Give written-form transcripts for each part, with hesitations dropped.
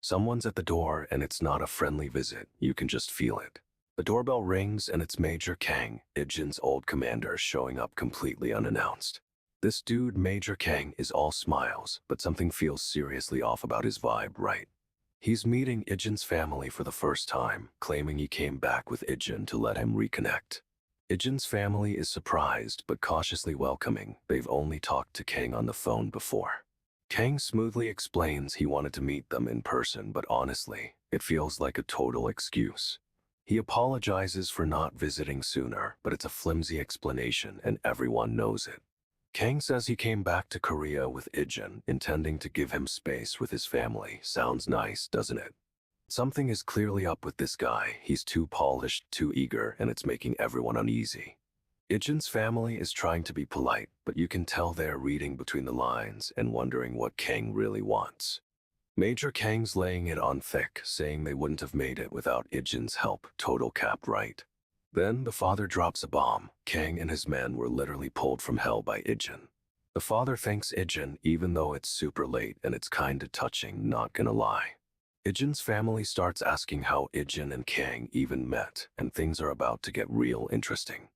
Someone's at the door and it's not a friendly visit, you can just feel it. The doorbell rings and it's Major Kang, Ijin's old commander, showing up completely unannounced. This dude, Major Kang, is all smiles, but something feels seriously off about his vibe, right? He's meeting Ijin's family for the first time, claiming he came back with Ijin to let him reconnect. Ijin's family is surprised but cautiously welcoming. They've only talked to Kang on the phone before. Kang smoothly explains he wanted to meet them in person, but honestly, it feels like a total excuse. He apologizes for not visiting sooner, but it's a flimsy explanation and everyone knows it. Kang says he came back to Korea with Ijin, intending to give him space with his family. Sounds nice, doesn't it? Something is clearly up with this guy. He's too polished, too eager, and it's making everyone uneasy. Ijin's family is trying to be polite, but you can tell they're reading between the lines and wondering what Kang really wants. Major Kang's laying it on thick, saying they wouldn't have made it without Ijin's help. Total cap right. Then the father drops a bomb. Kang and his men were literally pulled from hell by Ijin. The father thanks Ijin even though it's super late and it's kinda touching, not gonna lie. Ijin's family starts asking how Ijin and Kang even met, and things are about to get real interesting.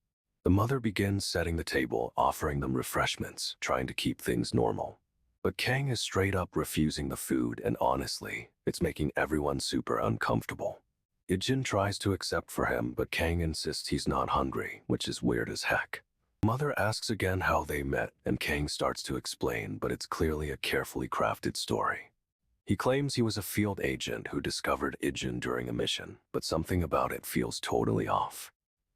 The mother begins setting the table, offering them refreshments, trying to keep things normal. But Kang is straight up refusing the food, and honestly, it's making everyone super uncomfortable. Ijin tries to accept for him, but Kang insists he's not hungry, which is weird as heck. Mother asks again how they met, and Kang starts to explain, but it's clearly a carefully crafted story. He claims he was a field agent who discovered Ijin during a mission, but something about it feels totally off.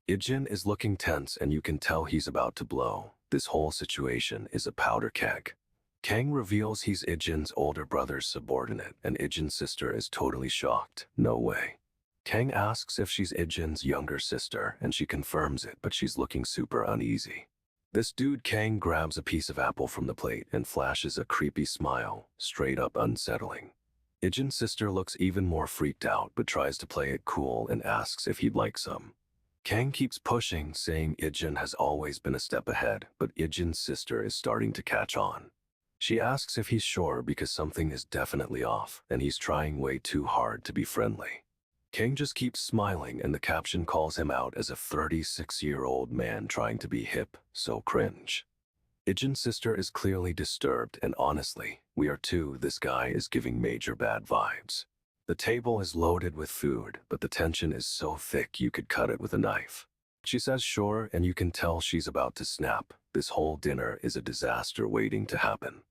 Ijin is looking tense and you can tell he's about to blow. This whole situation is a powder keg. Kang reveals he's Ijin's older brother's subordinate, and Ijin's sister is totally shocked. No way. Kang asks if she's Ijin's younger sister, and she confirms it, but she's looking super uneasy. This dude Kang grabs a piece of apple from the plate and flashes a creepy smile, straight up unsettling. Ijin's sister looks even more freaked out but tries to play it cool and asks if he'd like some. Kang keeps pushing, saying Ijin has always been a step ahead, but Ijin's sister is starting to catch on. She asks if he's sure because something is definitely off and he's trying way too hard to be friendly. Kang just keeps smiling and the caption calls him out as a 36-year-old man trying to be hip, so cringe. Ijin's sister is clearly disturbed and honestly, we are too. This guy is giving major bad vibes. The table is loaded with food, but the tension is so thick you could cut it with a knife. She says sure and you can tell she's about to snap. This whole dinner is a disaster waiting to happen.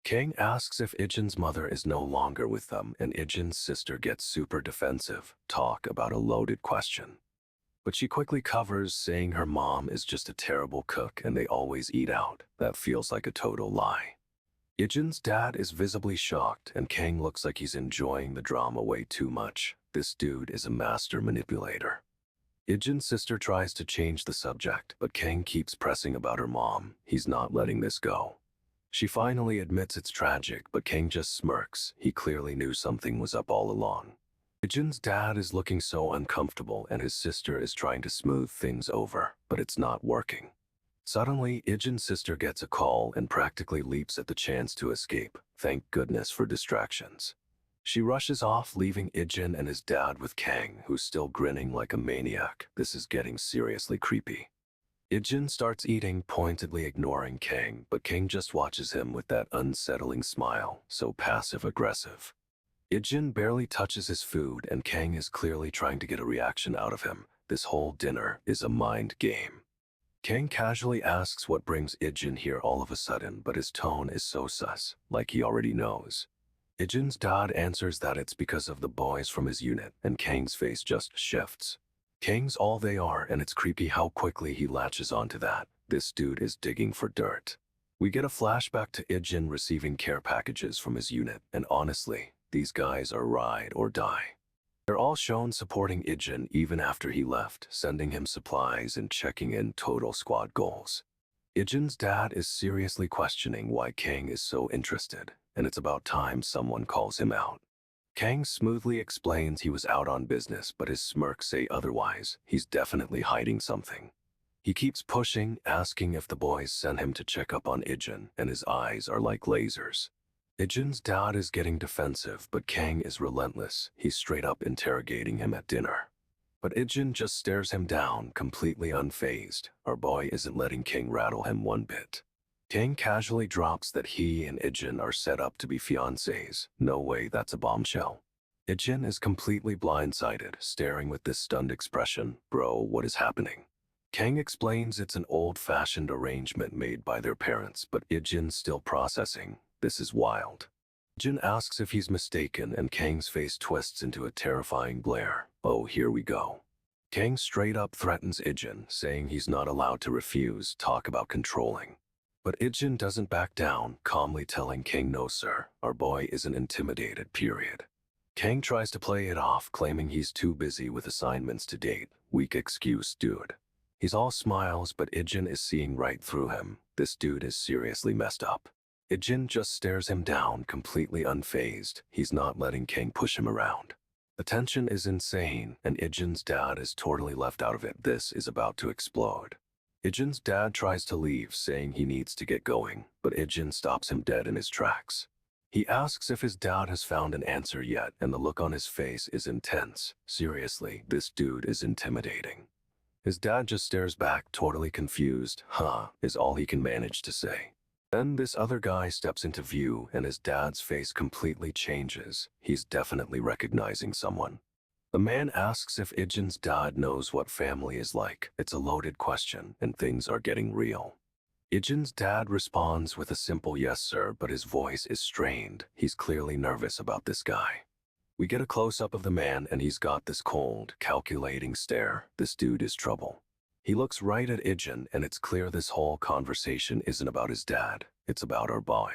Kang asks if Ijin's mother is no longer with them, and Ijin's sister gets super defensive. Talk about a loaded question. But she quickly covers, saying her mom is just a terrible cook and they always eat out. That feels like a total lie. Ijin's dad is visibly shocked, and Kang looks like he's enjoying the drama way too much. This dude is a master manipulator. Ijin's sister tries to change the subject, but Kang keeps pressing about her mom. He's not letting this go. She finally admits it's tragic, but Kang just smirks. He clearly knew something was up all along. Ijin's dad is looking so uncomfortable and his sister is trying to smooth things over, but it's not working. Suddenly, Ijin's sister gets a call and practically leaps at the chance to escape. Thank goodness for distractions. She rushes off, leaving Ijin and his dad with Kang, who's still grinning like a maniac. This is getting seriously creepy. Ijin starts eating, pointedly ignoring Kang, but Kang just watches him with that unsettling smile, so passive-aggressive. Ijin barely touches his food and Kang is clearly trying to get a reaction out of him. This whole dinner is a mind game. Kang casually asks what brings Ijin here all of a sudden, but his tone is so sus, like he already knows. Ijin's dad answers that it's because of the boys from his unit, and Kang's face just shifts. Kang's all they are, and it's creepy how quickly he latches onto that. This dude is digging for dirt. We get a flashback to Ijin receiving care packages from his unit, and honestly, these guys are ride or die. They're all shown supporting Ijin even after he left, sending him supplies and checking in total squad goals. Ijin's dad is seriously questioning why Kang is so interested, and it's about time someone calls him out. Kang smoothly explains he was out on business, but his smirks say otherwise. He's definitely hiding something. He keeps pushing, asking if the boys sent him to check up on Ijin, and his eyes are like lasers. Ijin's dad is getting defensive, but Kang is relentless. He's straight up interrogating him at dinner. But Ijin just stares him down, completely unfazed. Our boy isn't letting King rattle him one bit. King casually drops that he and Ijin are set up to be fiancés. No way, that's a bombshell. Ijin is completely blindsided, staring with this stunned expression. Bro, what is happening? Kang explains it's an old-fashioned arrangement made by their parents, but Ijin's still processing. This is wild. Ijin asks if he's mistaken, and Kang's face twists into a terrifying glare. Oh, here we go. Kang straight up threatens Ijin, saying he's not allowed to refuse. Talk about controlling. But Ijin doesn't back down, calmly telling Kang, no sir, our boy isn't intimidated, period. Kang tries to play it off, claiming he's too busy with assignments to date. Weak excuse, dude. He's all smiles, but Ijin is seeing right through him. This dude is seriously messed up. Ijin just stares him down, completely unfazed. He's not letting Kang push him around. The tension is insane, and Ijin's dad is totally left out of it. This is about to explode. Ijin's dad tries to leave, saying he needs to get going, but Ijin stops him dead in his tracks. He asks if his dad has found an answer yet, and the look on his face is intense. Seriously, this dude is intimidating. His dad just stares back, totally confused. Huh, is all he can manage to say. Then this other guy steps into view, and his dad's face completely changes. He's definitely recognizing someone. The man asks if Ijin's dad knows what family is like. It's a loaded question, and things are getting real. Ijin's dad responds with a simple yes sir, but his voice is strained. He's clearly nervous about this guy. We get a close-up of the man, and he's got this cold, calculating stare. This dude is trouble. He looks right at Ijin, and it's clear this whole conversation isn't about his dad. It's about our boy.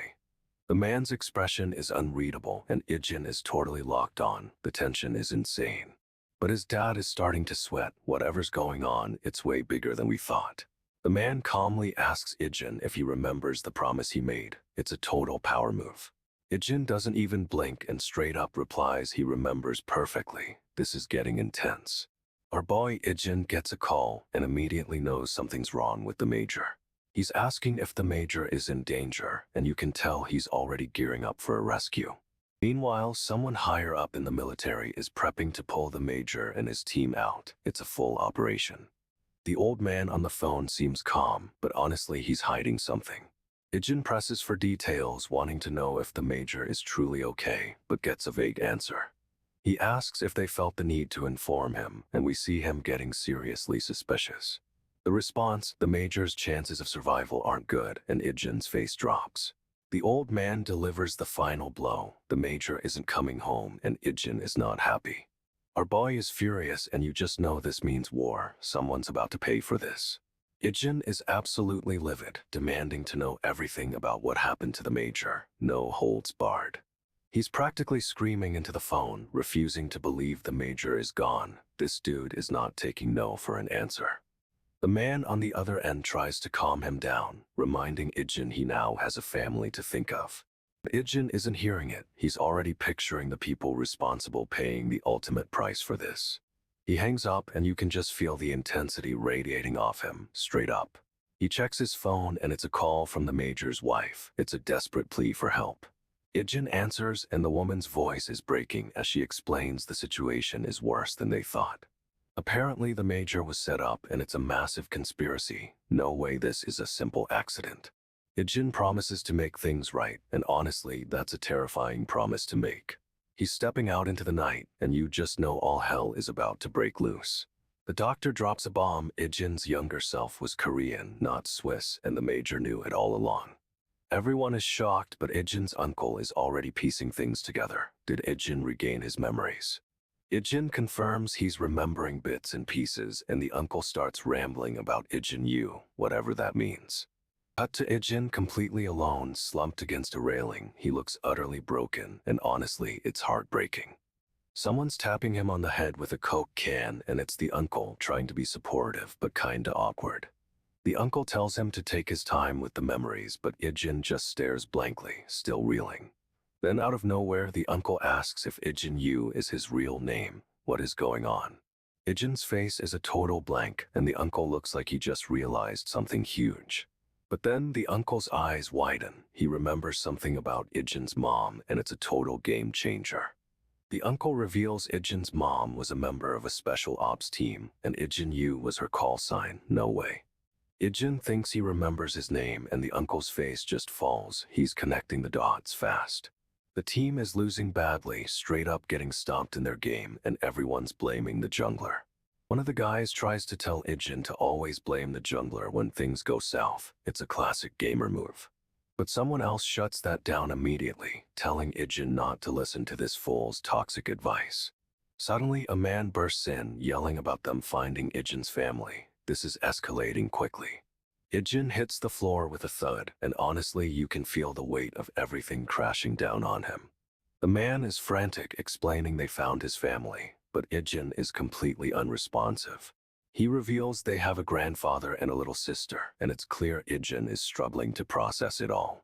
The man's expression is unreadable, and Ijin is totally locked on. The tension is insane. But his dad is starting to sweat. Whatever's going on, it's way bigger than we thought. The man calmly asks Ijin if he remembers the promise he made. It's a total power move. Ijin doesn't even blink and straight up replies he remembers perfectly. This is getting intense. Our boy Ijin gets a call and immediately knows something's wrong with the major. He's asking if the major is in danger, and you can tell he's already gearing up for a rescue. Meanwhile, someone higher up in the military is prepping to pull the major and his team out. It's a full operation. The old man on the phone seems calm, but honestly he's hiding something. Ijin presses for details, wanting to know if the major is truly okay, but gets a vague answer. He asks if they felt the need to inform him, and we see him getting seriously suspicious. The response, the major's chances of survival aren't good, and Ijin's face drops. The old man delivers the final blow. The major isn't coming home, and Ijin is not happy. Our boy is furious, and you just know this means war. Someone's about to pay for this. Ijin is absolutely livid, demanding to know everything about what happened to the major. No holds barred. He's practically screaming into the phone, refusing to believe the major is gone. This dude is not taking no for an answer. The man on the other end tries to calm him down, reminding Ijin he now has a family to think of. But Ijin isn't hearing it. He's already picturing the people responsible paying the ultimate price for this. He hangs up, and you can just feel the intensity radiating off him, straight up. He checks his phone, and it's a call from the major's wife. It's a desperate plea for help. Ijin answers, and the woman's voice is breaking as she explains the situation is worse than they thought. Apparently, the major was set up, and it's a massive conspiracy. No way this is a simple accident. Ijin promises to make things right, and honestly, that's a terrifying promise to make. He's stepping out into the night, and you just know all hell is about to break loose. The doctor drops a bomb. Ijin's younger self was Korean, not Swiss, and the major knew it all along. Everyone is shocked, but Ijin's uncle is already piecing things together. Did Ijin regain his memories? Ijin confirms he's remembering bits and pieces, and the uncle starts rambling about Ijin Yu, whatever that means. Cut to Ijin completely alone, slumped against a railing. He looks utterly broken, and honestly, it's heartbreaking. Someone's tapping him on the head with a Coke can, and it's the uncle, trying to be supportive, but kinda awkward. The uncle tells him to take his time with the memories, but Ijin just stares blankly, still reeling. Then out of nowhere, the uncle asks if Ijin Yu is his real name. What is going on? Ijin's face is a total blank, and the uncle looks like he just realized something huge. But then the uncle's eyes widen. He remembers something about Ijin's mom, and it's a total game changer. The uncle reveals Ijin's mom was a member of a special ops team, and Ijin Yu was her call sign. No way. Ijin thinks he remembers his name, and the uncle's face just falls. He's connecting the dots fast. The team is losing badly, straight up getting stomped in their game, and everyone's blaming the jungler. One of the guys tries to tell Ijin to always blame the jungler when things go south. It's a classic gamer move. But someone else shuts that down immediately, telling Ijin not to listen to this fool's toxic advice. Suddenly, a man bursts in, yelling about them finding Ijin's family. This is escalating quickly. Ijin hits the floor with a thud, and honestly, you can feel the weight of everything crashing down on him. The man is frantic, explaining they found his family, but Ijin is completely unresponsive. He reveals they have a grandfather and a little sister, and it's clear Ijin is struggling to process it all.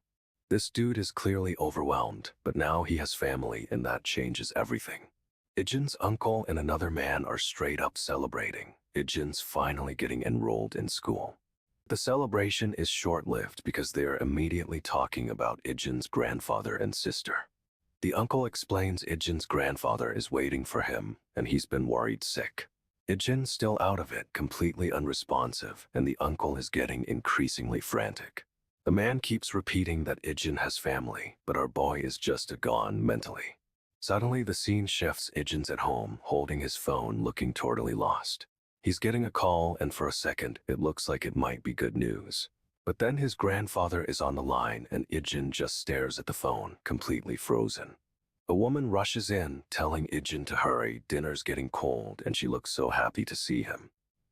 This dude is clearly overwhelmed, but now he has family, and that changes everything. Ijin's uncle and another man are straight up celebrating. Ijin's finally getting enrolled in school. The celebration is short-lived because they are immediately talking about Ijin's grandfather and sister. The uncle explains Ijin's grandfather is waiting for him, and he's been worried sick. Ijin's still out of it, completely unresponsive, and the uncle is getting increasingly frantic. The man keeps repeating that Ijin has family, but our boy is just gone mentally. Suddenly the scene shifts. Ijin's at home, holding his phone, looking totally lost. He's getting a call, and for a second, it looks like it might be good news. But then his grandfather is on the line, and Ijin just stares at the phone, completely frozen. A woman rushes in, telling Ijin to hurry. Dinner's getting cold, and she looks so happy to see him.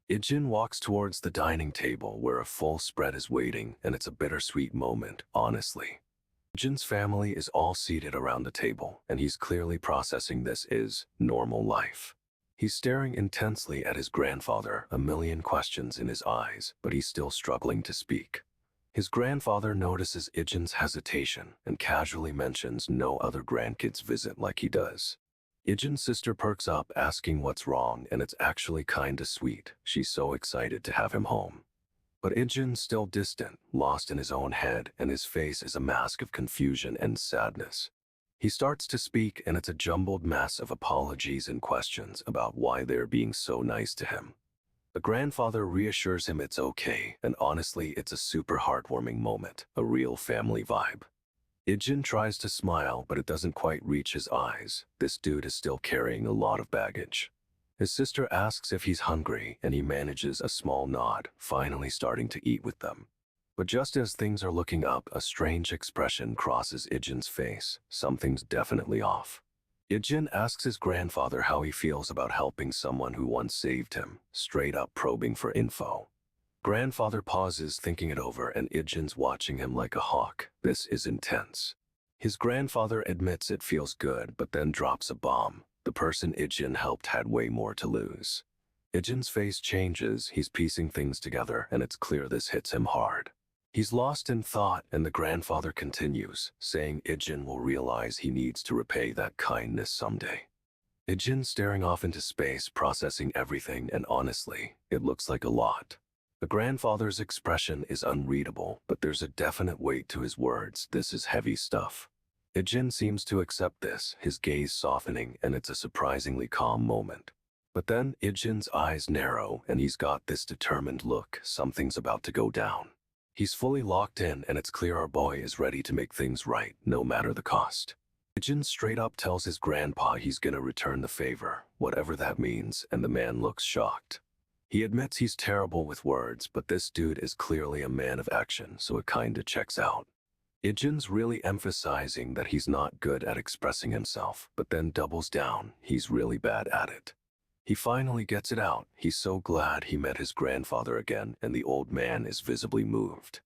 Ijin walks towards the dining table where a full spread is waiting, and it's a bittersweet moment, honestly. Ijin's family is all seated around the table, and he's clearly processing this is normal life. He's staring intensely at his grandfather, a million questions in his eyes, but he's still struggling to speak. His grandfather notices Ijin's hesitation and casually mentions no other grandkids visit like he does. Ijin's sister perks up, asking what's wrong, and it's actually kinda sweet. She's so excited to have him home. But Ijin's still distant, lost in his own head, and his face is a mask of confusion and sadness. He starts to speak, and it's a jumbled mess of apologies and questions about why they're being so nice to him. The grandfather reassures him it's okay, and honestly, it's a super heartwarming moment, a real family vibe. Ijin tries to smile, but it doesn't quite reach his eyes. This dude is still carrying a lot of baggage. His sister asks if he's hungry, and he manages a small nod, finally starting to eat with them. But just as things are looking up, a strange expression crosses Ijin's face. Something's definitely off. Ijin asks his grandfather how he feels about helping someone who once saved him, straight up probing for info. Grandfather pauses, thinking it over, and Ijin's watching him like a hawk. This is intense. His grandfather admits it feels good, but then drops a bomb. The person Ijin helped had way more to lose. Ijin's face changes, he's piecing things together, and it's clear this hits him hard. He's lost in thought, and the grandfather continues, saying Ijin will realize he needs to repay that kindness someday. Ijin's staring off into space, processing everything, and honestly, it looks like a lot. The grandfather's expression is unreadable, but there's a definite weight to his words. This is heavy stuff. Ijin seems to accept this, his gaze softening, and it's a surprisingly calm moment. But then Ijin's eyes narrow, and he's got this determined look. Something's about to go down. He's fully locked in, and it's clear our boy is ready to make things right, no matter the cost. Ijin straight up tells his grandpa he's gonna return the favor, whatever that means, and the man looks shocked. He admits he's terrible with words, but this dude is clearly a man of action, so it kinda checks out. Ijin's really emphasizing that he's not good at expressing himself, but then doubles down, he's really bad at it. He finally gets it out. He's so glad he met his grandfather again, and the old man is visibly moved.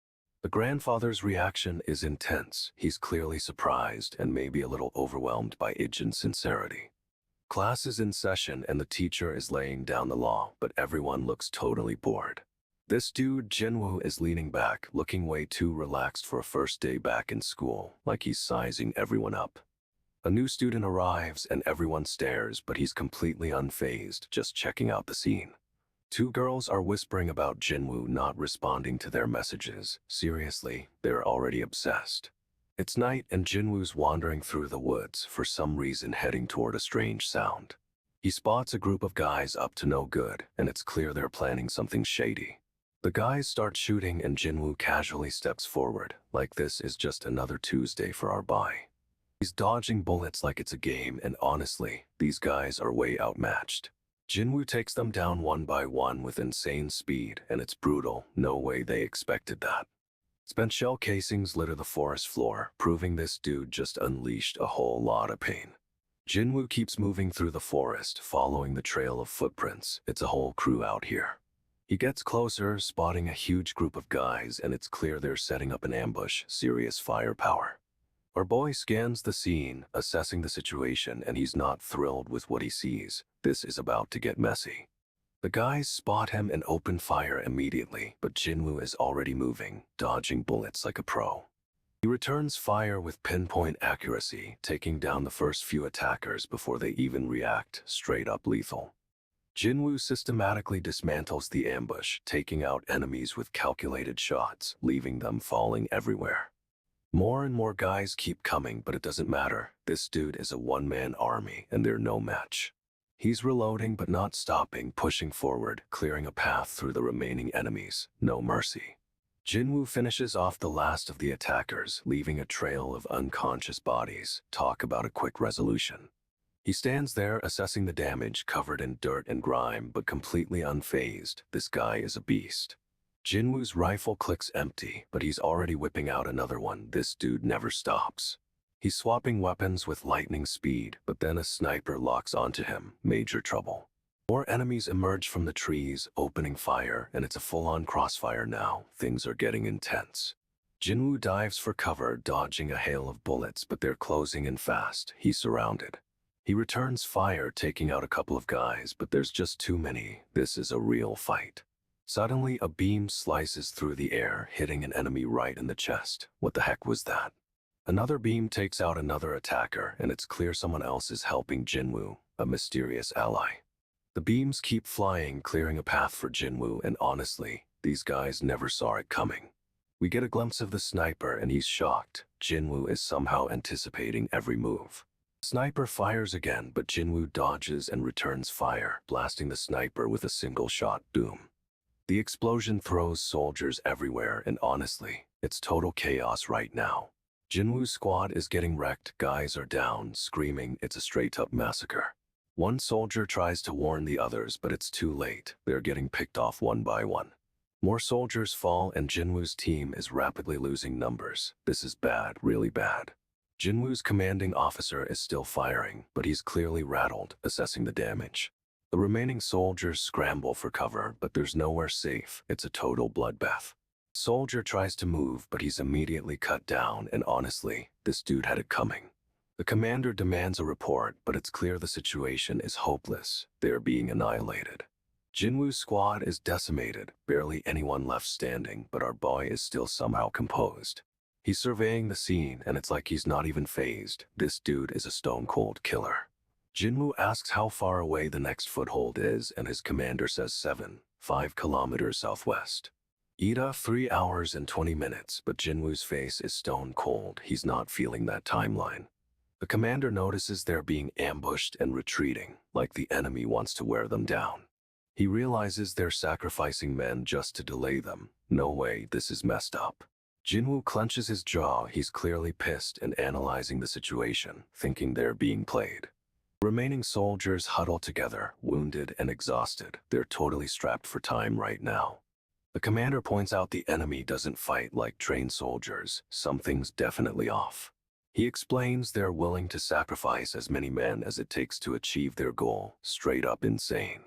The grandfather's reaction is intense. He's clearly surprised and maybe a little overwhelmed by Ijin's sincerity. Class is in session, and the teacher is laying down the law, but everyone looks totally bored. This dude, Jinwoo, is leaning back, looking way too relaxed for a first day back in school, like he's sizing everyone up. A new student arrives and everyone stares, but he's completely unfazed, just checking out the scene. Two girls are whispering about Jinwoo not responding to their messages. Seriously, they're already obsessed. It's night and Jinwoo's wandering through the woods, for some reason heading toward a strange sound. He spots a group of guys up to no good, and it's clear they're planning something shady. The guys start shooting and Jinwoo casually steps forward, like this is just another Tuesday for our boy. He's dodging bullets like it's a game, and honestly, these guys are way outmatched. Jinwoo takes them down one by one with insane speed, and it's brutal. No way they expected that. Spent shell casings litter the forest floor, proving this dude just unleashed a whole lot of pain. Jinwoo keeps moving through the forest, following the trail of footprints. It's a whole crew out here. He gets closer, spotting a huge group of guys, and it's clear they're setting up an ambush. Serious firepower. Our boy scans the scene, assessing the situation, and he's not thrilled with what he sees. This is about to get messy. The guys spot him and open fire immediately, but Jinwoo is already moving, dodging bullets like a pro. He returns fire with pinpoint accuracy, taking down the first few attackers before they even react, straight up lethal. Jinwoo systematically dismantles the ambush, taking out enemies with calculated shots, leaving them falling everywhere. More and more guys keep coming, but it doesn't matter. This dude is a one-man army, and they're no match. He's reloading but not stopping, pushing forward, clearing a path through the remaining enemies. No mercy. Jinwoo finishes off the last of the attackers, leaving a trail of unconscious bodies. Talk about a quick resolution. He stands there assessing the damage, covered in dirt and grime, but completely unfazed. This guy is a beast. Jinwoo's rifle clicks empty, but he's already whipping out another one. This dude never stops. He's swapping weapons with lightning speed, but then a sniper locks onto him. Major trouble. More enemies emerge from the trees, opening fire, and it's a full-on crossfire now. Things are getting intense. Jinwoo dives for cover, dodging a hail of bullets, but they're closing in fast. He's surrounded. He returns fire, taking out a couple of guys, but there's just too many. This is a real fight. Suddenly, a beam slices through the air, hitting an enemy right in the chest. What the heck was that? Another beam takes out another attacker, and it's clear someone else is helping Jinwoo, a mysterious ally. The beams keep flying, clearing a path for Jinwoo, and honestly, these guys never saw it coming. We get a glimpse of the sniper, and he's shocked. Jinwoo is somehow anticipating every move. Sniper fires again, but Jinwoo dodges and returns fire, blasting the sniper with a single shot. Boom. The explosion throws soldiers everywhere, and honestly, it's total chaos right now. Jinwoo's squad is getting wrecked, guys are down, screaming. It's a straight-up massacre. One soldier tries to warn the others, but it's too late. They're getting picked off one by one. More soldiers fall, and Jinwoo's team is rapidly losing numbers. This is bad, really bad. Jinwoo's commanding officer is still firing, but he's clearly rattled, assessing the damage. The remaining soldiers scramble for cover, but there's nowhere safe. It's a total bloodbath. Soldier tries to move, but he's immediately cut down, and honestly, this dude had it coming. The commander demands a report, but it's clear the situation is hopeless. They're being annihilated. Jinwoo's squad is decimated, barely anyone left standing, but our boy is still somehow composed. He's surveying the scene, and it's like he's not even fazed. This dude is a stone-cold killer. Jinwoo asks how far away the next foothold is, and his commander says 5 kilometers southwest. Ida 3 hours and 20 minutes, but Jinwoo's face is stone cold. He's not feeling that timeline. The commander notices they're being ambushed and retreating, like the enemy wants to wear them down. He realizes they're sacrificing men just to delay them. No way, this is messed up. Jinwoo clenches his jaw. He's clearly pissed and analyzing the situation, thinking they're being played. Remaining soldiers huddle together, wounded and exhausted. They're totally strapped for time right now. The commander points out the enemy doesn't fight like trained soldiers. Something's definitely off. He explains they're willing to sacrifice as many men as it takes to achieve their goal. Straight up insane.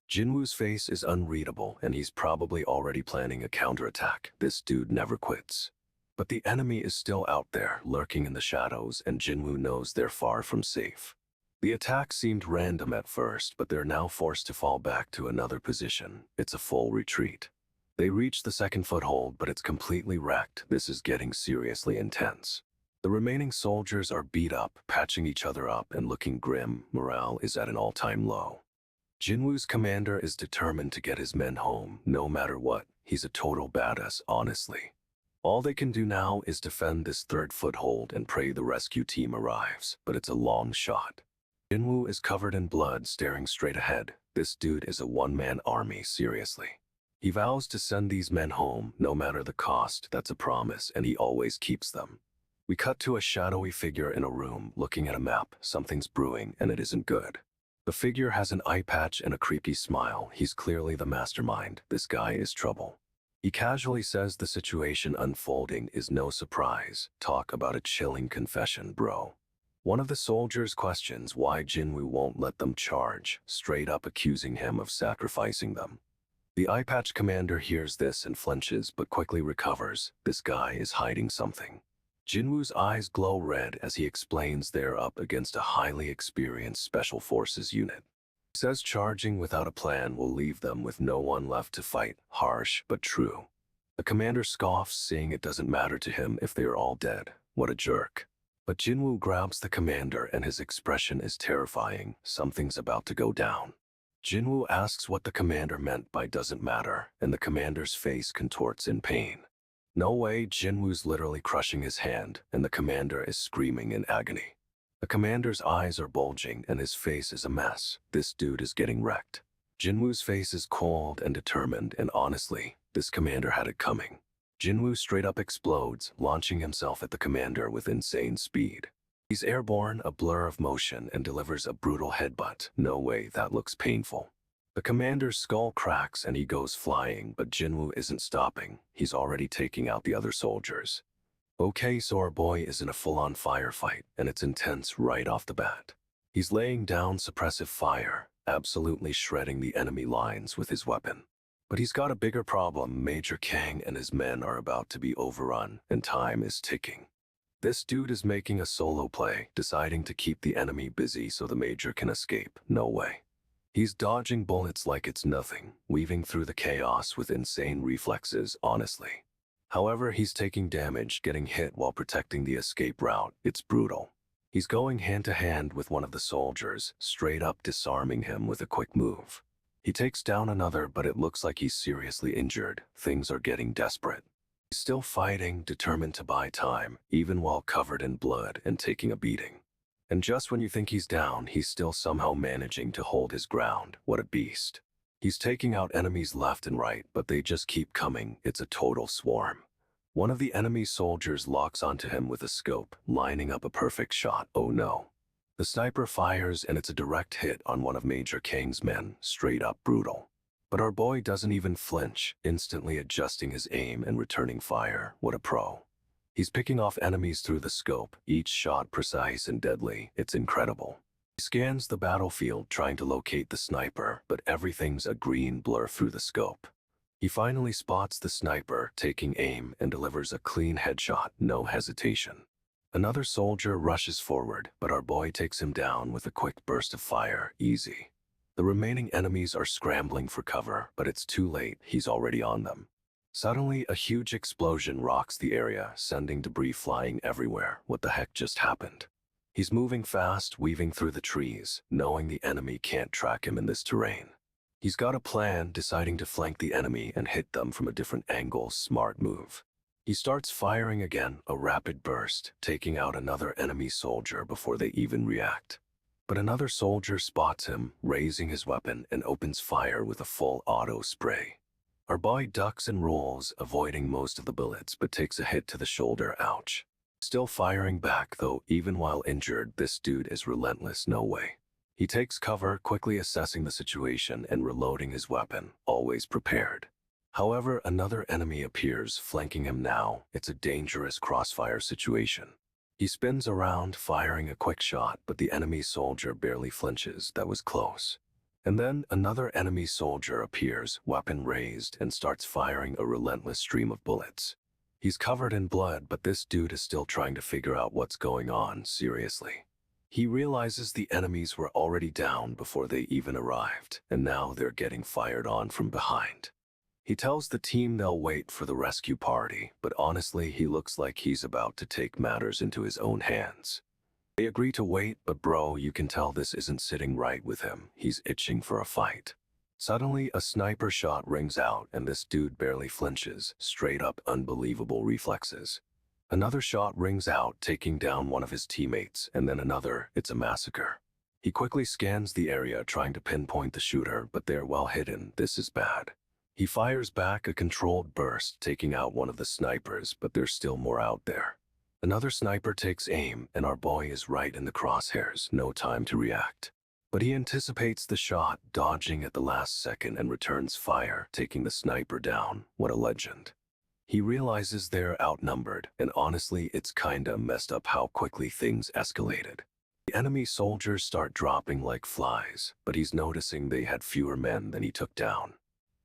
Jinwoo's face is unreadable, and he's probably already planning a counterattack. This dude never quits. But the enemy is still out there, lurking in the shadows, and Jinwoo knows they're far from safe. The attack seemed random at first, but they're now forced to fall back to another position. It's a full retreat. They reach the second foothold, but it's completely wrecked. This is getting seriously intense. The remaining soldiers are beat up, patching each other up and looking grim. Morale is at an all-time low. Jinwoo's commander is determined to get his men home, no matter what. He's a total badass, honestly. All they can do now is defend this third foothold and pray the rescue team arrives, but it's a long shot. Jinwoo is covered in blood, staring straight ahead. This dude is a one-man army, seriously. He vows to send these men home, no matter the cost. That's a promise, and he always keeps them. We cut to a shadowy figure in a room, looking at a map. Something's brewing, and it isn't good. The figure has an eye patch and a creepy smile. He's clearly the mastermind. This guy is trouble. He casually says the situation unfolding is no surprise. Talk about a chilling confession, bro. One of the soldiers questions why Jinwoo won't let them charge, straight up accusing him of sacrificing them. The eye patch commander hears this and flinches but quickly recovers. This guy is hiding something. Jinwoo's eyes glow red as he explains they're up against a highly experienced special forces unit. He says charging without a plan will leave them with no one left to fight. Harsh but true. The commander scoffs, saying it doesn't matter to him if they are all dead. What a jerk. But Jinwoo grabs the commander and his expression is terrifying. Something's about to go down. Jinwoo asks what the commander meant by doesn't matter, and the commander's face contorts in pain. No way, Jinwoo's literally crushing his hand, and the commander is screaming in agony. The commander's eyes are bulging and his face is a mess. This dude is getting wrecked. Jinwoo's face is cold and determined, and honestly, this commander had it coming. Jinwoo straight up explodes, launching himself at the commander with insane speed. He's airborne, a blur of motion, and delivers a brutal headbutt. No way, that looks painful. The commander's skull cracks and he goes flying, but Jinwoo isn't stopping. He's already taking out the other soldiers. Okay, so our boy is in a full-on firefight, and it's intense right off the bat. He's laying down suppressive fire, absolutely shredding the enemy lines with his weapon. But he's got a bigger problem. Major Kang and his men are about to be overrun, and time is ticking. This dude is making a solo play, deciding to keep the enemy busy so the Major can escape. No way. He's dodging bullets like it's nothing, weaving through the chaos with insane reflexes, honestly. However, he's taking damage, getting hit while protecting the escape route. It's brutal. He's going hand-to-hand with one of the soldiers, straight up disarming him with a quick move. He takes down another, but it looks like he's seriously injured. Things are getting desperate. He's still fighting, determined to buy time, even while covered in blood and taking a beating. And just when you think he's down, he's still somehow managing to hold his ground. What a beast. He's taking out enemies left and right, but they just keep coming. It's a total swarm. One of the enemy soldiers locks onto him with a scope, lining up a perfect shot. Oh no. The sniper fires and it's a direct hit on one of Major Kang's men, straight up brutal. But our boy doesn't even flinch, instantly adjusting his aim and returning fire. What a pro. He's picking off enemies through the scope, each shot precise and deadly. It's incredible. He scans the battlefield trying to locate the sniper, but everything's a green blur through the scope. He finally spots the sniper, taking aim, and delivers a clean headshot, no hesitation. Another soldier rushes forward, but our boy takes him down with a quick burst of fire. Easy. The remaining enemies are scrambling for cover, but it's too late. He's already on them. Suddenly, a huge explosion rocks the area, sending debris flying everywhere. What the heck just happened? He's moving fast, weaving through the trees, knowing the enemy can't track him in this terrain. He's got a plan, deciding to flank the enemy and hit them from a different angle. Smart move. He starts firing again, a rapid burst, taking out another enemy soldier before they even react. But another soldier spots him, raising his weapon, and opens fire with a full auto spray. Our boy ducks and rolls, avoiding most of the bullets, but takes a hit to the shoulder. Ouch. Still firing back, though. Even while injured, this dude is relentless. No way. He takes cover, quickly assessing the situation and reloading his weapon, always prepared. However, another enemy appears, flanking him now. It's a dangerous crossfire situation. He spins around, firing a quick shot, but the enemy soldier barely flinches. That was close. And then another enemy soldier appears, weapon raised, and starts firing a relentless stream of bullets. He's covered in blood, but this dude is still trying to figure out what's going on. Seriously. He realizes the enemies were already down before they even arrived, and now they're getting fired on from behind. He tells the team they'll wait for the rescue party, but honestly, he looks like he's about to take matters into his own hands. They agree to wait, but bro, you can tell this isn't sitting right with him. He's itching for a fight. Suddenly, a sniper shot rings out and this dude barely flinches, straight up unbelievable reflexes. Another shot rings out, taking down one of his teammates, and then another. It's a massacre. He quickly scans the area trying to pinpoint the shooter, but they're well hidden. This is bad. He fires back a controlled burst, taking out one of the snipers, but there's still more out there. Another sniper takes aim, and our boy is right in the crosshairs, no time to react. But he anticipates the shot, dodging at the last second and returns fire, taking the sniper down. What a legend. He realizes they're outnumbered, and honestly, it's kinda messed up how quickly things escalated. The enemy soldiers start dropping like flies, but he's noticing they had fewer men than he took down.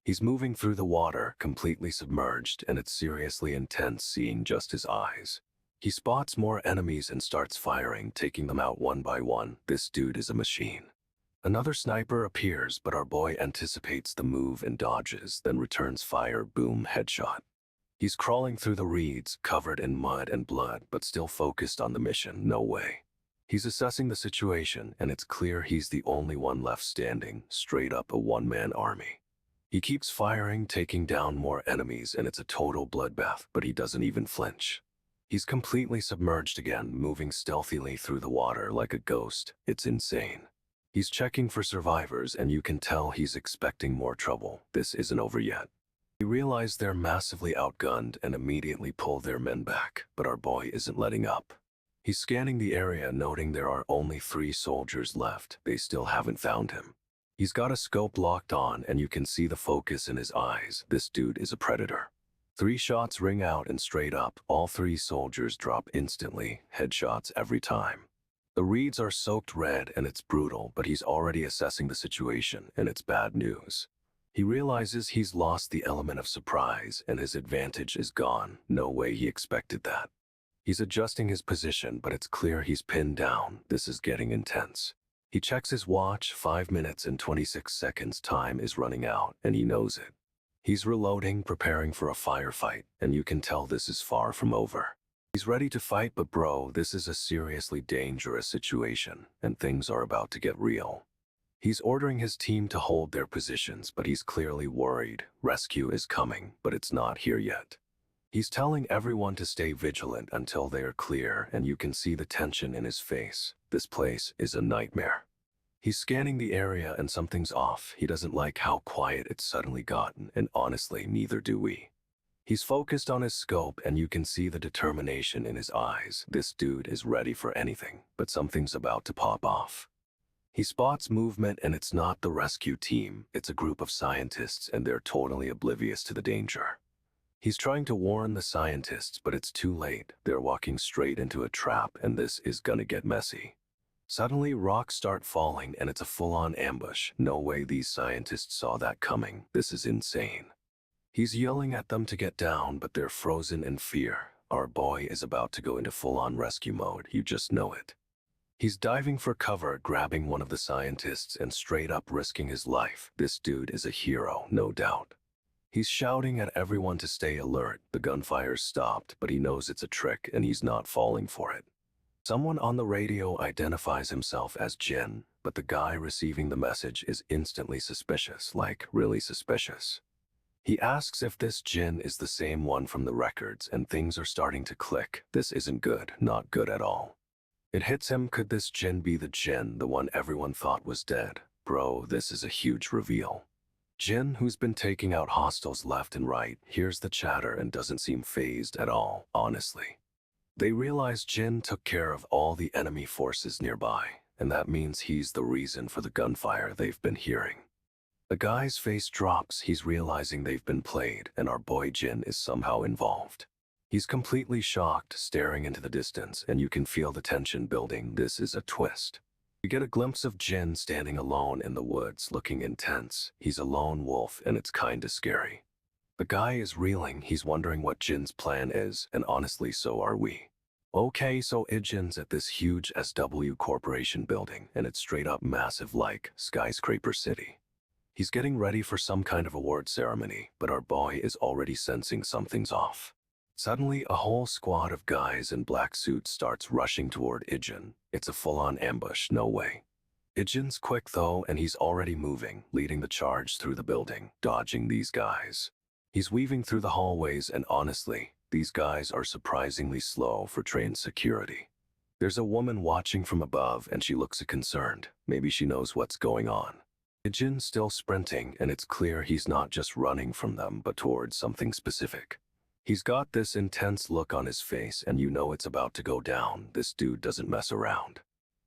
He's moving through the water, completely submerged, and it's seriously intense seeing just his eyes. He spots more enemies and starts firing, taking them out one by one. This dude is a machine. Another sniper appears, but our boy anticipates the move and dodges, then returns fire, boom, headshot. He's crawling through the reeds, covered in mud and blood, but still focused on the mission. No way. He's assessing the situation, and it's clear he's the only one left standing, straight up a one-man army. He keeps firing, taking down more enemies, and it's a total bloodbath, but he doesn't even flinch. He's completely submerged again, moving stealthily through the water like a ghost. It's insane. He's checking for survivors, and you can tell he's expecting more trouble. This isn't over yet. They realize they're massively outgunned and immediately pull their men back, but our boy isn't letting up. He's scanning the area, noting there are only 3 soldiers left. They still haven't found him. He's got a scope locked on, and you can see the focus in his eyes. This dude is a predator. 3 shots ring out, and straight up, all 3 soldiers drop instantly, headshots every time. The reeds are soaked red, and it's brutal, but he's already assessing the situation, and it's bad news. He realizes he's lost the element of surprise, and his advantage is gone. No way he expected that. He's adjusting his position, but it's clear he's pinned down. This is getting intense. He checks his watch. 5 minutes and 26 seconds time is running out, and he knows it. He's reloading, preparing for a firefight, and you can tell this is far from over. He's ready to fight, but bro, this is a seriously dangerous situation, and things are about to get real. He's ordering his team to hold their positions, but he's clearly worried. Rescue is coming, but it's not here yet. He's telling everyone to stay vigilant until they are clear, and you can see the tension in his face. This place is a nightmare. He's scanning the area and something's off. He doesn't like how quiet it's suddenly gotten, and honestly, neither do we. He's focused on his scope, and you can see the determination in his eyes. This dude is ready for anything, but something's about to pop off. He spots movement, and it's not the rescue team. It's a group of scientists, and they're totally oblivious to the danger. He's trying to warn the scientists, but it's too late. They're walking straight into a trap, and this is gonna get messy. Suddenly, rocks start falling, and it's a full-on ambush. No way these scientists saw that coming. This is insane. He's yelling at them to get down, but they're frozen in fear. Our boy is about to go into full-on rescue mode. You just know it. He's diving for cover, grabbing one of the scientists and straight up risking his life. This dude is a hero, no doubt. He's shouting at everyone to stay alert. The gunfire's stopped, but he knows it's a trick, and he's not falling for it. Someone on the radio identifies himself as Jin, but the guy receiving the message is instantly suspicious, like really suspicious. He asks if this Jin is the same one from the records, and things are starting to click. This isn't good, not good at all. It hits him. Could this Jin be the Jin, the one everyone thought was dead? Bro, this is a huge reveal. Jin, who's been taking out hostiles left and right, hears the chatter and doesn't seem fazed at all, honestly. They realize Jin took care of all the enemy forces nearby, and that means he's the reason for the gunfire they've been hearing. The guy's face drops. He's realizing they've been played, and our boy Jin is somehow involved. He's completely shocked, staring into the distance, and you can feel the tension building. This is a twist. We get a glimpse of Jin standing alone in the woods, looking intense. He's a lone wolf, and it's kinda scary. The guy is reeling. He's wondering what Jin's plan is, and honestly, so are we. Okay, so Jin's at this huge SW Corporation building, and it's straight up massive like skyscraper city. He's getting ready for some kind of award ceremony, but our boy is already sensing something's off. Suddenly, a whole squad of guys in black suits starts rushing toward Ijin. It's a full-on ambush, no way. Ijin's quick though, and he's already moving, leading the charge through the building, dodging these guys. He's weaving through the hallways, and honestly, these guys are surprisingly slow for trained security. There's a woman watching from above, and she looks concerned. Maybe she knows what's going on. Ijin's still sprinting, and it's clear he's not just running from them, but towards something specific. He's got this intense look on his face, and you know it's about to go down. This dude doesn't mess around.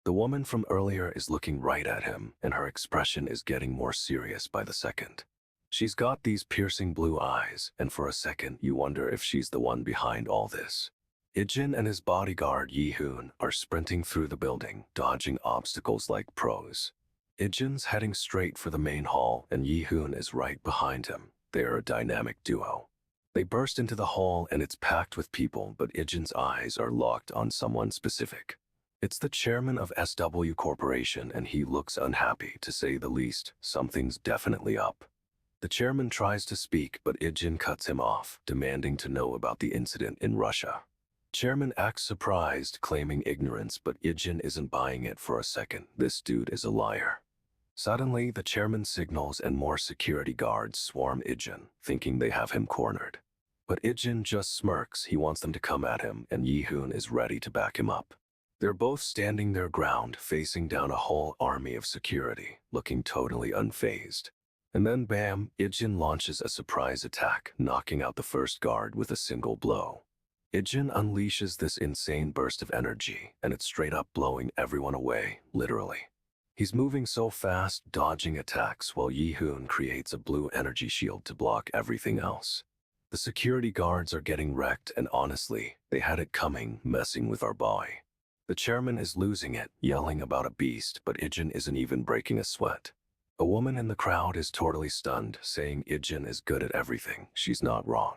The woman from earlier is looking right at him, and her expression is getting more serious by the second. She's got these piercing blue eyes, and for a second you wonder if she's the one behind all this. Ijin and his bodyguard Yi-hoon are sprinting through the building, dodging obstacles like pros. Ijin's heading straight for the main hall, and Yi-hoon is right behind him. They're a dynamic duo. They burst into the hall, and it's packed with people, but Ijin's eyes are locked on someone specific. It's the chairman of SW Corporation, and he looks unhappy, to say the least. Something's definitely up. The chairman tries to speak, but Ijin cuts him off, demanding to know about the incident in Russia. Chairman acts surprised, claiming ignorance, but Ijin isn't buying it for a second. This dude is a liar. Suddenly, the chairman signals and more security guards swarm Ijin, thinking they have him cornered. But Ijin just smirks. He wants them to come at him, and Yi-hoon is ready to back him up. They're both standing their ground, facing down a whole army of security, looking totally unfazed. And then bam, Ijin launches a surprise attack, knocking out the first guard with a single blow. Ijin unleashes this insane burst of energy, and it's straight up blowing everyone away, literally. He's moving so fast, dodging attacks, while Yi-hoon creates a blue energy shield to block everything else. The security guards are getting wrecked, and honestly, they had it coming, messing with our boy. The chairman is losing it, yelling about a beast, but Ijin isn't even breaking a sweat. A woman in the crowd is totally stunned, saying Ijin is good at everything. She's not wrong.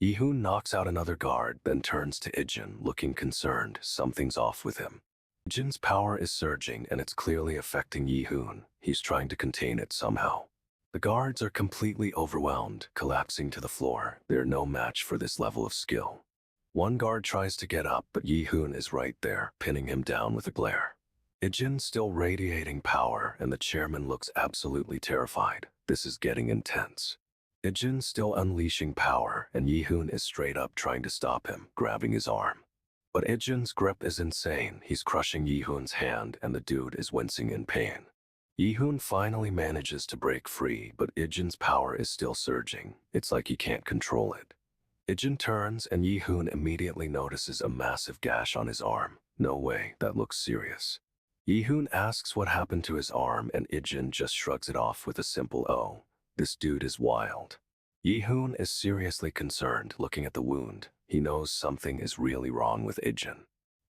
Yi-hoon knocks out another guard, then turns to Ijin, looking concerned. Something's off with him. Ijin's power is surging, and it's clearly affecting Yi-hoon. He's trying to contain it somehow. The guards are completely overwhelmed, collapsing to the floor. They're no match for this level of skill. One guard tries to get up, but Yi-hoon is right there, pinning him down with a glare. Ijin's still radiating power, and the chairman looks absolutely terrified. This is getting intense. Ijin's still unleashing power, and Yi-hoon is straight up trying to stop him, grabbing his arm. But Ijin's grip is insane. He's crushing Yi-hoon's hand, and the dude is wincing in pain. Yi-hoon finally manages to break free, but Ijin's power is still surging. It's like he can't control it. Ijin turns, and Yi-hoon immediately notices a massive gash on his arm. No way, that looks serious. Yi-hoon asks what happened to his arm, and Ijin just shrugs it off with a simple "oh." This dude is wild. Yi-hoon is seriously concerned, looking at the wound. He knows something is really wrong with Ijin.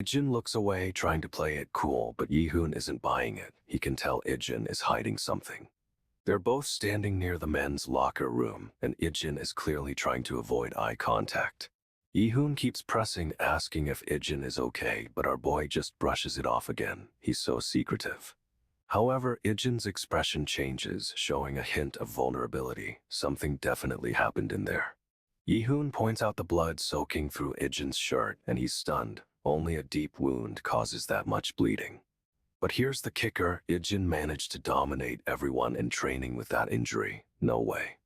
Ijin looks away, trying to play it cool, but Yi-hoon isn't buying it. He can tell Ijin is hiding something. They're both standing near the men's locker room, and Ijin is clearly trying to avoid eye contact. Yi-hoon keeps pressing, asking if Ijin is okay, but our boy just brushes it off again. He's so secretive. However, Ijin's expression changes, showing a hint of vulnerability. Something definitely happened in there. Yi-hoon points out the blood soaking through Ijin's shirt, and he's stunned. Only a deep wound causes that much bleeding. But here's the kicker, Ijin managed to dominate everyone in training with that injury. No way.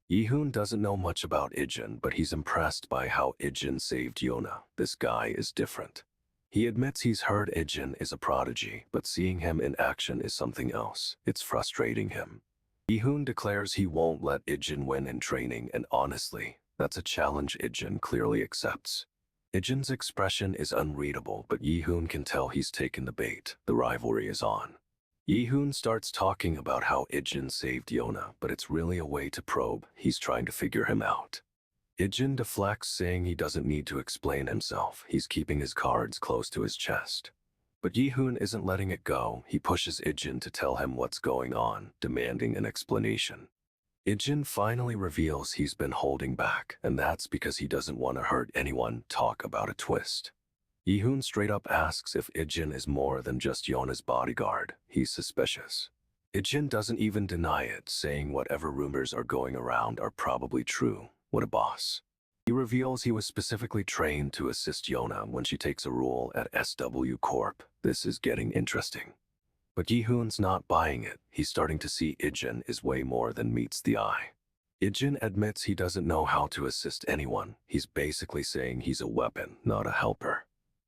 Yi-hoon doesn't know much about Ijin, but he's impressed by how Ijin saved Yona. This guy is different. He admits he's heard Ijin is a prodigy, but seeing him in action is something else. It's frustrating him. Yi-hoon declares he won't let Ijin win in training, and honestly, that's a challenge Ijin clearly accepts. Ijin's expression is unreadable, but Yi-hoon can tell he's taken the bait. The rivalry is on. Yi-hoon starts talking about how Ijin saved Yona, but it's really a way to probe. He's trying to figure him out. Ijin deflects, saying he doesn't need to explain himself. He's keeping his cards close to his chest. But Yi-hoon isn't letting it go. He pushes Ijin to tell him what's going on, demanding an explanation. Ijin finally reveals he's been holding back, and that's because he doesn't want to hurt anyone. Talk about a twist. Yi-hoon straight up asks if Ijin is more than just Yona's bodyguard. He's suspicious. Ijin doesn't even deny it, saying whatever rumors are going around are probably true. What a boss. He reveals he was specifically trained to assist Yona when she takes a role at SW Corp. This is getting interesting. But Yi-hoon's not buying it. He's starting to see Ijin is way more than meets the eye. Ijin admits he doesn't know how to assist anyone. He's basically saying he's a weapon, not a helper.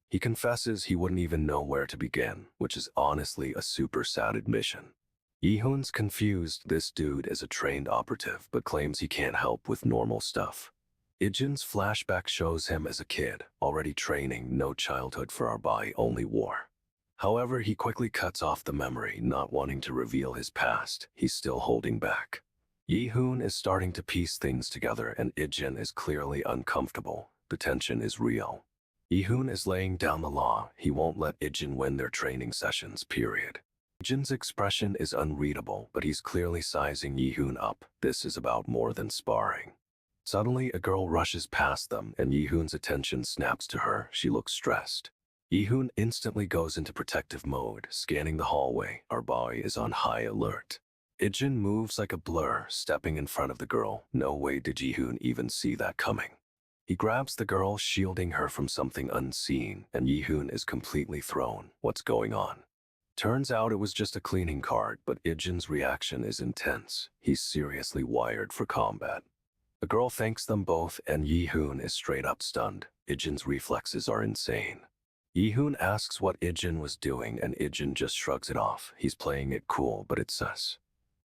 He confesses he wouldn't even know where to begin, which is honestly a super sad admission. Yi-hoon's confused this dude is a trained operative but claims he can't help with normal stuff. Ijin's flashback shows him as a kid, already training, no childhood for our body, only war. However, he quickly cuts off the memory, not wanting to reveal his past. He's still holding back. Yi-hoon is starting to piece things together and Ijin is clearly uncomfortable. The tension is real. Yi-hoon is laying down the law. He won't let Ijin win their training sessions, period. Ijin's expression is unreadable, but he's clearly sizing Yi-hoon up. This is about more than sparring. Suddenly, a girl rushes past them and Yi-hoon's attention snaps to her. She looks stressed. Yi-hoon instantly goes into protective mode, scanning the hallway. Our boy is on high alert. Ijin moves like a blur, stepping in front of the girl. No way did Yi-hoon even see that coming. He grabs the girl, shielding her from something unseen, and Yi-hoon is completely thrown. What's going on? Turns out it was just a cleaning cart, but Ijin's reaction is intense. He's seriously wired for combat. The girl thanks them both, and Yi-hoon is straight up stunned. Ijin's reflexes are insane. Yi-hoon asks what Ijin was doing, and Ijin just shrugs it off. He's playing it cool, but it's sus.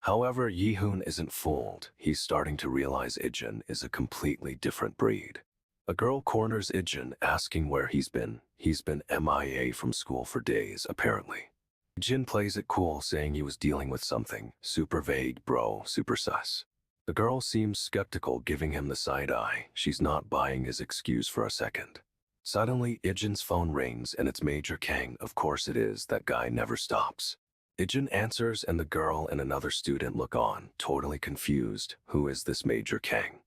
However, Yi-hoon isn't fooled. He's starting to realize Ijin is a completely different breed. A girl corners Ijin, asking where he's been. He's been MIA from school for days, apparently. Ijin plays it cool, saying he was dealing with something. Super vague, bro, super sus. The girl seems skeptical, giving him the side eye. She's not buying his excuse for a second. Suddenly, Ijin's phone rings and it's Major Kang. Of course it is, that guy never stops. Ijin answers and the girl and another student look on, totally confused. Who is this Major Kang?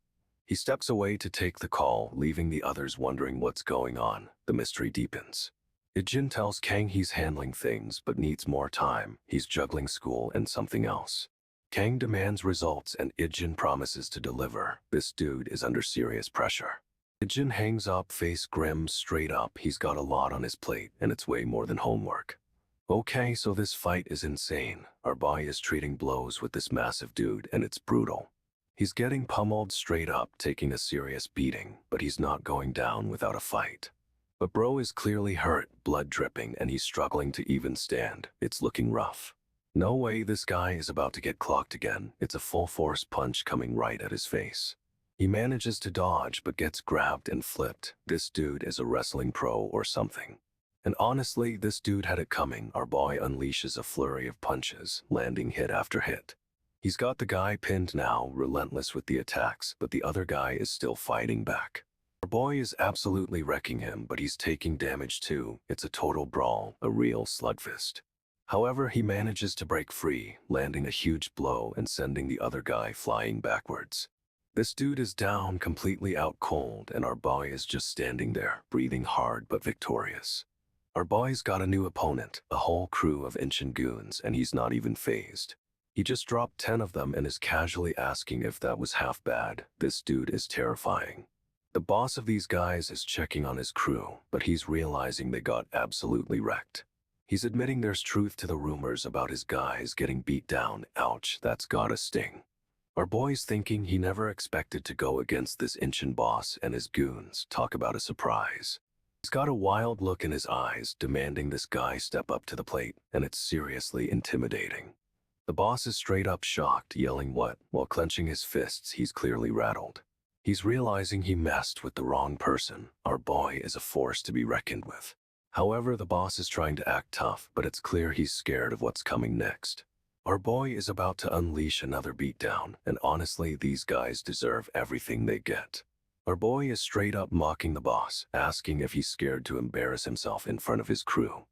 He steps away to take the call, leaving the others wondering what's going on. The mystery deepens. Ijin tells Kang he's handling things but needs more time. He's juggling school and something else. Kang demands results and Ijin promises to deliver. This dude is under serious pressure. Ijin hangs up, face grim, straight up. He's got a lot on his plate and it's way more than homework. Okay, so this fight is insane. Our boy is treating blows with this massive dude and it's brutal. He's getting pummeled straight up, taking a serious beating, but he's not going down without a fight. But bro is clearly hurt, blood dripping, and he's struggling to even stand. It's looking rough. No way this guy is about to get clocked again. It's a full-force punch coming right at his face. He manages to dodge but gets grabbed and flipped. This dude is a wrestling pro or something. And honestly, this dude had it coming. Our boy unleashes a flurry of punches, landing hit after hit. He's got the guy pinned now, relentless with the attacks, but the other guy is still fighting back. Our boy is absolutely wrecking him, but he's taking damage too. It's a total brawl, a real slugfest. However, he manages to break free, landing a huge blow and sending the other guy flying backwards. This dude is down, completely out cold, and our boy is just standing there, breathing hard but victorious. Our boy's got a new opponent, a whole crew of Inchin goons, and he's not even phased. He just dropped 10 of them and is casually asking if that was half bad. This dude is terrifying. The boss of these guys is checking on his crew, but he's realizing they got absolutely wrecked. He's admitting there's truth to the rumors about his guys getting beat down. Ouch, that's gotta sting. Our boy's thinking he never expected to go against this Inchin boss and his goons. Talk about a surprise. He's got a wild look in his eyes, demanding this guy step up to the plate, and it's seriously intimidating. The boss is straight up shocked, yelling what? While clenching his fists, he's clearly rattled. He's realizing he messed with the wrong person. Our boy is a force to be reckoned with. However, the boss is trying to act tough, but it's clear he's scared of what's coming next. Our boy is about to unleash another beatdown, and honestly, these guys deserve everything they get. Our boy is straight up mocking the boss, asking if he's scared to embarrass himself in front of his crew.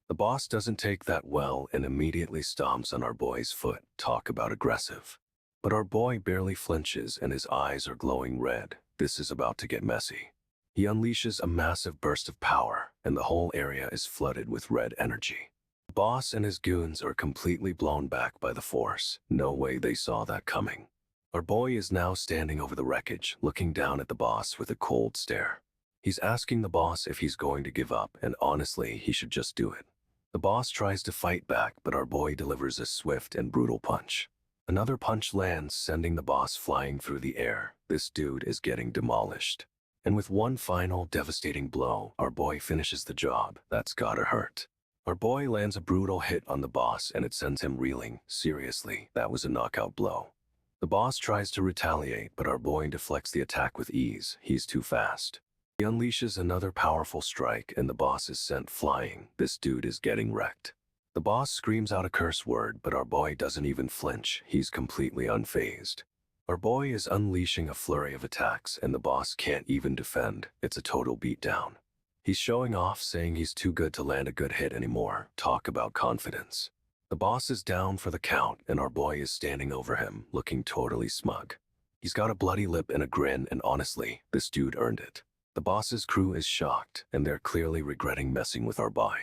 The boss doesn't take that well and immediately stomps on our boy's foot. Talk about aggressive. But our boy barely flinches and his eyes are glowing red. This is about to get messy. He unleashes a massive burst of power, and the whole area is flooded with red energy. The boss and his goons are completely blown back by the force. No way they saw that coming. Our boy is now standing over the wreckage, looking down at the boss with a cold stare. He's asking the boss if he's going to give up, and honestly, he should just do it. The boss tries to fight back, but our boy delivers a swift and brutal punch. Another punch lands, sending the boss flying through the air. This dude is getting demolished. And with one final devastating blow, our boy finishes the job. That's gotta hurt. Our boy lands a brutal hit on the boss and it sends him reeling. Seriously, that was a knockout blow. The boss tries to retaliate, but our boy deflects the attack with ease. He's too fast. He unleashes another powerful strike and the boss is sent flying. This dude is getting wrecked. The boss screams out a curse word, but our boy doesn't even flinch. He's completely unfazed. Our boy is unleashing a flurry of attacks and the boss can't even defend. It's a total beatdown. He's showing off, saying he's too good to land a good hit anymore. Talk about confidence. The boss is down for the count and our boy is standing over him, looking totally smug. He's got a bloody lip and a grin, and honestly, this dude earned it. The boss's crew is shocked and they're clearly regretting messing with our boy.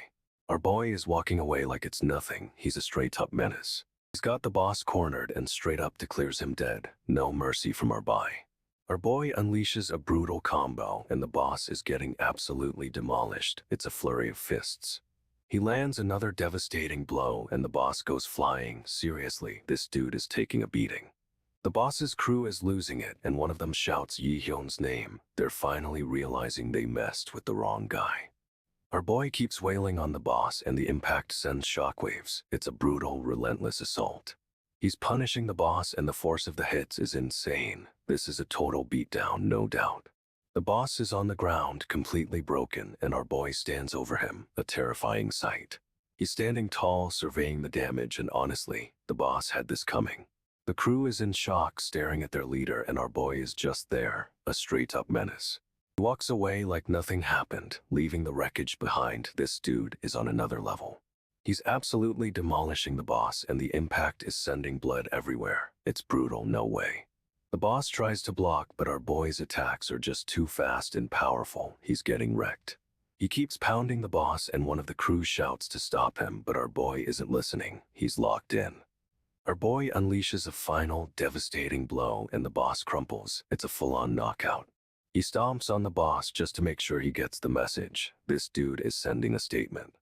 Our boy is walking away like it's nothing. He's a straight-up menace. He's got the boss cornered and straight up declares him dead. No mercy from our boy. Our boy unleashes a brutal combo and the boss is getting absolutely demolished. It's a flurry of fists. He lands another devastating blow and the boss goes flying. Seriously, this dude is taking a beating. The boss's crew is losing it and one of them shouts Yi-hyun's name. They're finally realizing they messed with the wrong guy. Our boy keeps wailing on the boss and the impact sends shockwaves. It's a brutal, relentless assault. He's punishing the boss and the force of the hits is insane. This is a total beatdown, no doubt. The boss is on the ground, completely broken, and our boy stands over him, a terrifying sight. He's standing tall, surveying the damage, and honestly, the boss had this coming. The crew is in shock, staring at their leader, and our boy is just there, a straight-up menace. He walks away like nothing happened, leaving the wreckage behind. This dude is on another level. He's absolutely demolishing the boss and the impact is sending blood everywhere. It's brutal, no way. The boss tries to block, but our boy's attacks are just too fast and powerful. He's getting wrecked. He keeps pounding the boss and one of the crew shouts to stop him, but our boy isn't listening. He's locked in. Our boy unleashes a final, devastating blow and the boss crumples. It's a full-on knockout. He stomps on the boss just to make sure he gets the message. This dude is sending a statement.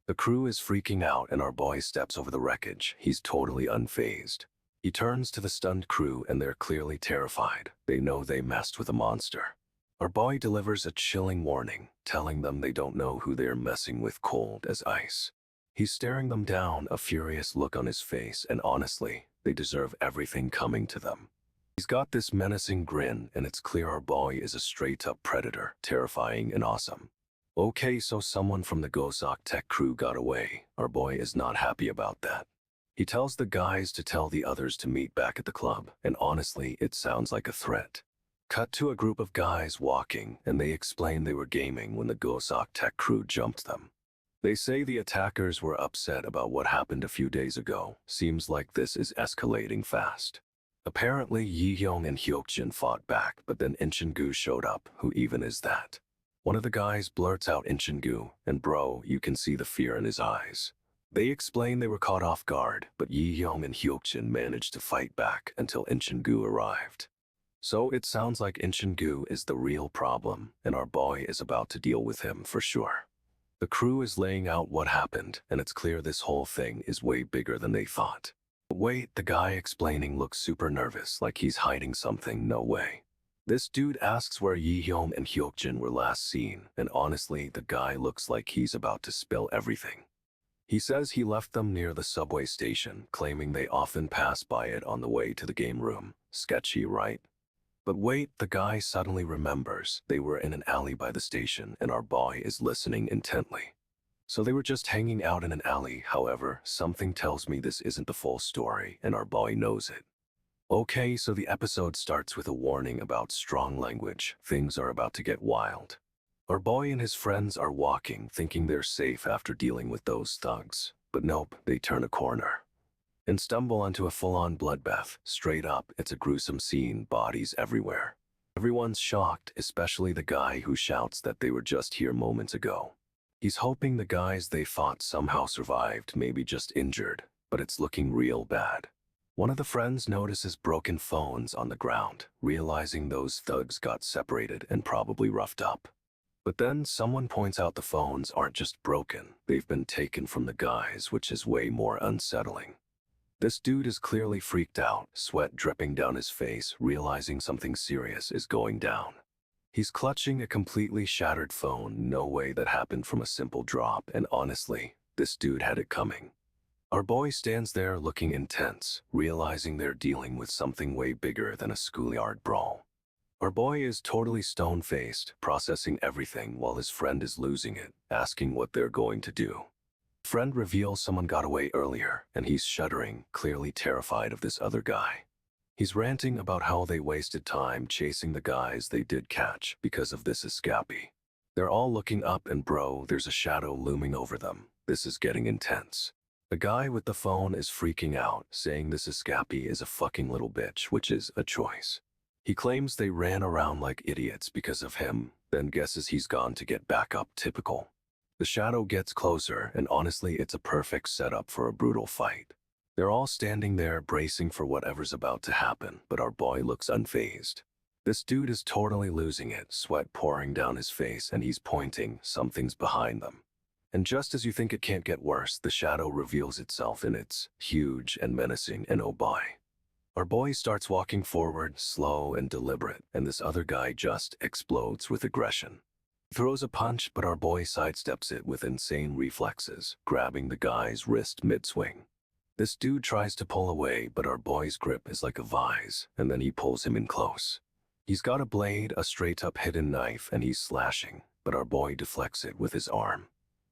The crew is freaking out and our boy steps over the wreckage. He's totally unfazed. He turns to the stunned crew and they're clearly terrified. They know they messed with a monster. Our boy delivers a chilling warning, telling them they don't know who they're messing with, cold as ice. He's staring them down, a furious look on his face, and honestly, they deserve everything coming to them. He's got this menacing grin, and it's clear our boy is a straight-up predator, terrifying and awesome. Okay, so someone from the Gosok Tech crew got away. Our boy is not happy about that. He tells the guys to tell the others to meet back at the club, and honestly, it sounds like a threat. Cut to a group of guys walking, and they explain they were gaming when the Gosok Tech crew jumped them. They say the attackers were upset about what happened a few days ago. Seems like this is escalating fast. Apparently, Yi-hyun and Hyokjin fought back, but then Inchin-gu showed up. Who even is that? One of the guys blurts out Inchin-gu, and bro, you can see the fear in his eyes. They explain they were caught off guard, but Yi-hyun and Hyokjin managed to fight back until Inchin-gu arrived. So it sounds like Inchin-gu is the real problem, and our boy is about to deal with him for sure. The crew is laying out what happened, and it's clear this whole thing is way bigger than they thought. Wait, the guy explaining looks super nervous, like he's hiding something. No way. This dude asks where Yi-hyun and Hyokjin were last seen, and honestly, the guy looks like he's about to spill everything. He says he left them near the subway station, claiming they often pass by it on the way to the game room. Sketchy, right? But wait, the guy suddenly remembers they were in an alley by the station and our boy is listening intently. So they were just hanging out in an alley. However, something tells me this isn't the full story and our boy knows it. Okay, so the episode starts with a warning about strong language. Things are about to get wild. Our boy and his friends are walking, thinking they're safe after dealing with those thugs. But nope, they turn a corner and stumble onto a full-on bloodbath. Straight up, it's a gruesome scene, bodies everywhere. Everyone's shocked, especially the guy who shouts that they were just here moments ago. He's hoping the guys they fought somehow survived, maybe just injured, but it's looking real bad. One of the friends notices broken phones on the ground, realizing those thugs got separated and probably roughed up. But then someone points out the phones aren't just broken, they've been taken from the guys, which is way more unsettling. This dude is clearly freaked out, sweat dripping down his face, realizing something serious is going down. He's clutching a completely shattered phone, no way that happened from a simple drop, and honestly, this dude had it coming. Our boy stands there looking intense, realizing they're dealing with something way bigger than a schoolyard brawl. Our boy is totally stone-faced, processing everything while his friend is losing it, asking what they're going to do. Friend reveals someone got away earlier, and he's shuddering, clearly terrified of this other guy. He's ranting about how they wasted time chasing the guys they did catch because of this escapee. They're all looking up and bro, there's a shadow looming over them. This is getting intense. The guy with the phone is freaking out, saying this escapee is a fucking little bitch, which is a choice. He claims they ran around like idiots because of him, then guesses he's gone to get back up, typical. The shadow gets closer, and honestly, it's a perfect setup for a brutal fight. They're all standing there bracing for whatever's about to happen, but our boy looks unfazed. This dude is totally losing it, sweat pouring down his face, and he's pointing, something's behind them. And just as you think it can't get worse, the shadow reveals itself and it's huge and menacing, and oh boy. Our boy starts walking forward, slow and deliberate, and this other guy just explodes with aggression. He throws a punch, but our boy sidesteps it with insane reflexes, grabbing the guy's wrist mid-swing. This dude tries to pull away, but our boy's grip is like a vise, and then he pulls him in close. He's got a blade, a straight-up hidden knife, and he's slashing, but our boy deflects it with his arm.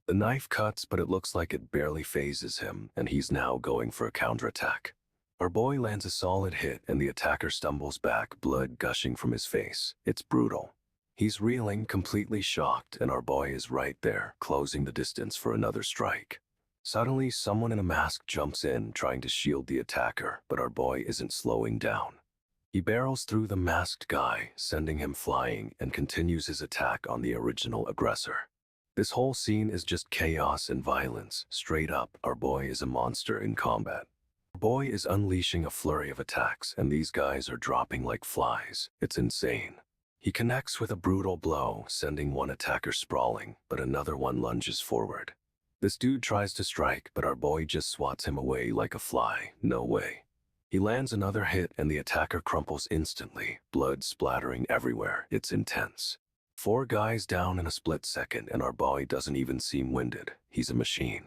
The knife cuts, but it looks like it barely phases him, and he's now going for a counterattack. Our boy lands a solid hit, and the attacker stumbles back, blood gushing from his face. It's brutal. He's reeling, completely shocked, and our boy is right there, closing the distance for another strike. Suddenly, someone in a mask jumps in, trying to shield the attacker, but our boy isn't slowing down. He barrels through the masked guy, sending him flying, and continues his attack on the original aggressor. This whole scene is just chaos and violence. Straight up, our boy is a monster in combat. Our boy is unleashing a flurry of attacks, and these guys are dropping like flies. It's insane. He connects with a brutal blow, sending one attacker sprawling, but another one lunges forward. This dude tries to strike, but our boy just swats him away like a fly. No way. He lands another hit, and the attacker crumples instantly, blood splattering everywhere. It's intense. 4 guys down in a split second, and our boy doesn't even seem winded. He's a machine.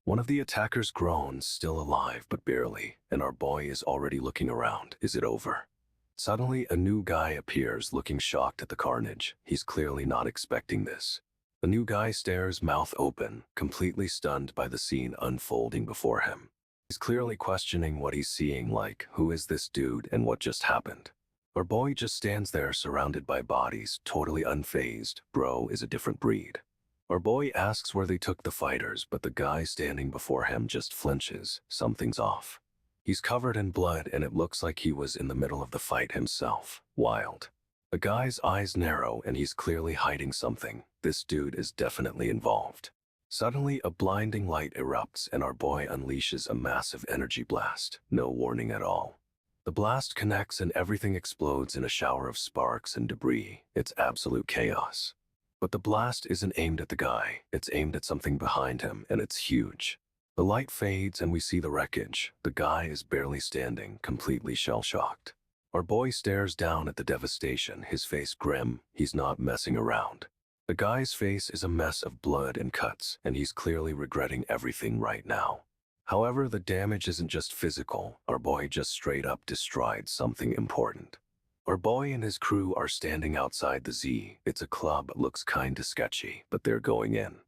One of the attackers groans, still alive but barely, and our boy is already looking around. Is it over? Suddenly, a new guy appears, looking shocked at the carnage. He's clearly not expecting this. The new guy stares, mouth open, completely stunned by the scene unfolding before him. He's clearly questioning what he's seeing, like, who is this dude and what just happened? Our boy just stands there surrounded by bodies, totally unfazed. Bro is a different breed. Our boy asks where they took the fighters, but the guy standing before him just flinches. Something's off. He's covered in blood, and it looks like he was in the middle of the fight himself. Wild. The guy's eyes narrow, and he's clearly hiding something. This dude is definitely involved. Suddenly, a blinding light erupts, and our boy unleashes a massive energy blast. No warning at all. The blast connects and everything explodes in a shower of sparks and debris. It's absolute chaos. But the blast isn't aimed at the guy. It's aimed at something behind him, and it's huge. The light fades and we see the wreckage. The guy is barely standing, completely shell-shocked. Our boy stares down at the devastation, his face grim. He's not messing around. The guy's face is a mess of blood and cuts, and he's clearly regretting everything right now. However, the damage isn't just physical. Our boy just straight up destroyed something important. Our boy and his crew are standing outside the Z. It's a club, looks kinda sketchy, but they're going in.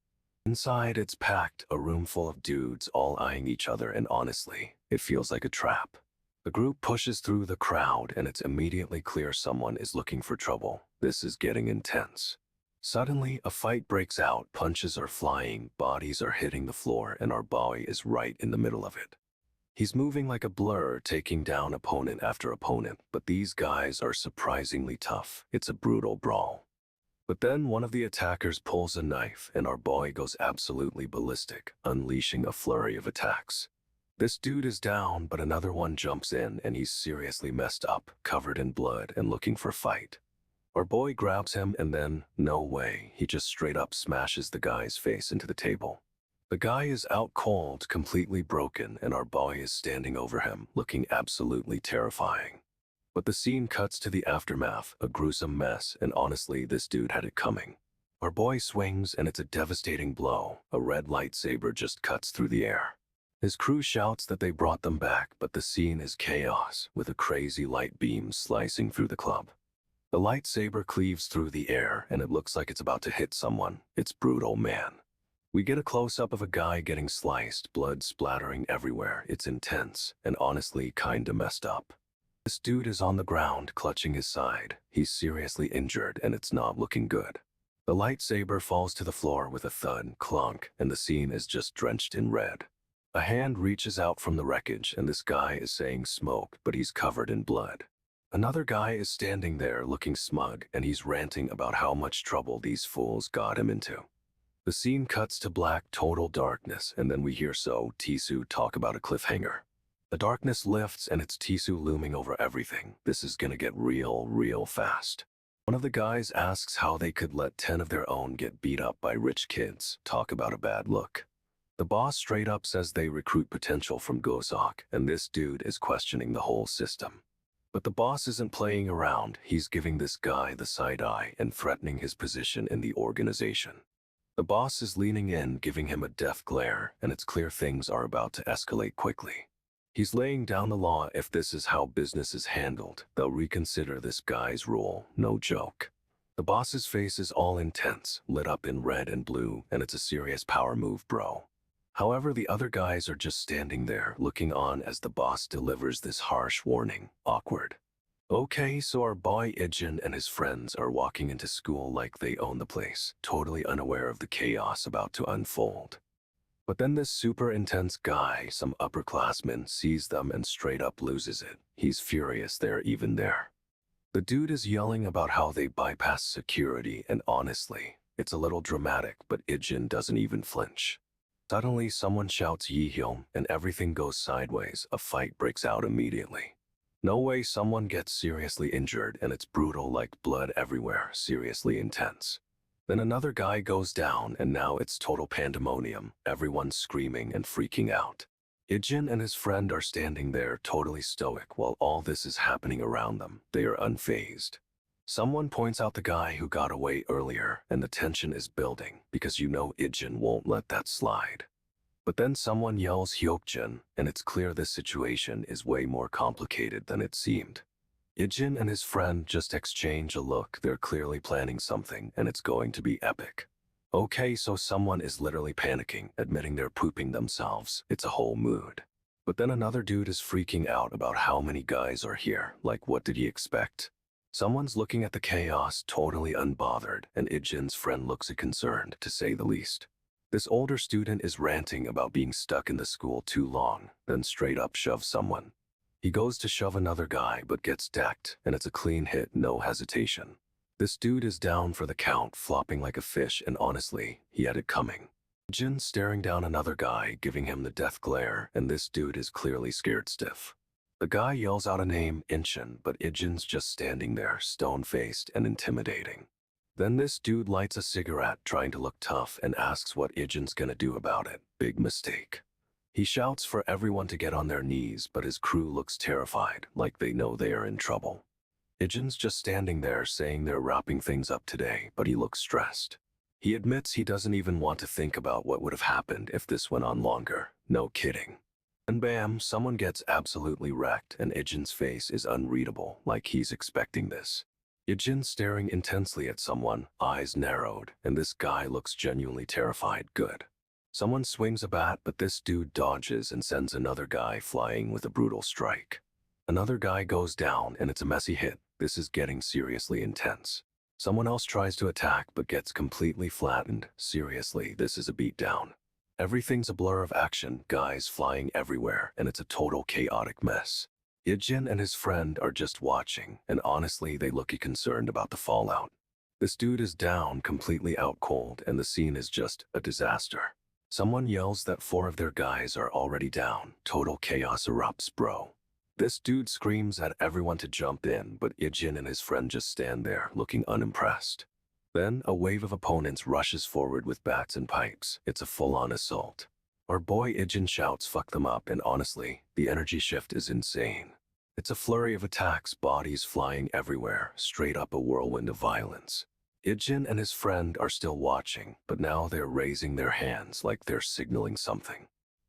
Inside, it's packed, a room full of dudes all eyeing each other, and honestly, it feels like a trap. The group pushes through the crowd, and it's immediately clear someone is looking for trouble. This is getting intense. Suddenly, a fight breaks out, punches are flying, bodies are hitting the floor, and our boy is right in the middle of it. He's moving like a blur, taking down opponent after opponent, but these guys are surprisingly tough. It's a brutal brawl. But then one of the attackers pulls a knife, and our boy goes absolutely ballistic, unleashing a flurry of attacks. This dude is down, but another one jumps in and he's seriously messed up, covered in blood and looking for fight. Our boy grabs him and then, no way, he just straight up smashes the guy's face into the table. The guy is out cold, completely broken, and our boy is standing over him, looking absolutely terrifying. But the scene cuts to the aftermath, a gruesome mess, and honestly, this dude had it coming. Our boy swings and it's a devastating blow. A red lightsaber just cuts through the air. His crew shouts that they brought them back, but the scene is chaos, with a crazy light beam slicing through the club. The lightsaber cleaves through the air, and it looks like it's about to hit someone. It's brutal, man. We get a close-up of a guy getting sliced, blood splattering everywhere. It's intense, and honestly kinda messed up. This dude is on the ground, clutching his side. He's seriously injured, and it's not looking good. The lightsaber falls to the floor with a thud, clunk, and the scene is just drenched in red. A hand reaches out from the wreckage, and this guy is saying smoke, but he's covered in blood. Another guy is standing there looking smug, and he's ranting about how much trouble these fools got him into. The scene cuts to black, total darkness, and then we hear Tisu talk about a cliffhanger. The darkness lifts, and it's Tisu looming over everything. This is gonna get real fast. One of the guys asks how they could let 10 of their own get beat up by rich kids. Talk about a bad look. The boss straight up says they recruit potential from Gozok, and this dude is questioning the whole system. But the boss isn't playing around. He's giving this guy the side eye and threatening his position in the organization. The boss is leaning in, giving him a death glare, and it's clear things are about to escalate quickly. He's laying down the law. If this is how business is handled, they'll reconsider this guy's rule. No joke. The boss's face is all intense, lit up in red and blue, and it's a serious power move, bro. However, the other guys are just standing there, looking on as the boss delivers this harsh warning. Awkward. Okay, so our boy Ijin and his friends are walking into school like they own the place, totally unaware of the chaos about to unfold. But then this super intense guy, some upperclassman, sees them and straight up loses it. He's furious they're even there. The dude is yelling about how they bypass security, and honestly, it's a little dramatic, but Ijin doesn't even flinch. Suddenly, someone shouts Yihyun, and everything goes sideways. A fight breaks out immediately. No way, someone gets seriously injured, and it's brutal, like blood everywhere, seriously intense. Then another guy goes down, and now it's total pandemonium. Everyone's screaming and freaking out. Ijin and his friend are standing there, totally stoic, while all this is happening around them. They are unfazed. Someone points out the guy who got away earlier, and the tension is building, because you know Ijin won't let that slide. But then someone yells Hyokjin, and it's clear this situation is way more complicated than it seemed. Ijin and his friend just exchange a look. They're clearly planning something, and it's going to be epic. Okay, so someone is literally panicking, admitting they're pooping themselves. It's a whole mood. But then another dude is freaking out about how many guys are here. Like, what did he expect? Someone's looking at the chaos, totally unbothered, and Ijin's friend looks concerned, to say the least. This older student is ranting about being stuck in the school too long, then straight up shoves someone. He goes to shove another guy, but gets decked, and it's a clean hit, no hesitation. This dude is down for the count, flopping like a fish, and honestly, he had it coming. Ijin staring down another guy, giving him the death glare, and this dude is clearly scared stiff. The guy yells out a name, Inchin, but Ijin's just standing there, stone-faced and intimidating. Then this dude lights a cigarette, trying to look tough, and asks what Ijin's gonna do about it. Big mistake. He shouts for everyone to get on their knees, but his crew looks terrified, like they know they are in trouble. Ijin's just standing there, saying they're wrapping things up today, but he looks stressed. He admits he doesn't even want to think about what would have happened if this went on longer. No kidding. And bam, someone gets absolutely wrecked, and Ijin's face is unreadable, like he's expecting this. Ijin's staring intensely at someone, eyes narrowed, and this guy looks genuinely terrified. Good. Someone swings a bat, but this dude dodges and sends another guy flying with a brutal strike. Another guy goes down, and it's a messy hit. This is getting seriously intense. Someone else tries to attack, but gets completely flattened. Seriously, this is a beatdown. Everything's a blur of action, guys flying everywhere, and it's a total chaotic mess. Ijin and his friend are just watching, and honestly, they look concerned about the fallout. This dude is down, completely out cold, and the scene is just a disaster. Someone yells that 4 of their guys are already down. Total chaos erupts, bro. This dude screams at everyone to jump in, but Ijin and his friend just stand there, looking unimpressed. Then, a wave of opponents rushes forward with bats and pipes. It's a full-on assault. Our boy Ijin shouts fuck them up, and honestly, the energy shift is insane. It's a flurry of attacks, bodies flying everywhere, straight up a whirlwind of violence. Ijin and his friend are still watching, but now they're raising their hands like they're signaling something.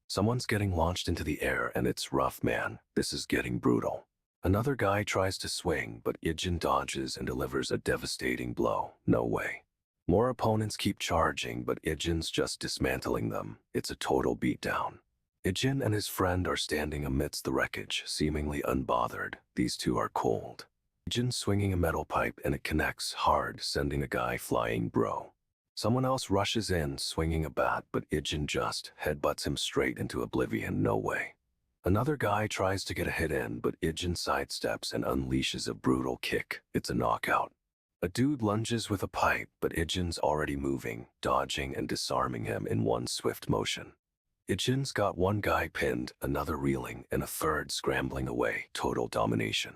Someone's getting launched into the air, and it's rough, man. This is getting brutal. Another guy tries to swing, but Ijin dodges and delivers a devastating blow. No way. More opponents keep charging, but Ijin's just dismantling them. It's a total beatdown. Ijin and his friend are standing amidst the wreckage, seemingly unbothered. These two are cold. Ijin's swinging a metal pipe and it connects hard, sending a guy flying, bro. Someone else rushes in, swinging a bat, but Ijin just headbutts him straight into oblivion. No way. Another guy tries to get a hit in, but Ijin sidesteps and unleashes a brutal kick. It's a knockout. A dude lunges with a pipe, but Ijin's already moving, dodging and disarming him in one swift motion. Ijin's got one guy pinned, another reeling, and a third scrambling away. Total domination.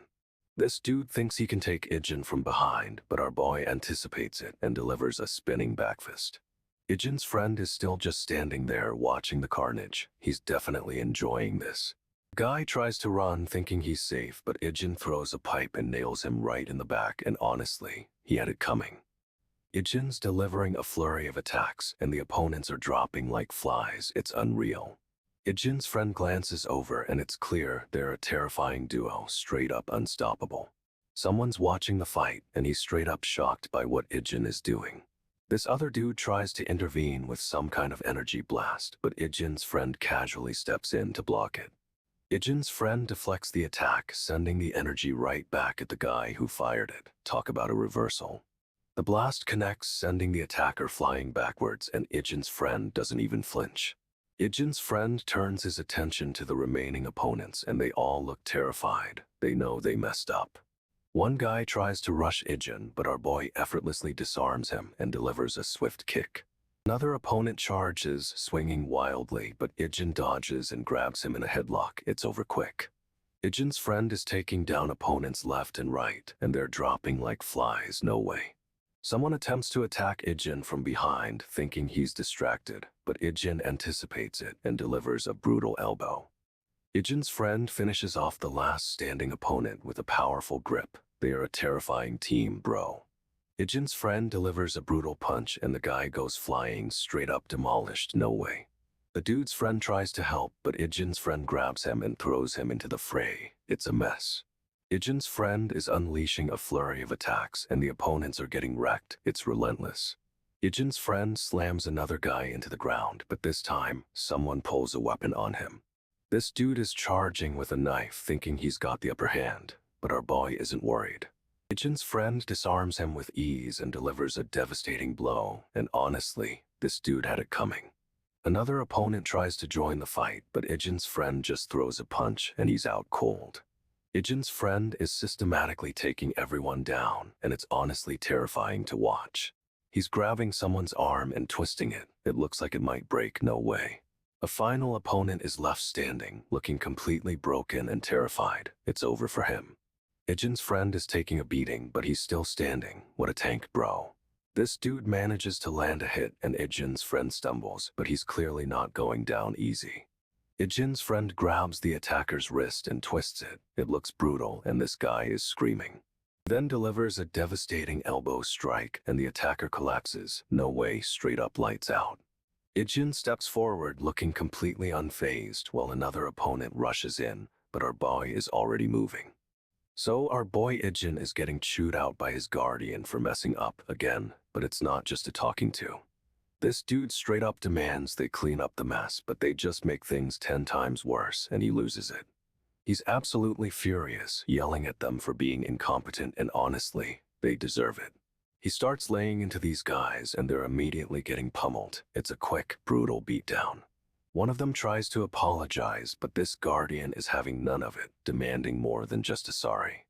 This dude thinks he can take Ijin from behind, but our boy anticipates it and delivers a spinning backfist. Ijin's friend is still just standing there watching the carnage. He's definitely enjoying this. Guy tries to run thinking he's safe, but Ijin throws a pipe and nails him right in the back, and honestly, he had it coming. Ijin's delivering a flurry of attacks, and the opponents are dropping like flies. It's unreal. Ijin's friend glances over, and it's clear they're a terrifying duo, straight up unstoppable. Someone's watching the fight, and he's straight up shocked by what Ijin is doing. This other dude tries to intervene with some kind of energy blast, but Ijin's friend casually steps in to block it. Ijin's friend deflects the attack, sending the energy right back at the guy who fired it. Talk about a reversal. The blast connects, sending the attacker flying backwards, and Ijin's friend doesn't even flinch. Ijin's friend turns his attention to the remaining opponents, and they all look terrified. They know they messed up. One guy tries to rush Ijin, but our boy effortlessly disarms him and delivers a swift kick. Another opponent charges, swinging wildly, but Ijin dodges and grabs him in a headlock. It's over quick. Ijin's friend is taking down opponents left and right, and they're dropping like flies. No way. Someone attempts to attack Ijin from behind, thinking he's distracted, but Ijin anticipates it and delivers a brutal elbow. Ijin's friend finishes off the last standing opponent with a powerful grip. They are a terrifying team, bro. Ijin's friend delivers a brutal punch, and the guy goes flying, straight up demolished. No way. The dude's friend tries to help, but Ijin's friend grabs him and throws him into the fray. It's a mess. Ijin's friend is unleashing a flurry of attacks, and the opponents are getting wrecked. It's relentless. Ijin's friend slams another guy into the ground, but this time, someone pulls a weapon on him. This dude is charging with a knife, thinking he's got the upper hand, but our boy isn't worried. Ijin's friend disarms him with ease and delivers a devastating blow, and honestly, this dude had it coming. Another opponent tries to join the fight, but Ijin's friend just throws a punch, and he's out cold. Ijin's friend is systematically taking everyone down, and it's honestly terrifying to watch. He's grabbing someone's arm and twisting it. It looks like it might break. No way. A final opponent is left standing, looking completely broken and terrified. It's over for him. Ijin's friend is taking a beating, but he's still standing. What a tank, bro. This dude manages to land a hit, and Ijin's friend stumbles, but he's clearly not going down easy. Ijin's friend grabs the attacker's wrist and twists it. It looks brutal, and this guy is screaming. Then delivers a devastating elbow strike, and the attacker collapses. No way, straight up lights out. Ijin steps forward, looking completely unfazed, while another opponent rushes in, but our boy is already moving. So our boy Ijin is getting chewed out by his guardian for messing up again, but it's not just a talking to. This dude straight up demands they clean up the mess, but they just make things 10 times worse, and he loses it. He's absolutely furious, yelling at them for being incompetent, and honestly, they deserve it. He starts laying into these guys, and they're immediately getting pummeled. It's a quick, brutal beatdown. One of them tries to apologize, but this guardian is having none of it, demanding more than just a sorry.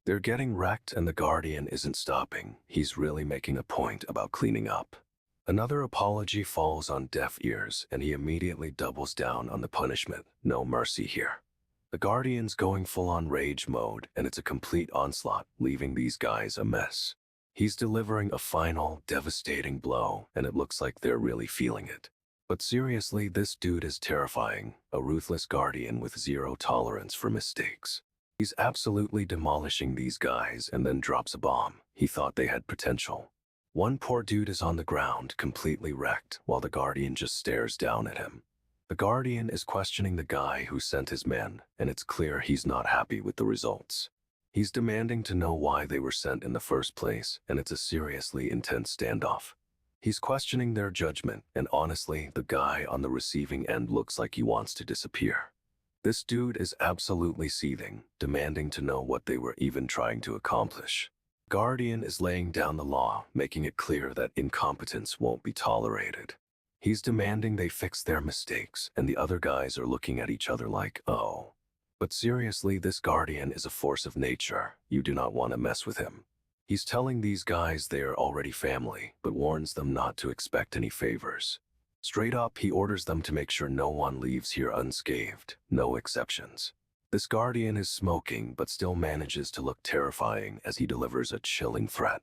They're getting wrecked, and the guardian isn't stopping. He's really making a point about cleaning up. Another apology falls on deaf ears, and he immediately doubles down on the punishment. No mercy here. The Guardian's going full-on rage mode, and it's a complete onslaught, leaving these guys a mess. He's delivering a final, devastating blow, and it looks like they're really feeling it. But seriously, this dude is terrifying, a ruthless Guardian with zero tolerance for mistakes. He's absolutely demolishing these guys and then drops a bomb. He thought they had potential. One poor dude is on the ground, completely wrecked, while the Guardian just stares down at him. The Guardian is questioning the guy who sent his men, and it's clear he's not happy with the results. He's demanding to know why they were sent in the first place, and it's a seriously intense standoff. He's questioning their judgment, and honestly, the guy on the receiving end looks like he wants to disappear. This dude is absolutely seething, demanding to know what they were even trying to accomplish. Guardian is laying down the law, making it clear that incompetence won't be tolerated. He's demanding they fix their mistakes, and the other guys are looking at each other like, oh. But seriously, this Guardian is a force of nature. You do not want to mess with him. He's telling these guys they are already family, but warns them not to expect any favors. Straight up, he orders them to make sure no one leaves here unscathed, no exceptions. This Guardian is smoking, but still manages to look terrifying as he delivers a chilling threat.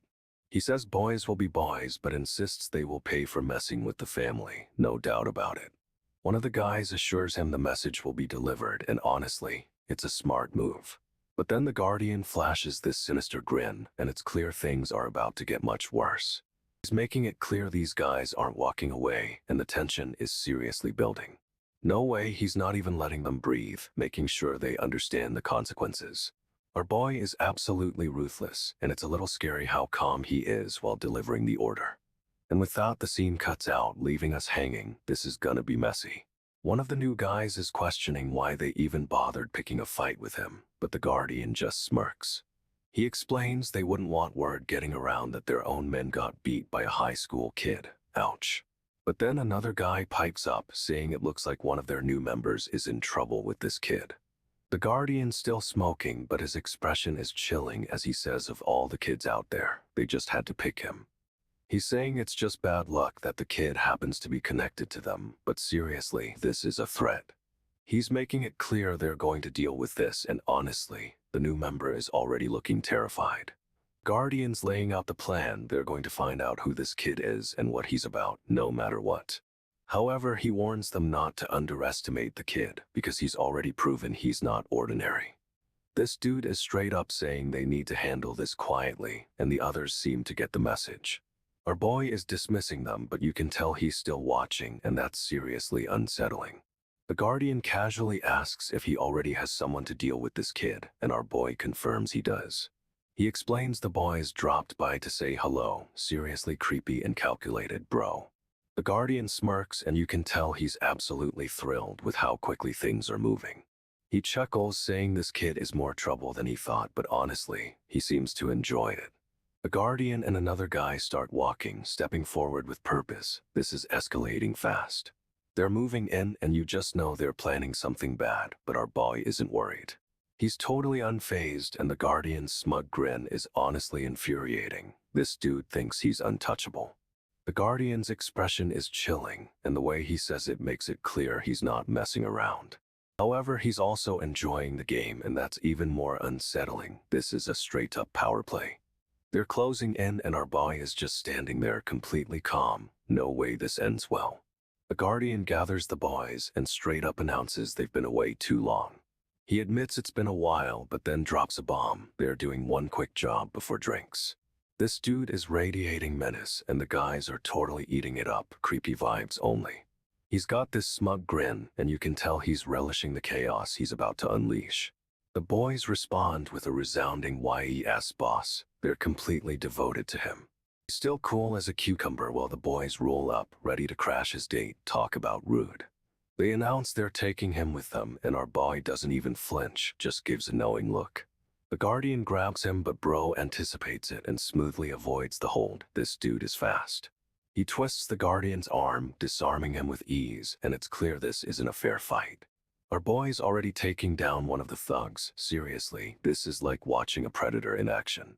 He says boys will be boys, but insists they will pay for messing with the family, no doubt about it. One of the guys assures him the message will be delivered, and honestly, it's a smart move. But then the Guardian flashes this sinister grin, and it's clear things are about to get much worse. He's making it clear these guys aren't walking away, and the tension is seriously building. No way, he's not even letting them breathe, making sure they understand the consequences. Our boy is absolutely ruthless, and it's a little scary how calm he is while delivering the order. And with that, the scene cuts out, leaving us hanging. This is gonna be messy. One of the new guys is questioning why they even bothered picking a fight with him, but the Guardian just smirks. He explains they wouldn't want word getting around that their own men got beat by a high school kid. Ouch. But then another guy pipes up, saying it looks like one of their new members is in trouble with this kid. The Guardian's still smoking, but his expression is chilling as he says of all the kids out there, they just had to pick him. He's saying it's just bad luck that the kid happens to be connected to them, but seriously, this is a threat. He's making it clear they're going to deal with this, and honestly, the new member is already looking terrified. Guardian's laying out the plan. They're going to find out who this kid is and what he's about, no matter what. However, he warns them not to underestimate the kid, because he's already proven he's not ordinary. This dude is straight up saying they need to handle this quietly, and the others seem to get the message. Our boy is dismissing them, but you can tell he's still watching, and that's seriously unsettling. The Guardian casually asks if he already has someone to deal with this kid, and our boy confirms he does. He explains the boys dropped by to say hello, seriously creepy and calculated, bro. The Guardian smirks, and you can tell he's absolutely thrilled with how quickly things are moving. He chuckles, saying this kid is more trouble than he thought, but honestly, he seems to enjoy it. The Guardian and another guy start walking, stepping forward with purpose. This is escalating fast. They're moving in, and you just know they're planning something bad, but our boy isn't worried. He's totally unfazed, and the Guardian's smug grin is honestly infuriating. This dude thinks he's untouchable. The Guardian's expression is chilling, and the way he says it makes it clear he's not messing around. However, he's also enjoying the game, and that's even more unsettling. This is a straight-up power play. They're closing in, and our boy is just standing there completely calm. No way this ends well. The Guardian gathers the boys and straight up announces they've been away too long. He admits it's been a while, but then drops a bomb. They're doing one quick job before drinks. This dude is radiating menace, and the guys are totally eating it up, creepy vibes only. He's got this smug grin, and you can tell he's relishing the chaos he's about to unleash. The boys respond with a resounding yes, boss. They're completely devoted to him. He's still cool as a cucumber while the boys roll up, ready to crash his date. Talk about rude. They announce they're taking him with them, and our boy doesn't even flinch, just gives a knowing look. The Guardian grabs him, but bro anticipates it and smoothly avoids the hold. This dude is fast. He twists the Guardian's arm, disarming him with ease, and it's clear this isn't a fair fight. Our boy's already taking down one of the thugs. Seriously, this is like watching a predator in action.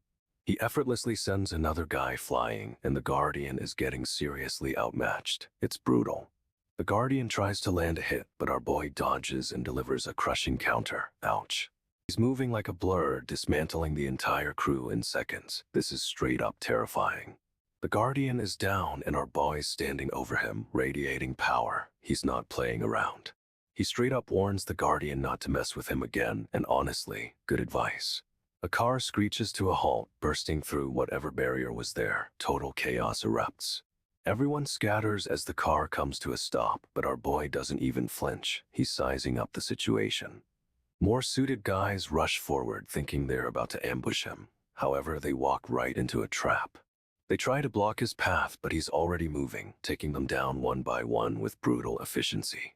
He effortlessly sends another guy flying, and the Guardian is getting seriously outmatched. It's brutal. The Guardian tries to land a hit, but our boy dodges and delivers a crushing counter. Ouch. He's moving like a blur, dismantling the entire crew in seconds. This is straight up terrifying. The Guardian is down and our boy's standing over him, radiating power. He's not playing around. He straight up warns the Guardian not to mess with him again, and honestly, good advice. A car screeches to a halt, bursting through whatever barrier was there. Total chaos erupts. Everyone scatters as the car comes to a stop, but our boy doesn't even flinch. He's sizing up the situation. More suited guys rush forward, thinking they're about to ambush him. However, they walk right into a trap. They try to block his path, but he's already moving, taking them down one by one with brutal efficiency.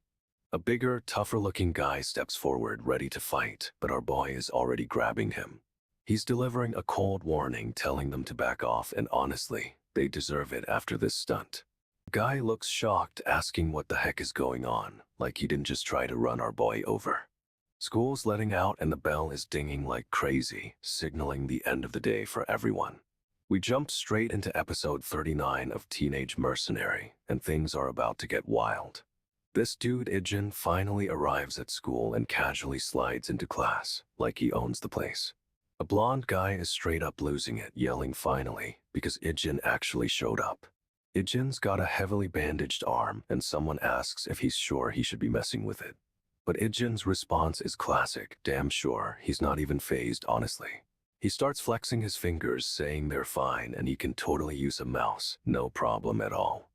A bigger, tougher-looking guy steps forward, ready to fight, but our boy is already grabbing him. He's delivering a cold warning, telling them to back off, and honestly, they deserve it after this stunt. The guy looks shocked, asking what the heck is going on, like he didn't just try to run our boy over. School's letting out and the bell is dinging like crazy, signaling the end of the day for everyone. We jumped straight into episode 39 of Teenage Mercenary, and things are about to get wild. This dude Ijin finally arrives at school and casually slides into class, like he owns the place. A blonde guy is straight up losing it, yelling finally, because Ijin actually showed up. Ijin's got a heavily bandaged arm, and someone asks if he's sure he should be messing with it. But Ijin's response is classic, damn sure, he's not even fazed, honestly. He starts flexing his fingers, saying they're fine and he can totally use a mouse, no problem at all.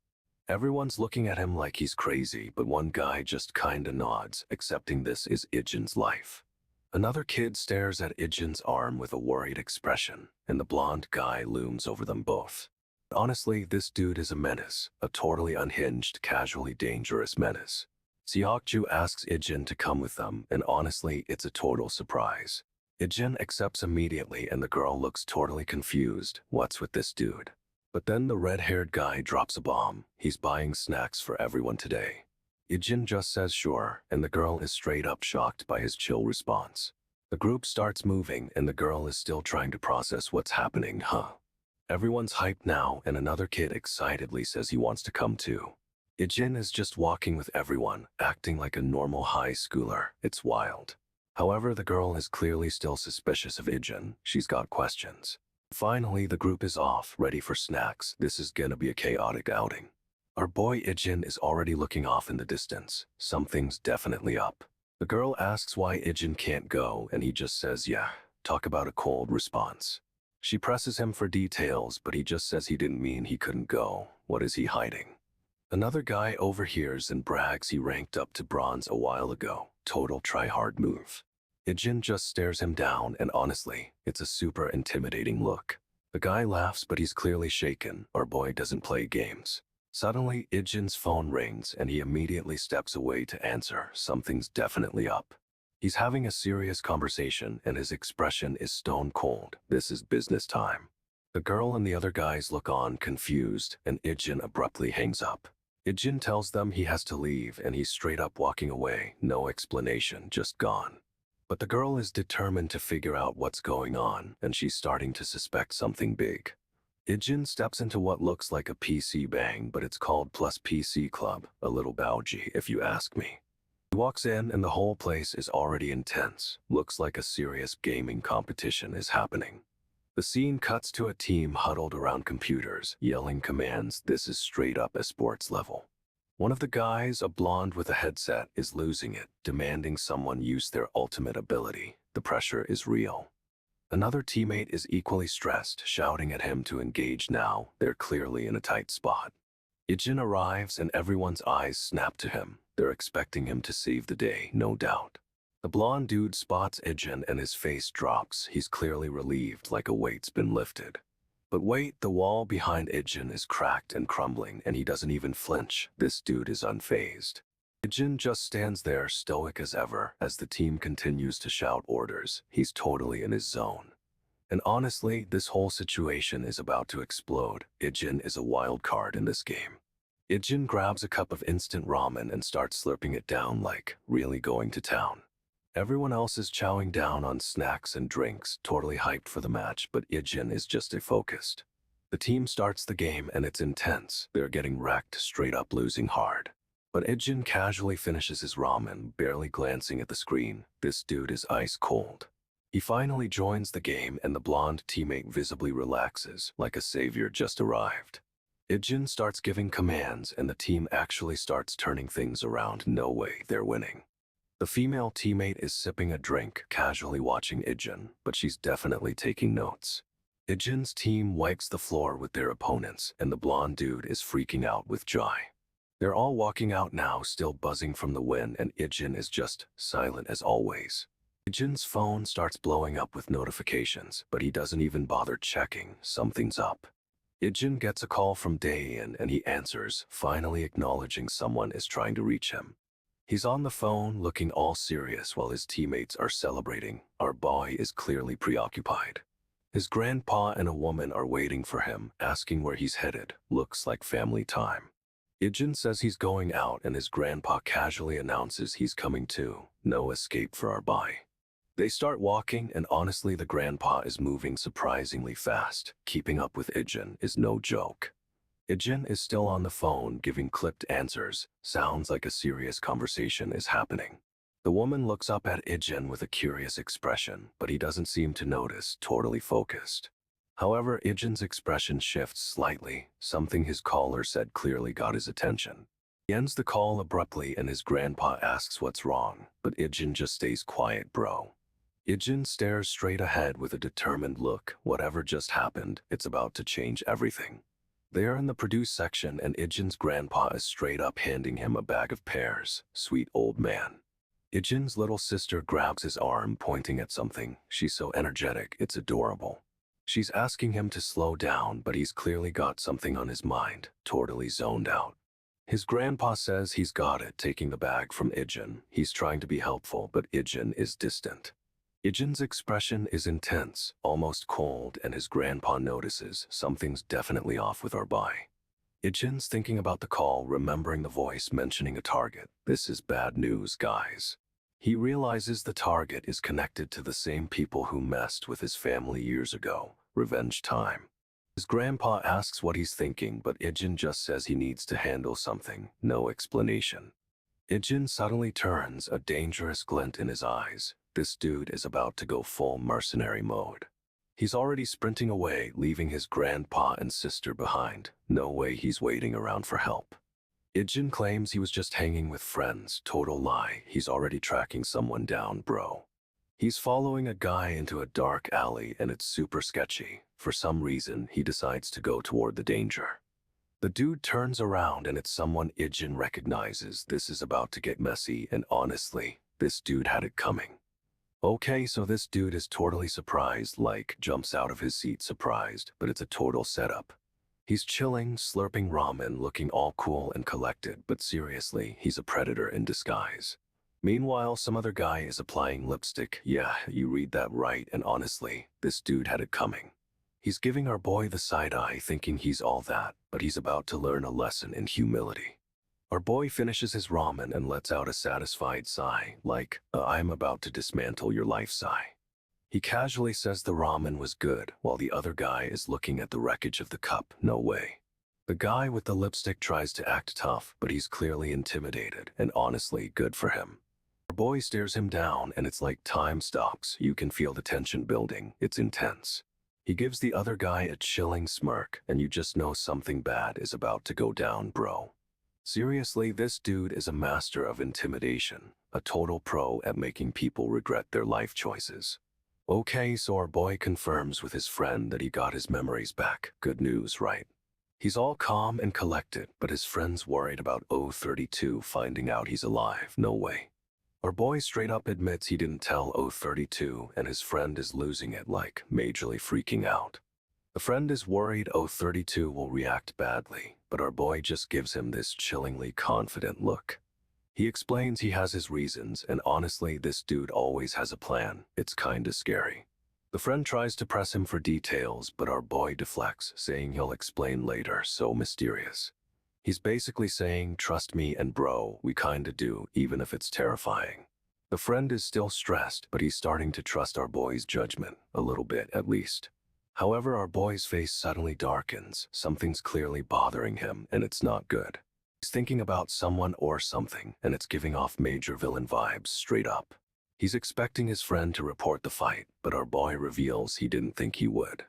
Everyone's looking at him like he's crazy, but one guy just kinda nods, accepting this is Ijin's life. Another kid stares at Ijin's arm with a worried expression, and the blonde guy looms over them both. Honestly, this dude is a menace, a totally unhinged, casually dangerous menace. Seokju asks Ijin to come with them, and honestly, it's a total surprise. Ijin accepts immediately and the girl looks totally confused. What's with this dude? But then the red-haired guy drops a bomb. He's buying snacks for everyone today. Ijin just says sure, and the girl is straight up shocked by his chill response. The group starts moving and the girl is still trying to process what's happening, Everyone's hyped now and another kid excitedly says he wants to come too. Ijin is just walking with everyone, acting like a normal high schooler. It's wild. However, the girl is clearly still suspicious of Ijin. She's got questions. Finally, the group is off, ready for snacks. This is gonna be a chaotic outing. Our boy Ijin is already looking off in the distance. Something's definitely up. The girl asks why Ijin can't go, and he just says, yeah, talk about a cold response. She presses him for details, but he just says he didn't mean he couldn't go. What is he hiding? Another guy overhears and brags he ranked up to bronze a while ago. Total try-hard move. Ijin just stares him down, and honestly, it's a super intimidating look. The guy laughs, but he's clearly shaken. Our boy doesn't play games. Suddenly, Ijin's phone rings, and he immediately steps away to answer. Something's definitely up. He's having a serious conversation, and his expression is stone cold. This is business time. The girl and the other guys look on, confused, and Ijin abruptly hangs up. Ijin tells them he has to leave, and he's straight up walking away. No explanation, just gone. But the girl is determined to figure out what's going on, and she's starting to suspect something big. Ijin steps into what looks like a PC bang, but it's called Plus PC Club, a little bougie if you ask me. He walks in and the whole place is already intense. Looks like a serious gaming competition is happening. The scene cuts to a team huddled around computers, yelling commands. This is straight up a sports level. One of the guys, a blonde with a headset, is losing it, demanding someone use their ultimate ability. The pressure is real. Another teammate is equally stressed, shouting at him to engage now. They're clearly in a tight spot. Ijin arrives and everyone's eyes snap to him. They're expecting him to save the day, no doubt. The blonde dude spots Ijin and his face drops. He's clearly relieved, like a weight's been lifted. But wait, the wall behind Ijin is cracked and crumbling, and he doesn't even flinch. This dude is unfazed. Ijin just stands there, stoic as ever, as the team continues to shout orders. He's totally in his zone. And honestly, this whole situation is about to explode. Ijin is a wild card in this game. Ijin grabs a cup of instant ramen and starts slurping it down like really going to town. Everyone else is chowing down on snacks and drinks, totally hyped for the match, but Ijin is just focused. The team starts the game and it's intense. They're getting wrecked, straight up losing hard. But Ijin casually finishes his ramen, barely glancing at the screen. This dude is ice cold. He finally joins the game and the blonde teammate visibly relaxes, like a savior just arrived. Ijin starts giving commands and the team actually starts turning things around. No way, they're winning. The female teammate is sipping a drink, casually watching Ijin, but she's definitely taking notes. Ijin's team wipes the floor with their opponents, and the blonde dude is freaking out with joy. They're all walking out now, still buzzing from the win, and Ijin is just silent as always. Ijin's phone starts blowing up with notifications, but he doesn't even bother checking. Something's up. Ijin gets a call from Daein and he answers, finally acknowledging someone is trying to reach him. He's on the phone, looking all serious while his teammates are celebrating. Our boy is clearly preoccupied. His grandpa and a woman are waiting for him, asking where he's headed. Looks like family time. Ijin says he's going out and his grandpa casually announces he's coming too. No escape for our boy. They start walking and honestly the grandpa is moving surprisingly fast. Keeping up with Ijin is no joke. Ijin is still on the phone giving clipped answers. Sounds like a serious conversation is happening. The woman looks up at Ijin with a curious expression, but he doesn't seem to notice, totally focused. However, Ijin's expression shifts slightly. Something his caller said clearly got his attention. He ends the call abruptly and his grandpa asks what's wrong, but Ijin just stays quiet, bro. Ijin stares straight ahead with a determined look. Whatever just happened, it's about to change everything. They are in the produce section and Ijin's grandpa is straight up handing him a bag of pears. Sweet old man. Ijin's little sister grabs his arm, pointing at something. She's so energetic, it's adorable. She's asking him to slow down, but he's clearly got something on his mind, totally zoned out. His grandpa says he's got it, taking the bag from Ijin. He's trying to be helpful, but Ijin is distant. Ijin's expression is intense, almost cold, and his grandpa notices something's definitely off with our boy. Ijin's thinking about the call, remembering the voice mentioning a target. This is bad news, guys. He realizes the target is connected to the same people who messed with his family years ago. Revenge time. His grandpa asks what he's thinking, but Ijin just says he needs to handle something. No explanation. Ijin suddenly turns, a dangerous glint in his eyes. This dude is about to go full mercenary mode. He's already sprinting away, leaving his grandpa and sister behind. No way he's waiting around for help. Ijin claims he was just hanging with friends. Total lie. He's already tracking someone down, bro. He's following a guy into a dark alley and it's super sketchy. For some reason, he decides to go toward the danger. The dude turns around and it's someone Ijin recognizes. This is about to get messy, and honestly, this dude had it coming. Okay, so this dude is totally surprised, like jumps out of his seat surprised, but it's a total setup. He's chilling, slurping ramen, looking all cool and collected, but seriously, he's a predator in disguise. Meanwhile, some other guy is applying lipstick. Yeah, you read that right, and honestly, this dude had it coming. He's giving our boy the side eye, thinking he's all that, but he's about to learn a lesson in humility. Our boy finishes his ramen and lets out a satisfied sigh, like, I'm about to dismantle your life sigh. He casually says the ramen was good, while the other guy is looking at the wreckage of the cup. No way. The guy with the lipstick tries to act tough, but he's clearly intimidated, and honestly, good for him. Our boy stares him down, and it's like time stops. You can feel the tension building. It's intense. He gives the other guy a chilling smirk, and you just know something bad is about to go down, bro. Seriously, this dude is a master of intimidation, a total pro at making people regret their life choices. Okay, so our boy confirms with his friend that he got his memories back. Good news, right? He's all calm and collected, but his friend's worried about 032 finding out he's alive. No way. Our boy straight up admits he didn't tell 032, and his friend is losing it, like majorly freaking out. The friend is worried 032 will react badly, but our boy just gives him this chillingly confident look. He explains he has his reasons, and honestly, this dude always has a plan. It's kinda scary. The friend tries to press him for details, but our boy deflects, saying he'll explain later. So mysterious. He's basically saying, trust me, and bro, we kinda do, even if it's terrifying. The friend is still stressed, but he's starting to trust our boy's judgment, a little bit at least. However, our boy's face suddenly darkens. Something's clearly bothering him, and it's not good. He's thinking about someone or something, and it's giving off major villain vibes straight up. He's expecting his friend to report the fight, but our boy reveals he didn't think he would.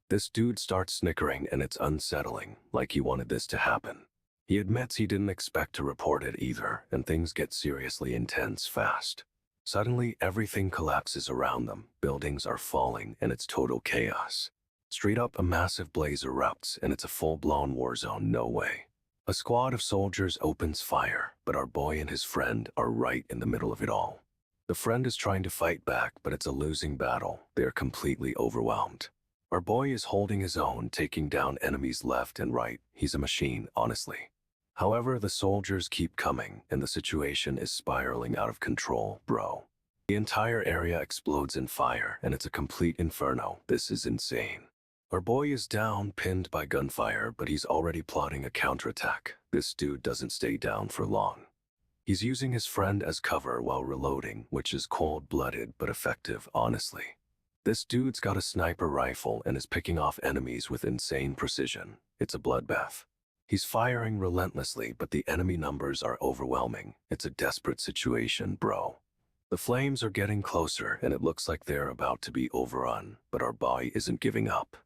This dude starts snickering, and it's unsettling, like he wanted this to happen. He admits he didn't expect to report it either, and things get seriously intense fast. Suddenly, everything collapses around them. Buildings are falling, and it's total chaos. Straight up, a massive blaze erupts, and it's a full-blown war zone, no way. A squad of soldiers opens fire, but our boy and his friend are right in the middle of it all. The friend is trying to fight back, but it's a losing battle. They're completely overwhelmed. Our boy is holding his own, taking down enemies left and right. He's a machine, honestly. However, the soldiers keep coming, and the situation is spiraling out of control, bro. The entire area explodes in fire, and it's a complete inferno. This is insane. Our boy is down, pinned by gunfire, but he's already plotting a counterattack. This dude doesn't stay down for long. He's using his friend as cover while reloading, which is cold-blooded but effective, honestly. This dude's got a sniper rifle and is picking off enemies with insane precision. It's a bloodbath. He's firing relentlessly, but the enemy numbers are overwhelming. It's a desperate situation, bro. The flames are getting closer, and it looks like they're about to be overrun, but our boy isn't giving up.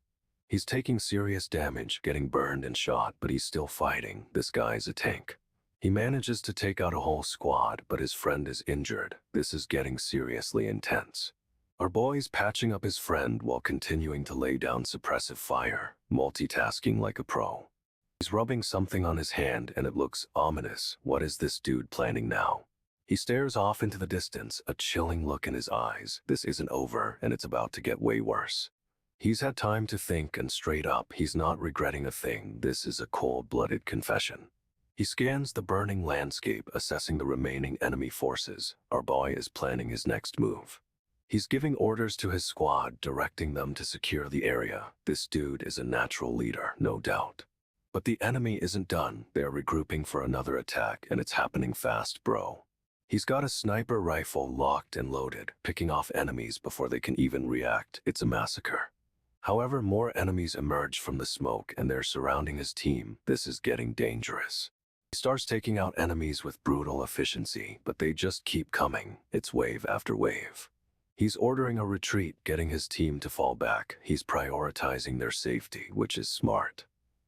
He's taking serious damage, getting burned and shot, but he's still fighting. This guy's a tank. He manages to take out a whole squad, but his friend is injured. This is getting seriously intense. Our boy's patching up his friend while continuing to lay down suppressive fire, multitasking like a pro. He's rubbing something on his hand, and it looks ominous. What is this dude planning now? He stares off into the distance, a chilling look in his eyes. This isn't over, and it's about to get way worse. He's had time to think, and straight up, he's not regretting a thing. This is a cold-blooded confession. He scans the burning landscape, assessing the remaining enemy forces. Our boy is planning his next move. He's giving orders to his squad, directing them to secure the area. This dude is a natural leader, no doubt. But the enemy isn't done. They're regrouping for another attack, and it's happening fast, bro. He's got a sniper rifle locked and loaded, picking off enemies before they can even react. It's a massacre. However, more enemies emerge from the smoke, and they're surrounding his team. This is getting dangerous. He starts taking out enemies with brutal efficiency, but they just keep coming. It's wave after wave. He's ordering a retreat, getting his team to fall back. He's prioritizing their safety, which is smart.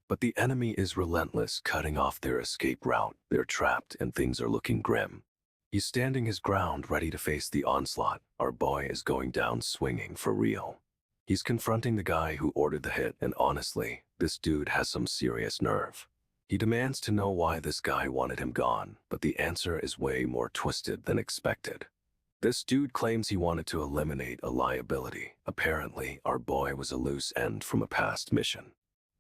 But the enemy is relentless, cutting off their escape route. They're trapped, and things are looking grim. He's standing his ground, ready to face the onslaught. Our boy is going down swinging for real. He's confronting the guy who ordered the hit, and honestly, this dude has some serious nerve. He demands to know why this guy wanted him gone, but the answer is way more twisted than expected. This dude claims he wanted to eliminate a liability. Apparently, our boy was a loose end from a past mission.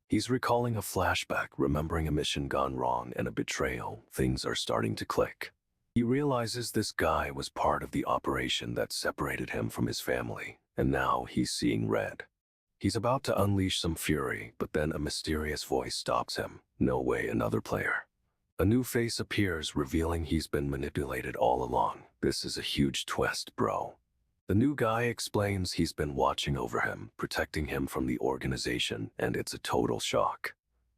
He's recalling a flashback, remembering a mission gone wrong and a betrayal. Things are starting to click. He realizes this guy was part of the operation that separated him from his family, and now he's seeing red. He's about to unleash some fury, but then a mysterious voice stops him. No way, another player. A new face appears, revealing he's been manipulated all along. This is a huge twist, bro. The new guy explains he's been watching over him, protecting him from the organization, and it's a total shock.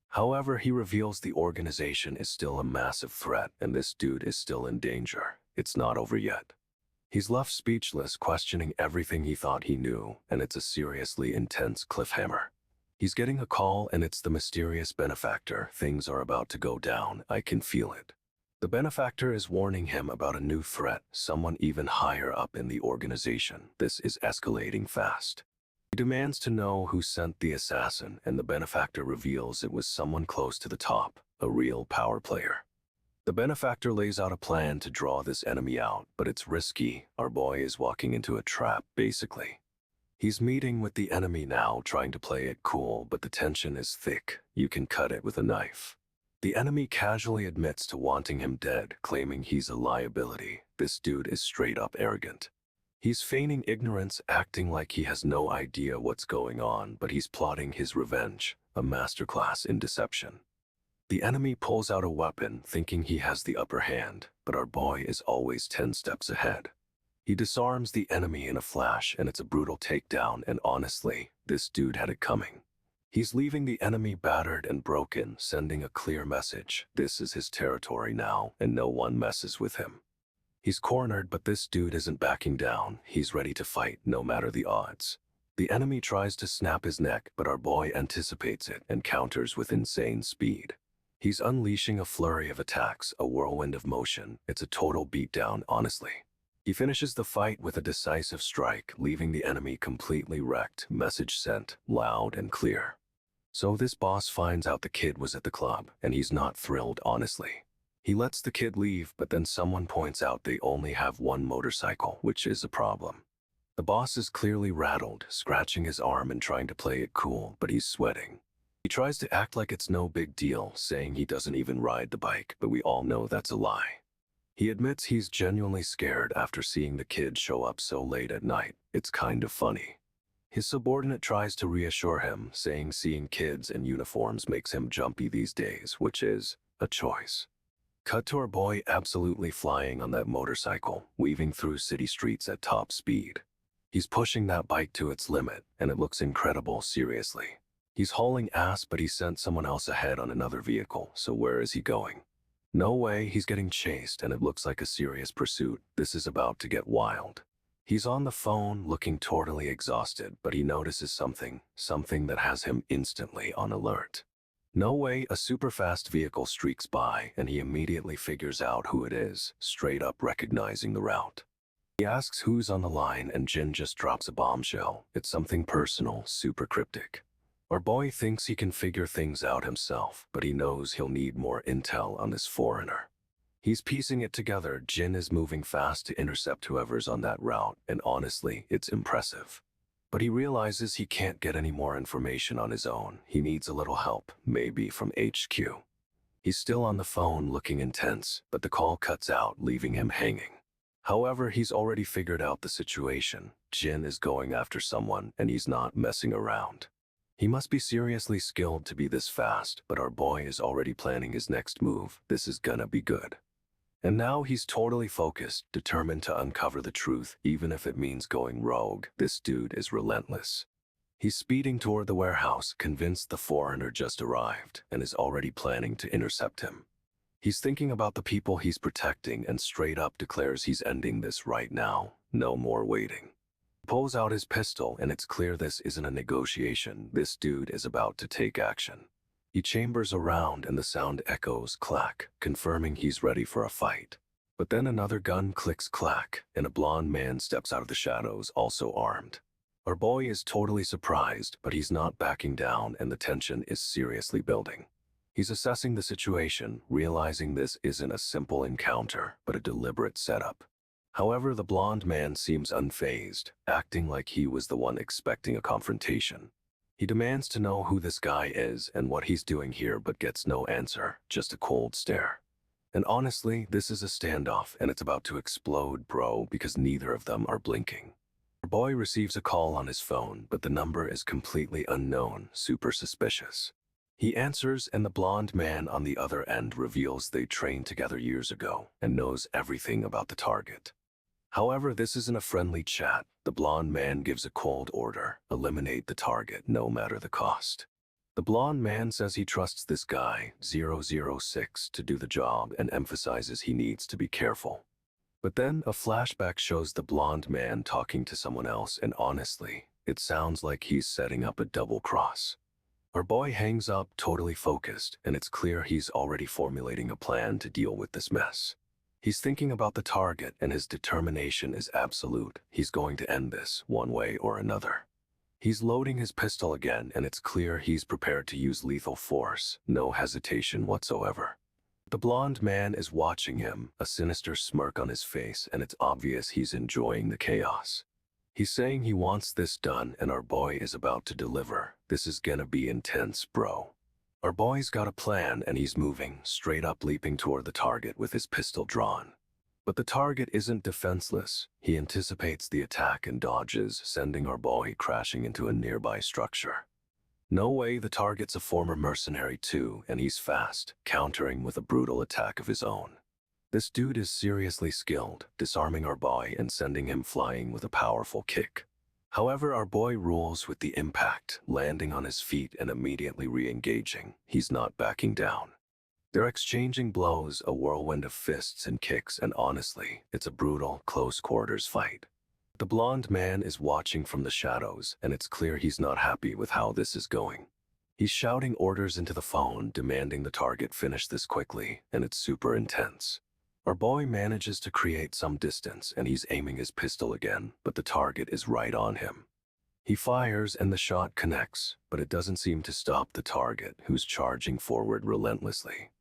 However, he reveals the organization is still a massive threat, and this dude is still in danger. It's not over yet. He's left speechless, questioning everything he thought he knew, and it's a seriously intense cliffhanger. He's getting a call, and it's the mysterious benefactor. Things are about to go down. I can feel it. The benefactor is warning him about a new threat, someone even higher up in the organization. This is escalating fast. He demands to know who sent the assassin, and the benefactor reveals it was someone close to the top, a real power player. The benefactor lays out a plan to draw this enemy out, but it's risky. Our boy is walking into a trap, basically. He's meeting with the enemy now, trying to play it cool, but the tension is thick. You can cut it with a knife. The enemy casually admits to wanting him dead, claiming he's a liability. This dude is straight up arrogant. He's feigning ignorance, acting like he has no idea what's going on, but he's plotting his revenge, a masterclass in deception. The enemy pulls out a weapon, thinking he has the upper hand, but our boy is always 10 steps ahead. He disarms the enemy in a flash, and it's a brutal takedown, and honestly, this dude had it coming. He's leaving the enemy battered and broken, sending a clear message. This is his territory now, and no one messes with him. He's cornered, but this dude isn't backing down. He's ready to fight, no matter the odds. The enemy tries to snap his neck, but our boy anticipates it and counters with insane speed. He's unleashing a flurry of attacks, a whirlwind of motion. It's a total beatdown, honestly. He finishes the fight with a decisive strike, leaving the enemy completely wrecked. Message sent, loud and clear. So this boss finds out the kid was at the club, and he's not thrilled, honestly. He lets the kid leave, but then someone points out they only have one motorcycle, which is a problem. The boss is clearly rattled, scratching his arm and trying to play it cool, but he's sweating. He tries to act like it's no big deal, saying he doesn't even ride the bike, but we all know that's a lie. He admits he's genuinely scared after seeing the kid show up so late at night. It's kind of funny. His subordinate tries to reassure him, saying seeing kids in uniforms makes him jumpy these days, which is a choice. Cut to our boy absolutely flying on that motorcycle, weaving through city streets at top speed. He's pushing that bike to its limit, and it looks incredible, seriously. He's hauling ass, but he sent someone else ahead on another vehicle, so where is he going? No way, he's getting chased, and it looks like a serious pursuit. This is about to get wild. He's on the phone, looking totally exhausted, but he notices something that has him instantly on alert. No way, a super fast vehicle streaks by, and he immediately figures out who it is, straight up recognizing the route. He asks who's on the line, and Jin just drops a bombshell. It's something personal, super cryptic. Our boy thinks he can figure things out himself, but he knows he'll need more intel on this foreigner. He's piecing it together. Jin is moving fast to intercept whoever's on that route, and honestly, it's impressive. But he realizes he can't get any more information on his own. He needs a little help, maybe from HQ. He's still on the phone, looking intense, but the call cuts out, leaving him hanging. However, he's already figured out the situation. Jin is going after someone, and he's not messing around. He must be seriously skilled to be this fast, but our boy is already planning his next move. This is gonna be good. And now he's totally focused, determined to uncover the truth, even if it means going rogue. This dude is relentless. He's speeding toward the warehouse, convinced the foreigner just arrived, and is already planning to intercept him. He's thinking about the people he's protecting and straight up declares he's ending this right now. No more waiting. He pulls out his pistol, and it's clear this isn't a negotiation. This dude is about to take action. He chambers around, and the sound echoes clack, confirming he's ready for a fight. But then another gun clicks clack, and a blonde man steps out of the shadows, also armed. Our boy is totally surprised, but he's not backing down, and the tension is seriously building. He's assessing the situation, realizing this isn't a simple encounter, but a deliberate setup. However, the blonde man seems unfazed, acting like he was the one expecting a confrontation. He demands to know who this guy is and what he's doing here, but gets no answer, just a cold stare. And honestly, this is a standoff, and it's about to explode, bro, because neither of them are blinking. Our boy receives a call on his phone, but the number is completely unknown, super suspicious. He answers, and the blonde man on the other end reveals they trained together years ago and knows everything about the target. However, this isn't a friendly chat. The blonde man gives a cold order: eliminate the target, no matter the cost. The blonde man says he trusts this guy, 006, to do the job and emphasizes he needs to be careful. But then a flashback shows the blonde man talking to someone else, and honestly, it sounds like he's setting up a double cross. Our boy hangs up, totally focused, and it's clear he's already formulating a plan to deal with this mess. He's thinking about the target, and his determination is absolute. He's going to end this, one way or another. He's loading his pistol again, and it's clear he's prepared to use lethal force, no hesitation whatsoever. The blonde man is watching him, a sinister smirk on his face, and it's obvious he's enjoying the chaos. He's saying he wants this done, and our boy is about to deliver. This is gonna be intense, bro. Our boy's got a plan, and he's moving, straight up leaping toward the target with his pistol drawn. But the target isn't defenseless. He anticipates the attack and dodges, sending our boy crashing into a nearby structure. No way, the target's a former mercenary too, and he's fast, countering with a brutal attack of his own. This dude is seriously skilled, disarming our boy and sending him flying with a powerful kick. However, our boy rules with the impact, landing on his feet and immediately re-engaging. He's not backing down. They're exchanging blows, a whirlwind of fists and kicks, and honestly, it's a brutal, close-quarters fight. The blonde man is watching from the shadows, and it's clear he's not happy with how this is going. He's shouting orders into the phone, demanding the target finish this quickly, and it's super intense. Our boy manages to create some distance, and he's aiming his pistol again, but the target is right on him. He fires and the shot connects, but it doesn't seem to stop the target, who's charging forward relentlessly.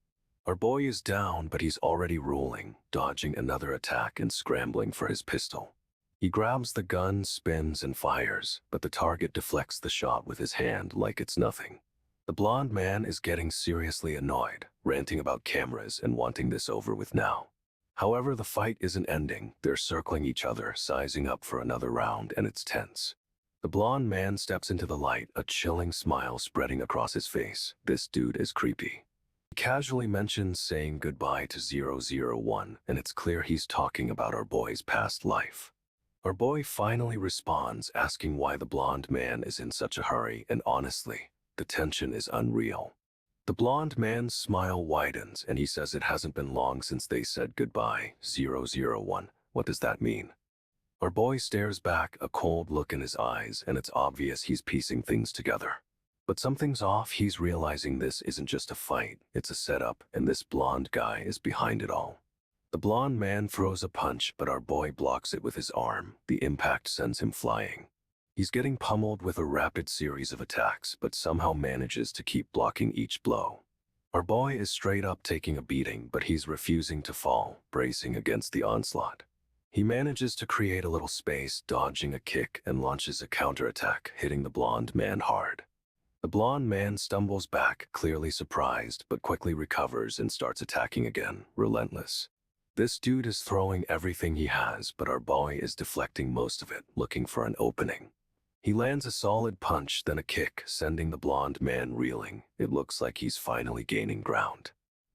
Our boy is down, but he's already ruling, dodging another attack and scrambling for his pistol. He grabs the gun, spins, and fires, but the target deflects the shot with his hand like it's nothing. The blonde man is getting seriously annoyed, ranting about cameras and wanting this over with now. However, the fight isn't ending. They're circling each other, sizing up for another round, and it's tense. The blonde man steps into the light, a chilling smile spreading across his face. This dude is creepy. He casually mentions saying goodbye to 001, and it's clear he's talking about our boy's past life. Our boy finally responds, asking why the blonde man is in such a hurry, and honestly, the tension is unreal. The blonde man's smile widens, and he says it hasn't been long since they said goodbye. 001, what does that mean? Our boy stares back, a cold look in his eyes, and it's obvious he's piecing things together. But something's off. He's realizing this isn't just a fight, it's a setup, and this blonde guy is behind it all. The blonde man throws a punch, but our boy blocks it with his arm. The impact sends him flying. He's getting pummeled with a rapid series of attacks, but somehow manages to keep blocking each blow. Our boy is straight up taking a beating, but he's refusing to fall, bracing against the onslaught. He manages to create a little space, dodging a kick, and launches a counterattack, hitting the blonde man hard. The blonde man stumbles back, clearly surprised, but quickly recovers and starts attacking again, relentless. This dude is throwing everything he has, but our boy is deflecting most of it, looking for an opening. He lands a solid punch, then a kick, sending the blonde man reeling. It looks like he's finally gaining ground.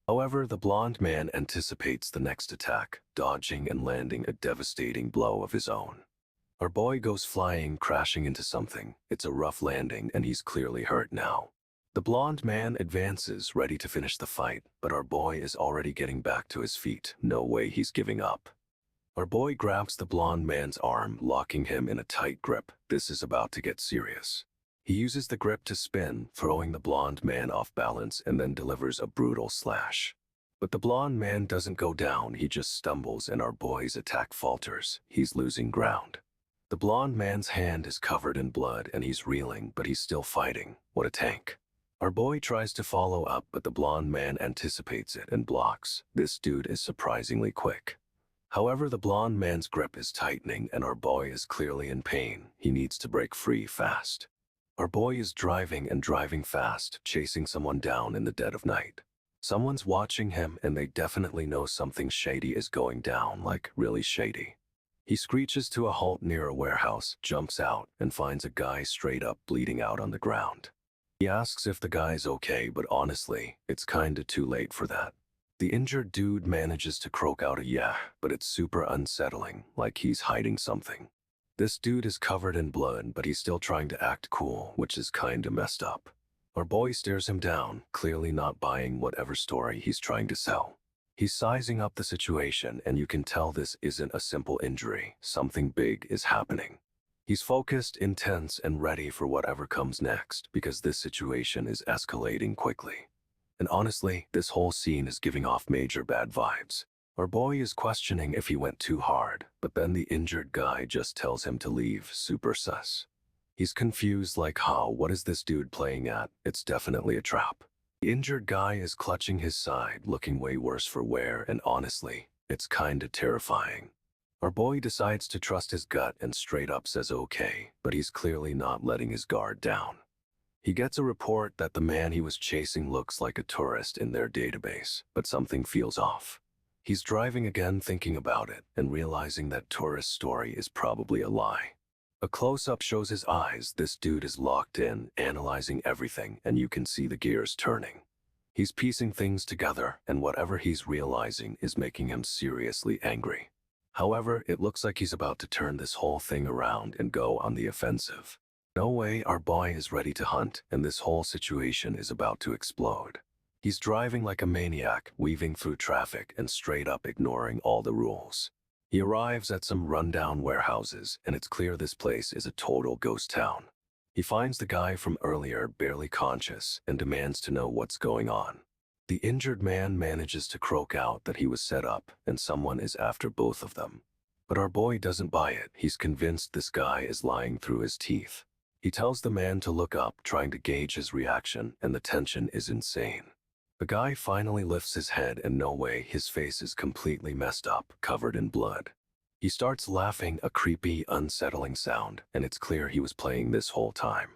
However, the blonde man anticipates the next attack, dodging and landing a devastating blow of his own. Our boy goes flying, crashing into something. It's a rough landing, and he's clearly hurt now. The blonde man advances, ready to finish the fight, but our boy is already getting back to his feet. No way he's giving up. Our boy grabs the blonde man's arm, locking him in a tight grip. This is about to get serious. He uses the grip to spin, throwing the blonde man off balance, and then delivers a brutal slash. But the blonde man doesn't go down, he just stumbles, and our boy's attack falters. He's losing ground. The blonde man's hand is covered in blood, and he's reeling, but he's still fighting. What a tank. Our boy tries to follow up, but the blonde man anticipates it and blocks. This dude is surprisingly quick. However, the blonde man's grip is tightening, and our boy is clearly in pain. He needs to break free fast. Our boy is driving and driving fast, chasing someone down in the dead of night. Someone's watching him, and they definitely know something shady is going down, like really shady. He screeches to a halt near a warehouse, jumps out, and finds a guy straight up bleeding out on the ground. He asks if the guy's okay, but honestly, it's kinda too late for that. The injured dude manages to croak out a yeah, but it's super unsettling, like he's hiding something. This dude is covered in blood, but he's still trying to act cool, which is kinda messed up. Our boy stares him down, clearly not buying whatever story he's trying to sell. He's sizing up the situation, and you can tell this isn't a simple injury. Something big is happening. He's focused, intense, and ready for whatever comes next, because this situation is escalating quickly. And honestly, this whole scene is giving off major bad vibes. Our boy is questioning if he went too hard, but then the injured guy just tells him to leave. Super sus. He's confused, like, what is this dude playing at? It's definitely a trap. The injured guy is clutching his side, looking way worse for wear, and honestly, it's kinda terrifying. Our boy decides to trust his gut and straight up says okay, but he's clearly not letting his guard down. He gets a report that the man he was chasing looks like a tourist in their database, but something feels off. He's driving again, thinking about it, and realizing that tourist story is probably a lie. A close-up shows his eyes. This dude is locked in, analyzing everything, and you can see the gears turning. He's piecing things together, and whatever he's realizing is making him seriously angry. However, it looks like he's about to turn this whole thing around and go on the offensive. No way, our boy is ready to hunt, and this whole situation is about to explode. He's driving like a maniac, weaving through traffic and straight up ignoring all the rules. He arrives at some rundown warehouses, and it's clear this place is a total ghost town. He finds the guy from earlier barely conscious and demands to know what's going on. The injured man manages to croak out that he was set up and someone is after both of them. But our boy doesn't buy it. He's convinced this guy is lying through his teeth. He tells the man to look up, trying to gauge his reaction, and the tension is insane. The guy finally lifts his head, and no way, his face is completely messed up, covered in blood. He starts laughing, a creepy, unsettling sound, and it's clear he was playing this whole time.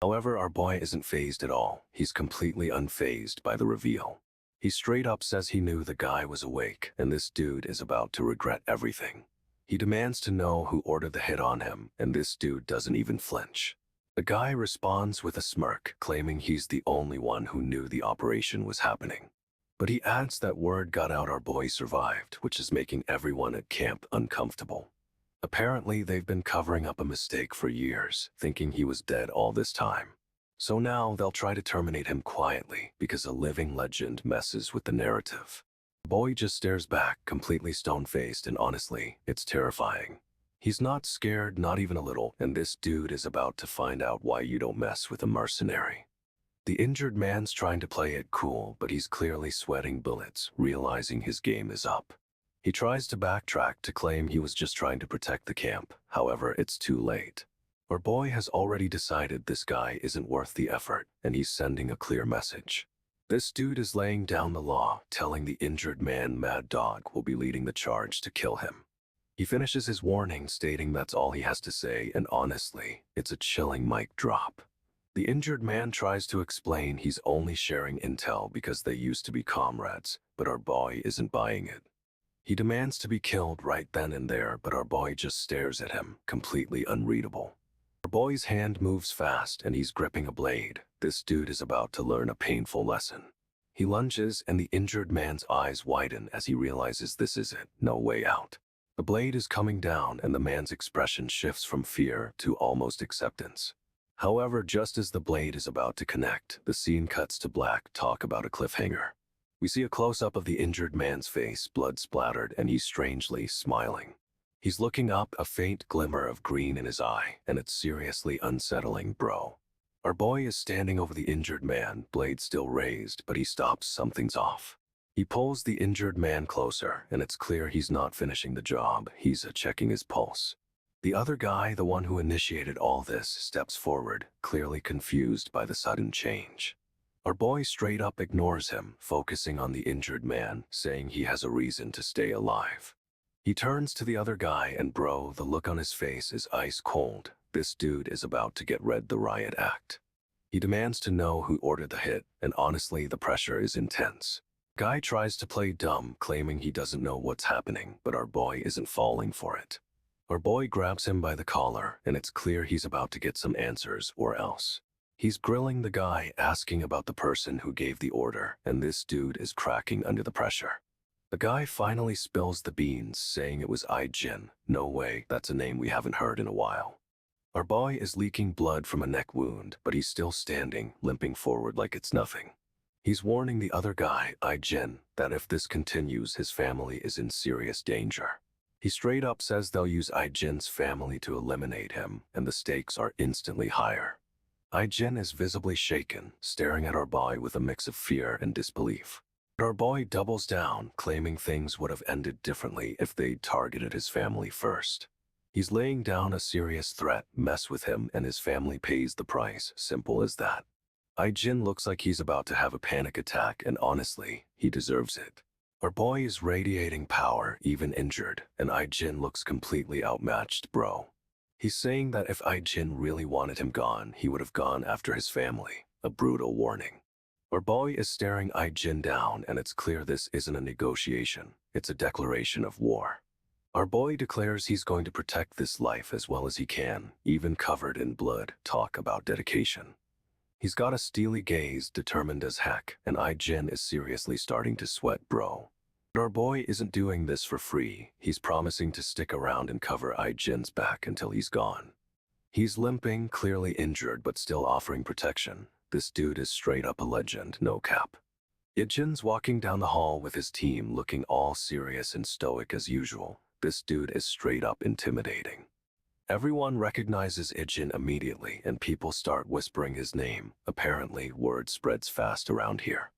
However, our boy isn't fazed at all. He's completely unfazed by the reveal. He straight up says he knew the guy was awake, and this dude is about to regret everything. He demands to know who ordered the hit on him, and this dude doesn't even flinch. The guy responds with a smirk, claiming he's the only one who knew the operation was happening. But he adds that word got out, our boy survived, which is making everyone at camp uncomfortable. Apparently, they've been covering up a mistake for years, thinking he was dead all this time. So now they'll try to terminate him quietly because a living legend messes with the narrative. The boy just stares back, completely stone-faced, and honestly, it's terrifying. He's not scared, not even a little, and this dude is about to find out why you don't mess with a mercenary. The injured man's trying to play it cool, but he's clearly sweating bullets, realizing his game is up. He tries to backtrack to claim he was just trying to protect the camp. However, it's too late. Our boy has already decided this guy isn't worth the effort, and he's sending a clear message. This dude is laying down the law, telling the injured man Mad Dog will be leading the charge to kill him. He finishes his warning, stating that's all he has to say, and honestly, it's a chilling mic drop. The injured man tries to explain he's only sharing intel because they used to be comrades, but our boy isn't buying it. He demands to be killed right then and there, but our boy just stares at him, completely unreadable. Our boy's hand moves fast, and he's gripping a blade. This dude is about to learn a painful lesson. He lunges, and the injured man's eyes widen as he realizes this is it, no way out. The blade is coming down, and the man's expression shifts from fear to almost acceptance. However, just as the blade is about to connect, the scene cuts to black. Talk about a cliffhanger. We see a close-up of the injured man's face, blood splattered, and he's strangely smiling. He's looking up, a faint glimmer of green in his eye, and it's seriously unsettling, bro. Our boy is standing over the injured man, blade still raised, but he stops. Something's off. He pulls the injured man closer, and it's clear he's not finishing the job. He's checking his pulse. The other guy, the one who initiated all this, steps forward, clearly confused by the sudden change. Our boy straight up ignores him, focusing on the injured man, saying he has a reason to stay alive. He turns to the other guy, and bro, the look on his face is ice cold. This dude is about to get read the riot act. He demands to know who ordered the hit, and honestly, the pressure is intense. Guy tries to play dumb, claiming he doesn't know what's happening, but our boy isn't falling for it. Our boy grabs him by the collar, and it's clear he's about to get some answers, or else. He's grilling the guy, asking about the person who gave the order, and this dude is cracking under the pressure. The guy finally spills the beans, saying it was Jin. No way, that's a name we haven't heard in a while. Our boy is leaking blood from a neck wound, but he's still standing, limping forward like it's nothing. He's warning the other guy, Jin, that if this continues, his family is in serious danger. He straight up says they'll use Jin's family to eliminate him, and the stakes are instantly higher. Jin is visibly shaken, staring at our boy with a mix of fear and disbelief. But our boy doubles down, claiming things would have ended differently if they'd targeted his family first. He's laying down a serious threat, mess with him and his family pays the price, simple as that. Jin looks like he's about to have a panic attack, and honestly, he deserves it. Our boy is radiating power, even injured, and Jin looks completely outmatched, bro. He's saying that if Jin really wanted him gone, he would have gone after his family, a brutal warning. Our boy is staring Jin down, and it's clear this isn't a negotiation, it's a declaration of war. Our boy declares he's going to protect this life as well as he can, even covered in blood. Talk about dedication. He's got a steely gaze, determined as heck, and Jin is seriously starting to sweat, bro. But our boy isn't doing this for free. He's promising to stick around and cover Jin's back until he's gone. He's limping, clearly injured, but still offering protection. This dude is straight up a legend, no cap. Jin's walking down the hall with his team, looking all serious and stoic as usual. This dude is straight up intimidating. Everyone recognizes Jin immediately, and people start whispering his name. Apparently, word spreads fast around here.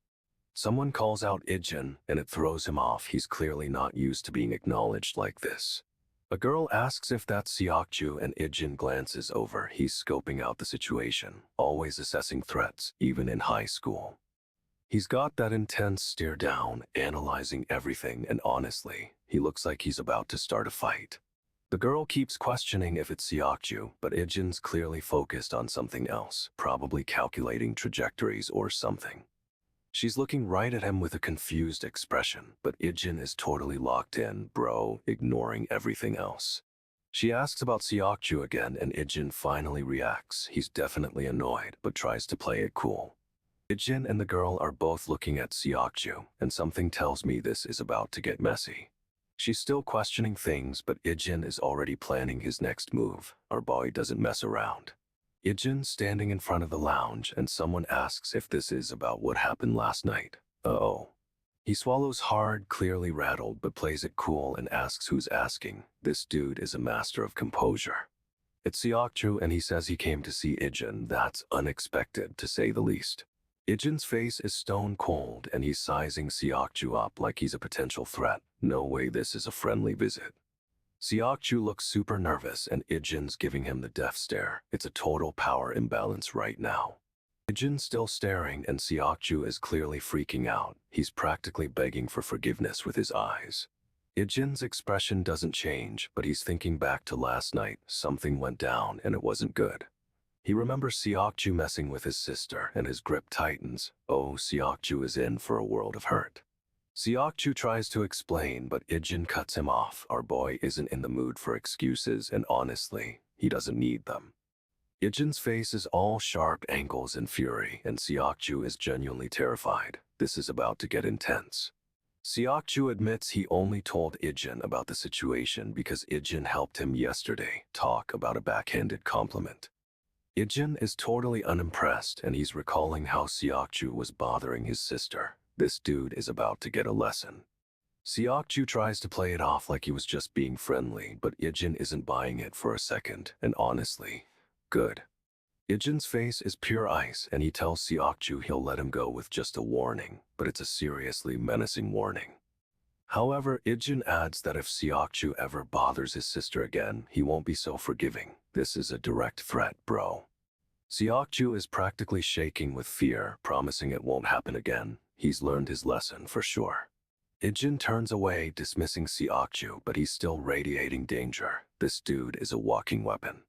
Someone calls out Jin, and it throws him off. He's clearly not used to being acknowledged like this. A girl asks if that's Seokju, and Jin glances over. He's scoping out the situation, always assessing threats, even in high school. He's got that intense stare down, analyzing everything, and honestly, he looks like he's about to start a fight. The girl keeps questioning if it's Seokju, but Jin's clearly focused on something else, probably calculating trajectories or something. She's looking right at him with a confused expression, but Jin is totally locked in, bro, ignoring everything else. She asks about Seokju again, and Jin finally reacts. He's definitely annoyed, but tries to play it cool. Jin and the girl are both looking at Seokju, and something tells me this is about to get messy. She's still questioning things, but Jin is already planning his next move. Our boy doesn't mess around. Jin's standing in front of the lounge, and someone asks if this is about what happened last night. Uh-oh. He swallows hard, clearly rattled, but plays it cool and asks who's asking. This dude is a master of composure. It's Seokju, and he says he came to see Jin. That's unexpected, to say the least. Jin's face is stone cold, and he's sizing Seokju up like he's a potential threat. No way this is a friendly visit. Seokju looks super nervous, and Jin's giving him the death stare. It's a total power imbalance right now. Jin's still staring, and Seokju is clearly freaking out. He's practically begging for forgiveness with his eyes. Jin's expression doesn't change, but he's thinking back to last night. Something went down, and it wasn't good. He remembers Seokju messing with his sister, and his grip tightens. Oh, Seokju is in for a world of hurt. Seokju tries to explain, but Jin cuts him off. Our boy isn't in the mood for excuses, and honestly, he doesn't need them. Jin's face is all sharp angles and fury, and Seokju is genuinely terrified. This is about to get intense. Seokju admits he only told Jin about the situation because Jin helped him yesterday. Talk about a backhanded compliment. Jin is totally unimpressed, and he's recalling how Seokju was bothering his sister. This dude is about to get a lesson. Seokju tries to play it off like he was just being friendly, but Jin isn't buying it for a second, and honestly, good. Jin's face is pure ice, and he tells Seokju he'll let him go with just a warning, but it's a seriously menacing warning. However, Jin adds that if Seokju ever bothers his sister again, he won't be so forgiving. This is a direct threat, bro. Seokju is practically shaking with fear, promising it won't happen again. He's learned his lesson for sure. Jin turns away, dismissing Seokju, but he's still radiating danger. This dude is a walking weapon.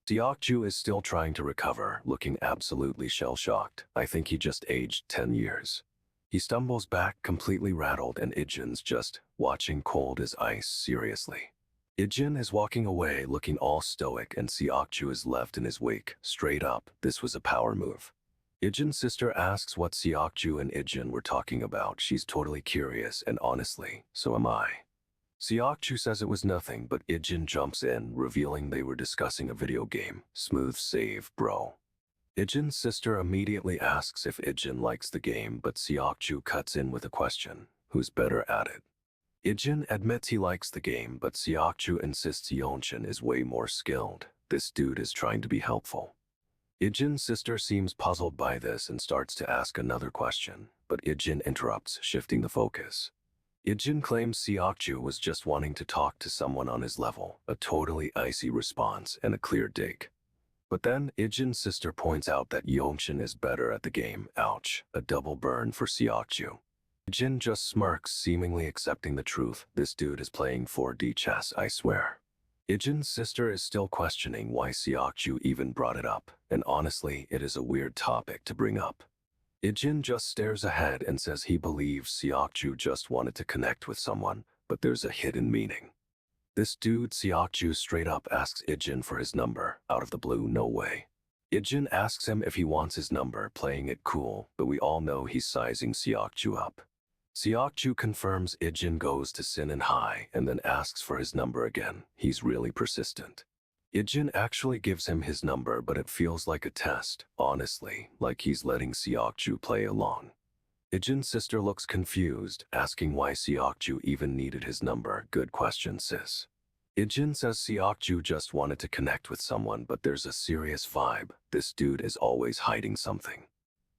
Seokju is still trying to recover, looking absolutely shell-shocked. I think he just aged 10 years. He stumbles back, completely rattled, and Jin's just watching cold as ice seriously. Jin is walking away, looking all stoic, and Seokju is left in his wake. Straight up, this was a power move. Jin's sister asks what Seokju and Jin were talking about. She's totally curious, and honestly, so am I. Seokju says it was nothing, but Jin jumps in, revealing they were discussing a video game. Smooth save, bro. Jin's sister immediately asks if Jin likes the game, but Seokju cuts in with a question. Who's better at it? Jin admits he likes the game, but Seokju insists Yeonshin is way more skilled. This dude is trying to be helpful. Jin's sister seems puzzled by this and starts to ask another question, but Jin interrupts, shifting the focus. Jin claims Seokju was just wanting to talk to someone on his level, a totally icy response and a clear dig. But then Jin's sister points out that Yeonshin is better at the game. Ouch, a double burn for Seokju. Jin just smirks, seemingly accepting the truth. This dude is playing 4D chess, I swear. Jin's sister is still questioning why Seokju even brought it up, and honestly, it is a weird topic to bring up. Jin just stares ahead and says he believes Seokju just wanted to connect with someone, but there's a hidden meaning. This dude Seokju straight up asks Jin for his number. Out of the blue, no way. Ijin asks him if he wants his number, playing it cool, but we all know he's sizing Seokju up. Seokju confirms Ijin goes to Sin and High and then asks for his number again. He's really persistent. Ijin actually gives him his number, but it feels like a test, honestly, like he's letting Seokju play along. Ijin's sister looks confused, asking why Seokju even needed his number. Good question, sis. Ijin says Seokju just wanted to connect with someone, but there's a serious vibe. This dude is always hiding something.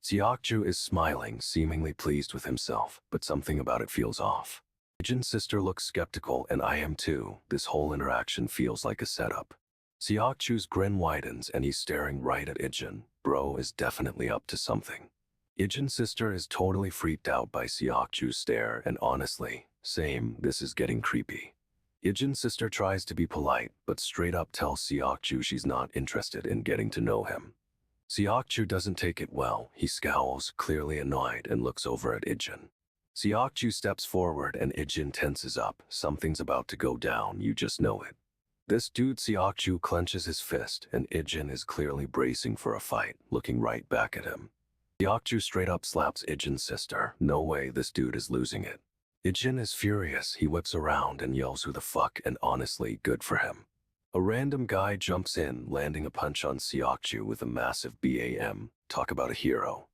Seokju is smiling, seemingly pleased with himself, but something about it feels off. Ijin's sister looks skeptical, and I am too. This whole interaction feels like a setup. Seokju's grin widens and he's staring right at Ijin. Bro is definitely up to something. Ijin's sister is totally freaked out by Seokju's stare, and honestly, same, this is getting creepy. Ijin's sister tries to be polite, but straight up tells Seokju she's not interested in getting to know him. Seokju doesn't take it well. He scowls, clearly annoyed, and looks over at Ijin. Seokju steps forward and Ijin tenses up. Something's about to go down, you just know it. This dude Seokju clenches his fist, and Ijin is clearly bracing for a fight, looking right back at him. Seokju straight up slaps Ijin's sister. No way, this dude is losing it. Ijin is furious. He whips around and yells who the fuck, and honestly, good for him. A random guy jumps in, landing a punch on Seokju with a massive BAM. Talk about a hero.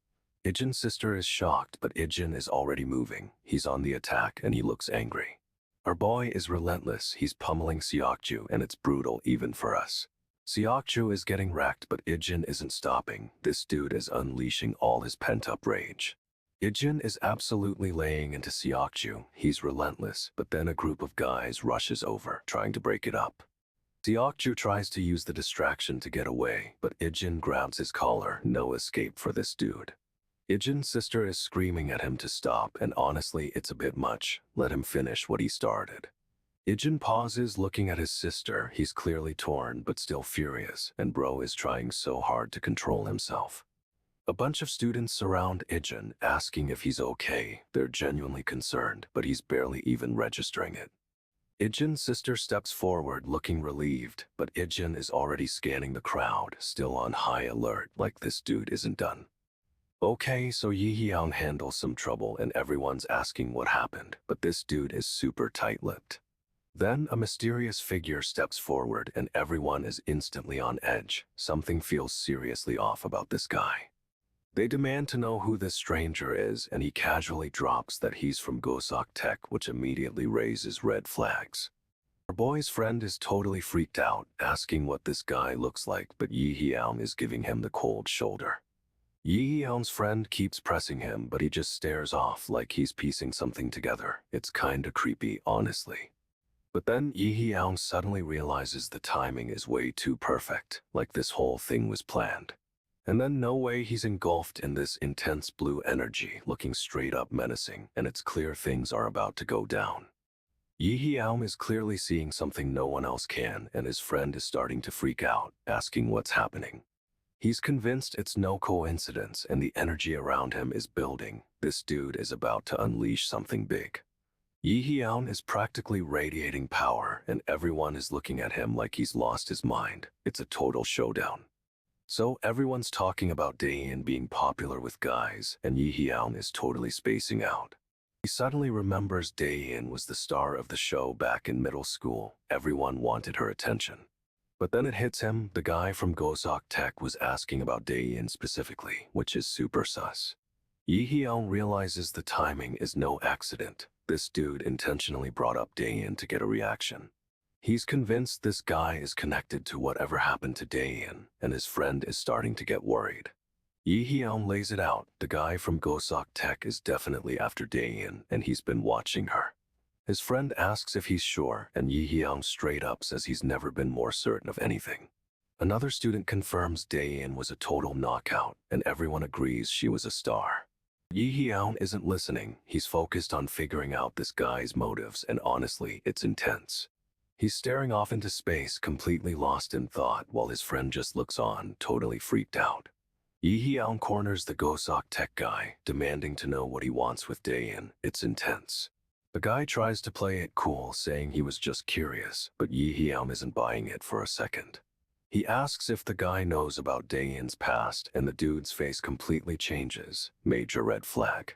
Ijin's sister is shocked, but Ijin is already moving. He's on the attack and he looks angry. Our boy is relentless. He's pummeling Seokju, and it's brutal even for us. Seokju is getting wrecked, but Ijin isn't stopping. This dude is unleashing all his pent-up rage. Ijin is absolutely laying into Seokju. He's relentless, but then a group of guys rushes over, trying to break it up. Seokju tries to use the distraction to get away, but Ijin grabs his collar. No escape for this dude. Ijin's sister is screaming at him to stop, and honestly, it's a bit much. Let him finish what he started. Ijin pauses, looking at his sister. He's clearly torn, but still furious, and bro is trying so hard to control himself. A bunch of students surround Ijin, asking if he's okay. They're genuinely concerned, but he's barely even registering it. Ijin's sister steps forward, looking relieved, but Ijin is already scanning the crowd, still on high alert, like this dude isn't done. Okay, so Yi Hyang handles some trouble and everyone's asking what happened, but this dude is super tight-lipped. Then a mysterious figure steps forward and everyone is instantly on edge. Something feels seriously off about this guy. They demand to know who this stranger is, and he casually drops that he's from Gosok Tech, which immediately raises red flags. Our boy's friend is totally freaked out, asking what this guy looks like, but Yi Hyang is giving him the cold shoulder. Yi Hyang's friend keeps pressing him, but he just stares off like he's piecing something together. It's kinda creepy, honestly. But then Yi Hyang suddenly realizes the timing is way too perfect, like this whole thing was planned. And then no way, he's engulfed in this intense blue energy, looking straight up menacing, and it's clear things are about to go down. Yi Hyang is clearly seeing something no one else can, and his friend is starting to freak out, asking what's happening. He's convinced it's no coincidence, and the energy around him is building. This dude is about to unleash something big. Yi Hyang is practically radiating power, and everyone is looking at him like he's lost his mind. It's a total showdown. So everyone's talking about Daein being popular with guys, and Yi Hyang is totally spacing out. He suddenly remembers Daein was the star of the show back in middle school. Everyone wanted her attention. But then it hits him, the guy from Gosok Tech was asking about Daein specifically, which is super sus. Yi Hyang realizes the timing is no accident. This dude intentionally brought up Daein to get a reaction. He's convinced this guy is connected to whatever happened to Daein, and his friend is starting to get worried. Yi Hyang lays it out. The guy from Gosok Tech is definitely after Daein, and he's been watching her. His friend asks if he's sure, and Yi Hyang straight up says he's never been more certain of anything. Another student confirms Daein was a total knockout, and everyone agrees she was a star. Yi Hyang isn't listening. He's focused on figuring out this guy's motives, and honestly, it's intense. He's staring off into space, completely lost in thought, while his friend just looks on, totally freaked out. Yi Hyang corners the Gosok Tech guy, demanding to know what he wants with Daein. It's intense. The guy tries to play it cool, saying he was just curious, but Yi Hyang isn't buying it for a second. He asks if the guy knows about Daein's past, and the dude's face completely changes. Major red flag.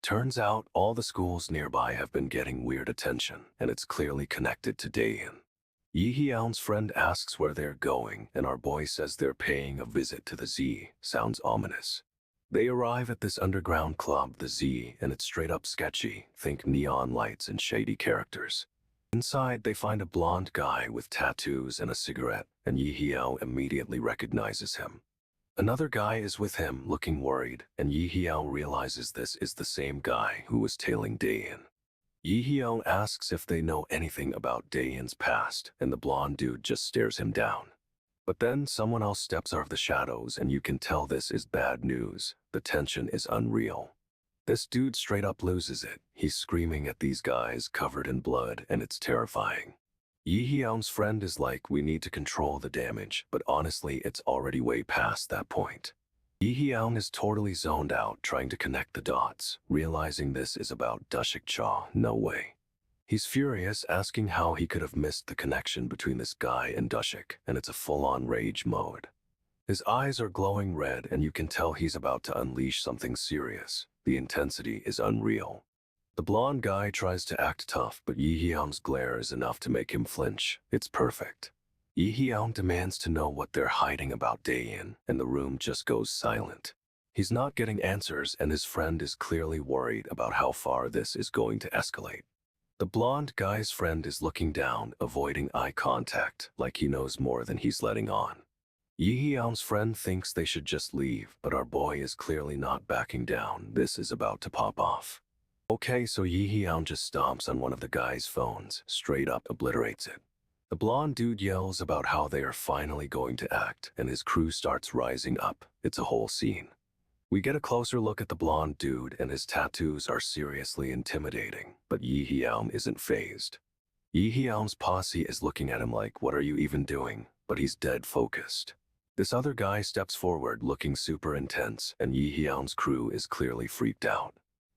Turns out all the schools nearby have been getting weird attention, and it's clearly connected to Daein. Yi Hyeon's friend asks where they're going, and our boy says they're paying a visit to the Z. Sounds ominous. They arrive at this underground club, the Z, and it's straight up sketchy. Think neon lights and shady characters. Inside, they find a blonde guy with tattoos and a cigarette, and Yi Hyeo immediately recognizes him. Another guy is with him, looking worried, and Yi Hyeo realizes this is the same guy who was tailing Daein. Yi Hyeo asks if they know anything about Daein's past, and the blonde dude just stares him down. But then someone else steps out of the shadows, and you can tell this is bad news. The tension is unreal. This dude straight up loses it. He's screaming at these guys covered in blood, and it's terrifying. Yi Hyeon's friend is like, we need to control the damage, but honestly, it's already way past that point. Yi Hyeon is totally zoned out, trying to connect the dots, realizing this is about Dushik Cha. No way. He's furious, asking how he could have missed the connection between this guy and Dushik, and it's a full-on rage mode. His eyes are glowing red, and you can tell he's about to unleash something serious. The intensity is unreal. The blonde guy tries to act tough, but Yi Hyeon's glare is enough to make him flinch. It's perfect. Yi Hyeon demands to know what they're hiding about Daein, and the room just goes silent. He's not getting answers, and his friend is clearly worried about how far this is going to escalate. The blonde guy's friend is looking down, avoiding eye contact, like he knows more than he's letting on. Yi Hyeon's friend thinks they should just leave, but our boy is clearly not backing down. This is about to pop off. Okay, so Yi Hyeon just stomps on one of the guy's phones, straight up obliterates it. The blonde dude yells about how they are finally going to act, and his crew starts rising up. It's a whole scene. We get a closer look at the blonde dude, and his tattoos are seriously intimidating, but Yi Hyeon isn't fazed. Yi Hyeon's posse is looking at him like, what are you even doing? But he's dead focused. This other guy steps forward looking super intense, and Yi Hyeon's crew is clearly freaked out.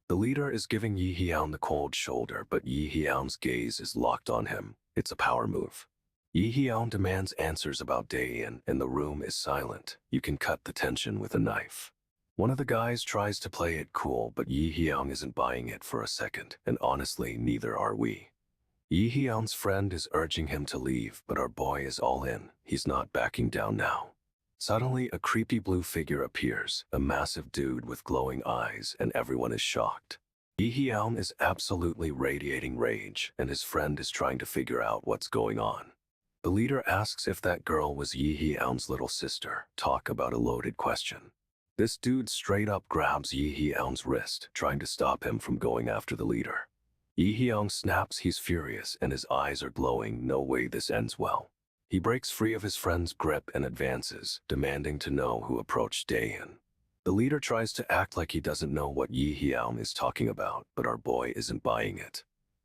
The leader is giving Yi Hyeon the cold shoulder, but Yi Hyeon's gaze is locked on him. It's a power move. Yi Hyeon demands answers about Daein, and the room is silent. You can cut the tension with a knife. One of the guys tries to play it cool, but Yi Hyeon isn't buying it for a second, and honestly, neither are we. Yi Hyeon's friend is urging him to leave, but our boy is all in. He's not backing down now. Suddenly, a creepy blue figure appears, a massive dude with glowing eyes, and everyone is shocked. Yi Hyeon is absolutely radiating rage, and his friend is trying to figure out what's going on. The leader asks if that girl was Yi Hyeon's little sister. Talk about a loaded question. This dude straight up grabs Yi Hyeon's wrist, trying to stop him from going after the leader. Yi Hyeon snaps, he's furious, and his eyes are glowing. No way this ends well. He breaks free of his friend's grip and advances, demanding to know who approached Daein. The leader tries to act like he doesn't know what Yi Hyeon is talking about, but our boy isn't buying it.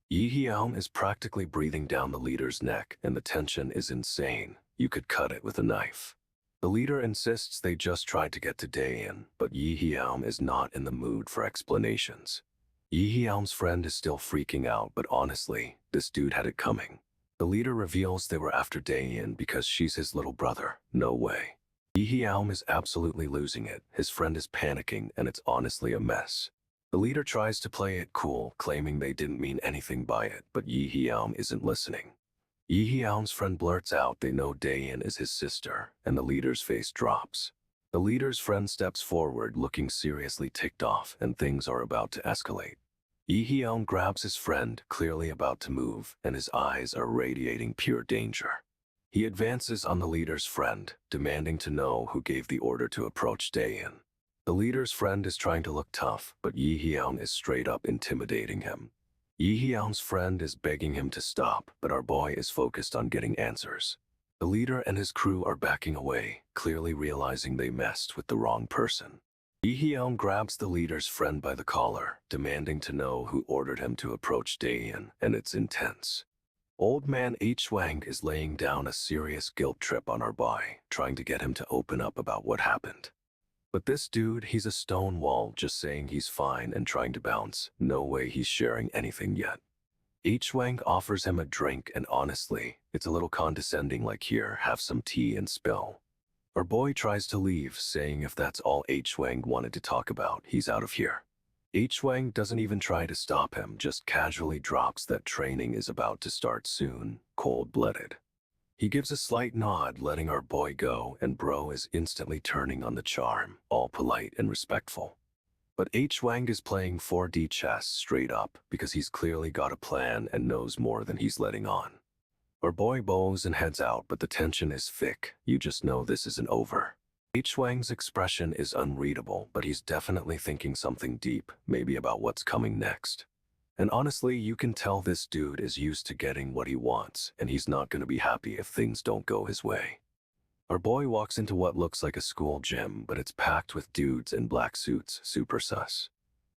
Yi Hyeon is practically breathing down the leader's neck, and the tension is insane. You could cut it with a knife. The leader insists they just tried to get to Daein, but Yi Hyeon is not in the mood for explanations. Yi Hyeon's friend is still freaking out, but honestly, this dude had it coming. The leader reveals they were after Daein because she's his little brother. No way. Yi Hyeon is absolutely losing it. His friend is panicking, and it's honestly a mess. The leader tries to play it cool, claiming they didn't mean anything by it, but Yi Hyeon isn't listening. Yi Hyeon's friend blurts out they know Daein is his sister, and the leader's face drops. The leader's friend steps forward, looking seriously ticked off, and things are about to escalate. Yi Hyeon grabs his friend, clearly about to move, and his eyes are radiating pure danger. He advances on the leader's friend, demanding to know who gave the order to approach Daein. The leader's friend is trying to look tough, but Yi Hyeon is straight up intimidating him. Yi Hyeon's friend is begging him to stop, but our boy is focused on getting answers. The leader and his crew are backing away, clearly realizing they messed with the wrong person. Yi Hyeon grabs the leader's friend by the collar, demanding to know who ordered him to approach Daein, and it's intense. Old man H. Wang is laying down a serious guilt trip on our boy, trying to get him to open up about what happened. But this dude, he's a stone wall, just saying he's fine and trying to bounce. No way he's sharing anything yet. H. Wang offers him a drink and honestly, it's a little condescending like here, have some tea and spill. Our boy tries to leave, saying if that's all H. Wang wanted to talk about, he's out of here. H. Wang doesn't even try to stop him, just casually drops that training is about to start soon, cold-blooded. He gives a slight nod, letting our boy go, and bro is instantly turning on the charm, all polite and respectful. But H. Wang is playing 4D chess straight up because he's clearly got a plan and knows more than he's letting on. Our boy bows and heads out, but the tension is thick. You just know this isn't over. H. Wang's expression is unreadable, but he's definitely thinking something deep, maybe about what's coming next. And honestly, you can tell this dude is used to getting what he wants, and he's not going to be happy if things don't go his way. Our boy walks into what looks like a school gym, but it's packed with dudes in black suits, super sus.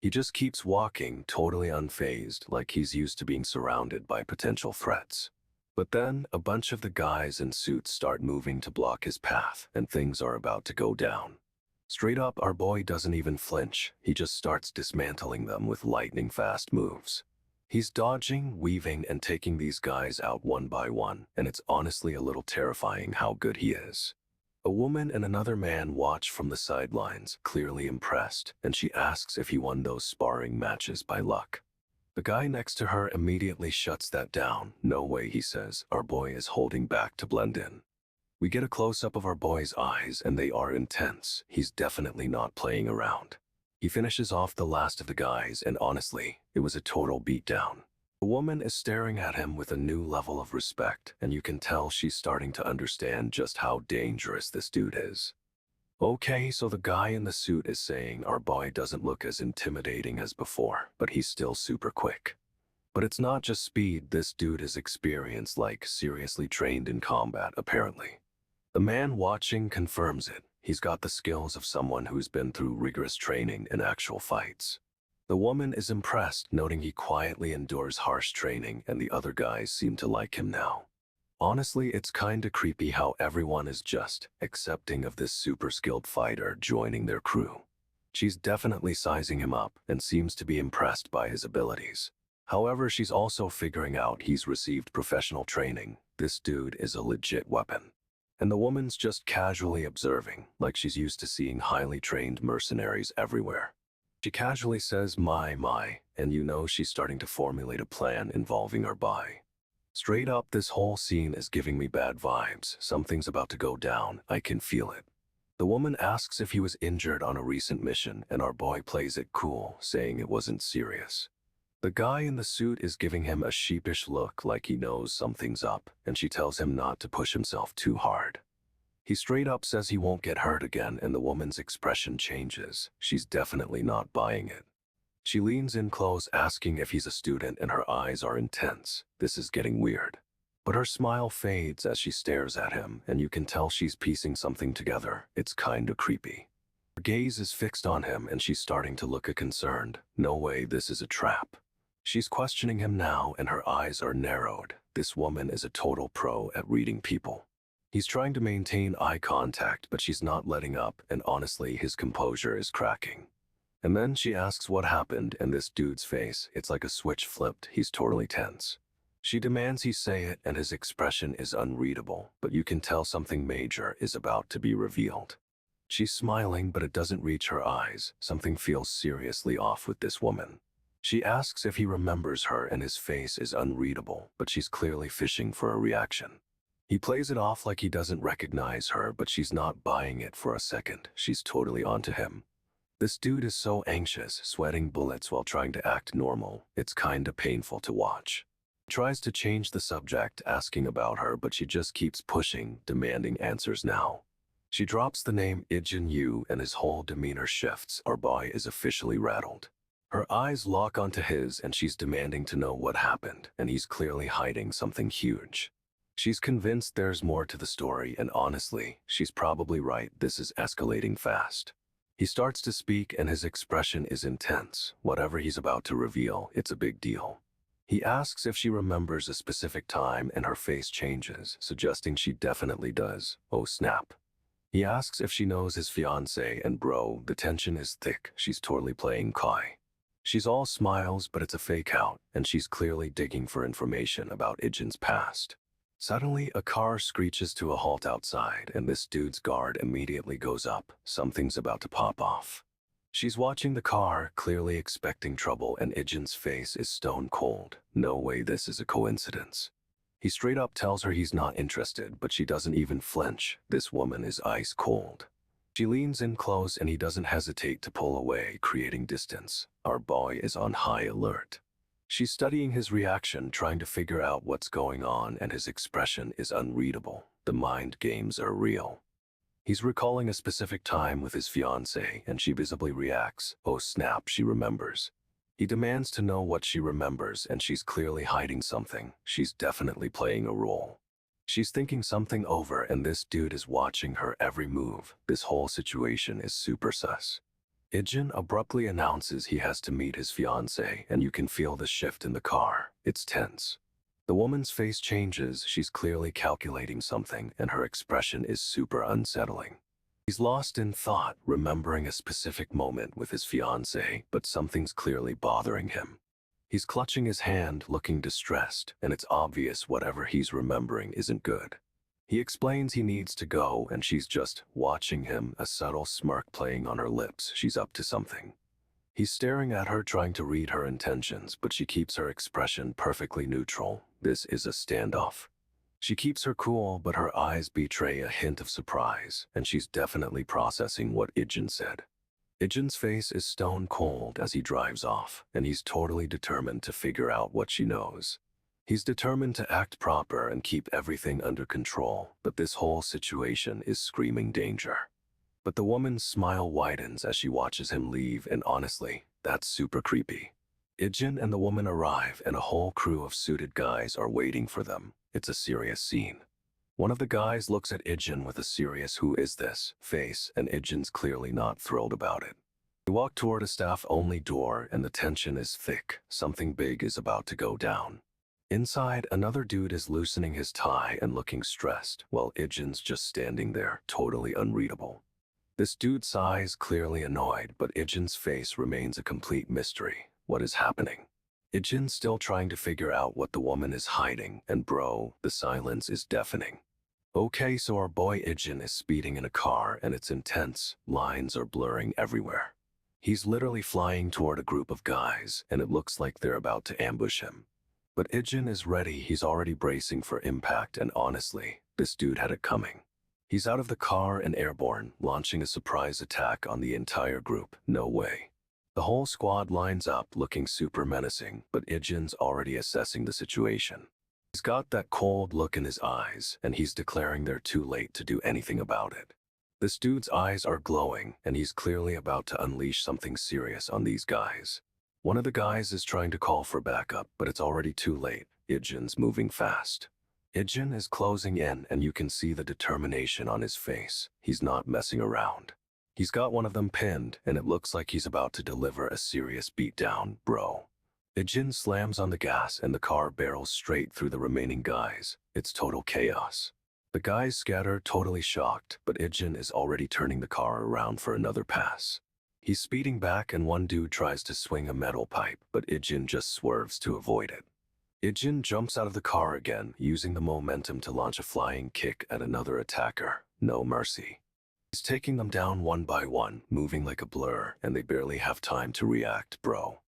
He just keeps walking, totally unfazed, like he's used to being surrounded by potential threats. But then, a bunch of the guys in suits start moving to block his path, and things are about to go down. Straight up, our boy doesn't even flinch. He just starts dismantling them with lightning-fast moves. He's dodging, weaving, and taking these guys out one by one, and it's honestly a little terrifying how good he is. A woman and another man watch from the sidelines, clearly impressed, and she asks if he won those sparring matches by luck. The guy next to her immediately shuts that down. No way, he says. Our boy is holding back to blend in. We get a close-up of our boy's eyes, and they are intense. He's definitely not playing around. He finishes off the last of the guys, and honestly, it was a total beatdown. The woman is staring at him with a new level of respect, and you can tell she's starting to understand just how dangerous this dude is. Okay, so the guy in the suit is saying our boy doesn't look as intimidating as before, but he's still super quick. But it's not just speed, this dude is experienced, like seriously trained in combat, apparently. The man watching confirms it. He's got the skills of someone who's been through rigorous training in actual fights. The woman is impressed, noting he quietly endures harsh training, and the other guys seem to like him now. Honestly, it's kinda creepy how everyone is just accepting of this super skilled fighter joining their crew. She's definitely sizing him up and seems to be impressed by his abilities. However, she's also figuring out he's received professional training. This dude is a legit weapon. And the woman's just casually observing, like she's used to seeing highly trained mercenaries everywhere. She casually says, my, and you know she's starting to formulate a plan involving our boy. Straight up, this whole scene is giving me bad vibes. Something's about to go down, I can feel it. The woman asks if he was injured on a recent mission, and our boy plays it cool, saying it wasn't serious. The guy in the suit is giving him a sheepish look like he knows something's up, and she tells him not to push himself too hard. He straight up says he won't get hurt again, and the woman's expression changes. She's definitely not buying it. She leans in close, asking if he's a student, and her eyes are intense. This is getting weird. But her smile fades as she stares at him, and you can tell she's piecing something together. It's kinda creepy. Her gaze is fixed on him, and she's starting to look concerned. No way, this is a trap. She's questioning him now, and her eyes are narrowed. This woman is a total pro at reading people. He's trying to maintain eye contact, but she's not letting up, and honestly, his composure is cracking. And then she asks what happened, and this dude's face, it's like a switch flipped. He's totally tense. She demands he say it, and his expression is unreadable, but you can tell something major is about to be revealed. She's smiling, but it doesn't reach her eyes. Something feels seriously off with this woman. She asks if he remembers her, and his face is unreadable, but she's clearly fishing for a reaction. He plays it off like he doesn't recognize her, but she's not buying it for a second. She's totally onto him. This dude is so anxious, sweating bullets while trying to act normal. It's kinda painful to watch. He tries to change the subject, asking about her, but she just keeps pushing, demanding answers now. She drops the name Ijin Yu, and his whole demeanor shifts. Our boy is officially rattled. Her eyes lock onto his, and she's demanding to know what happened, and he's clearly hiding something huge. She's convinced there's more to the story, and honestly, she's probably right. This is escalating fast. He starts to speak, and his expression is intense. Whatever he's about to reveal, it's a big deal. He asks if she remembers a specific time, and her face changes, suggesting she definitely does. Oh snap. He asks if she knows his fiancé, and bro, the tension is thick. She's totally playing coy. She's all smiles, but it's a fake out, and she's clearly digging for information about Ijin's past. Suddenly, a car screeches to a halt outside, and this dude's guard immediately goes up. Something's about to pop off. She's watching the car, clearly expecting trouble, and Ijin's face is stone cold. No way this is a coincidence. He straight up tells her he's not interested, but she doesn't even flinch. This woman is ice cold. She leans in close and he doesn't hesitate to pull away, creating distance. Our boy is on high alert. She's studying his reaction, trying to figure out what's going on, and his expression is unreadable. The mind games are real. He's recalling a specific time with his fiancée, and she visibly reacts. Oh snap, she remembers. He demands to know what she remembers, and she's clearly hiding something. She's definitely playing a role. She's thinking something over, and this dude is watching her every move. This whole situation is super sus. Ijin abruptly announces he has to meet his fiancée, and you can feel the shift in the car. It's tense. The woman's face changes. She's clearly calculating something, and her expression is super unsettling. He's lost in thought, remembering a specific moment with his fiancée, but something's clearly bothering him. He's clutching his hand, looking distressed, and it's obvious whatever he's remembering isn't good. He explains he needs to go, and she's just watching him, a subtle smirk playing on her lips. She's up to something. He's staring at her, trying to read her intentions, but she keeps her expression perfectly neutral. This is a standoff. She keeps her cool, but her eyes betray a hint of surprise, and she's definitely processing what Ijin said. Ijin's face is stone cold as he drives off, and he's totally determined to figure out what she knows. He's determined to act proper and keep everything under control, but this whole situation is screaming danger. But the woman's smile widens as she watches him leave, and honestly, that's super creepy. Ijin and the woman arrive, and a whole crew of suited guys are waiting for them. It's a serious scene. One of the guys looks at Ijin with a serious "who is this?" face, and Ijin's clearly not thrilled about it. They walk toward a staff-only door, and the tension is thick. Something big is about to go down. Inside, another dude is loosening his tie and looking stressed, while Ijin's just standing there, totally unreadable. This dude sighs, clearly annoyed, but Ijin's face remains a complete mystery. What is happening? Ijin's still trying to figure out what the woman is hiding, and bro, the silence is deafening. Okay, so our boy Ijin is speeding in a car, and it's intense. Lines are blurring everywhere. He's literally flying toward a group of guys, and it looks like they're about to ambush him. But Ijin is ready. He's already bracing for impact, and honestly, this dude had it coming. He's out of the car and airborne, launching a surprise attack on the entire group. No way. The whole squad lines up, looking super menacing, but Ijin's already assessing the situation. He's got that cold look in his eyes, and he's declaring they're too late to do anything about it. This dude's eyes are glowing, and he's clearly about to unleash something serious on these guys. One of the guys is trying to call for backup, but it's already too late. Ijin's moving fast. Ijin is closing in, and you can see the determination on his face. He's not messing around. He's got one of them pinned, and it looks like he's about to deliver a serious beatdown, bro. Ijin slams on the gas, and the car barrels straight through the remaining guys. It's total chaos. The guys scatter, totally shocked, but Ijin is already turning the car around for another pass. He's speeding back, and one dude tries to swing a metal pipe, but Ijin just swerves to avoid it. Ijin jumps out of the car again, using the momentum to launch a flying kick at another attacker. No mercy. He's taking them down one by one, moving like a blur, and they barely have time to react, bro.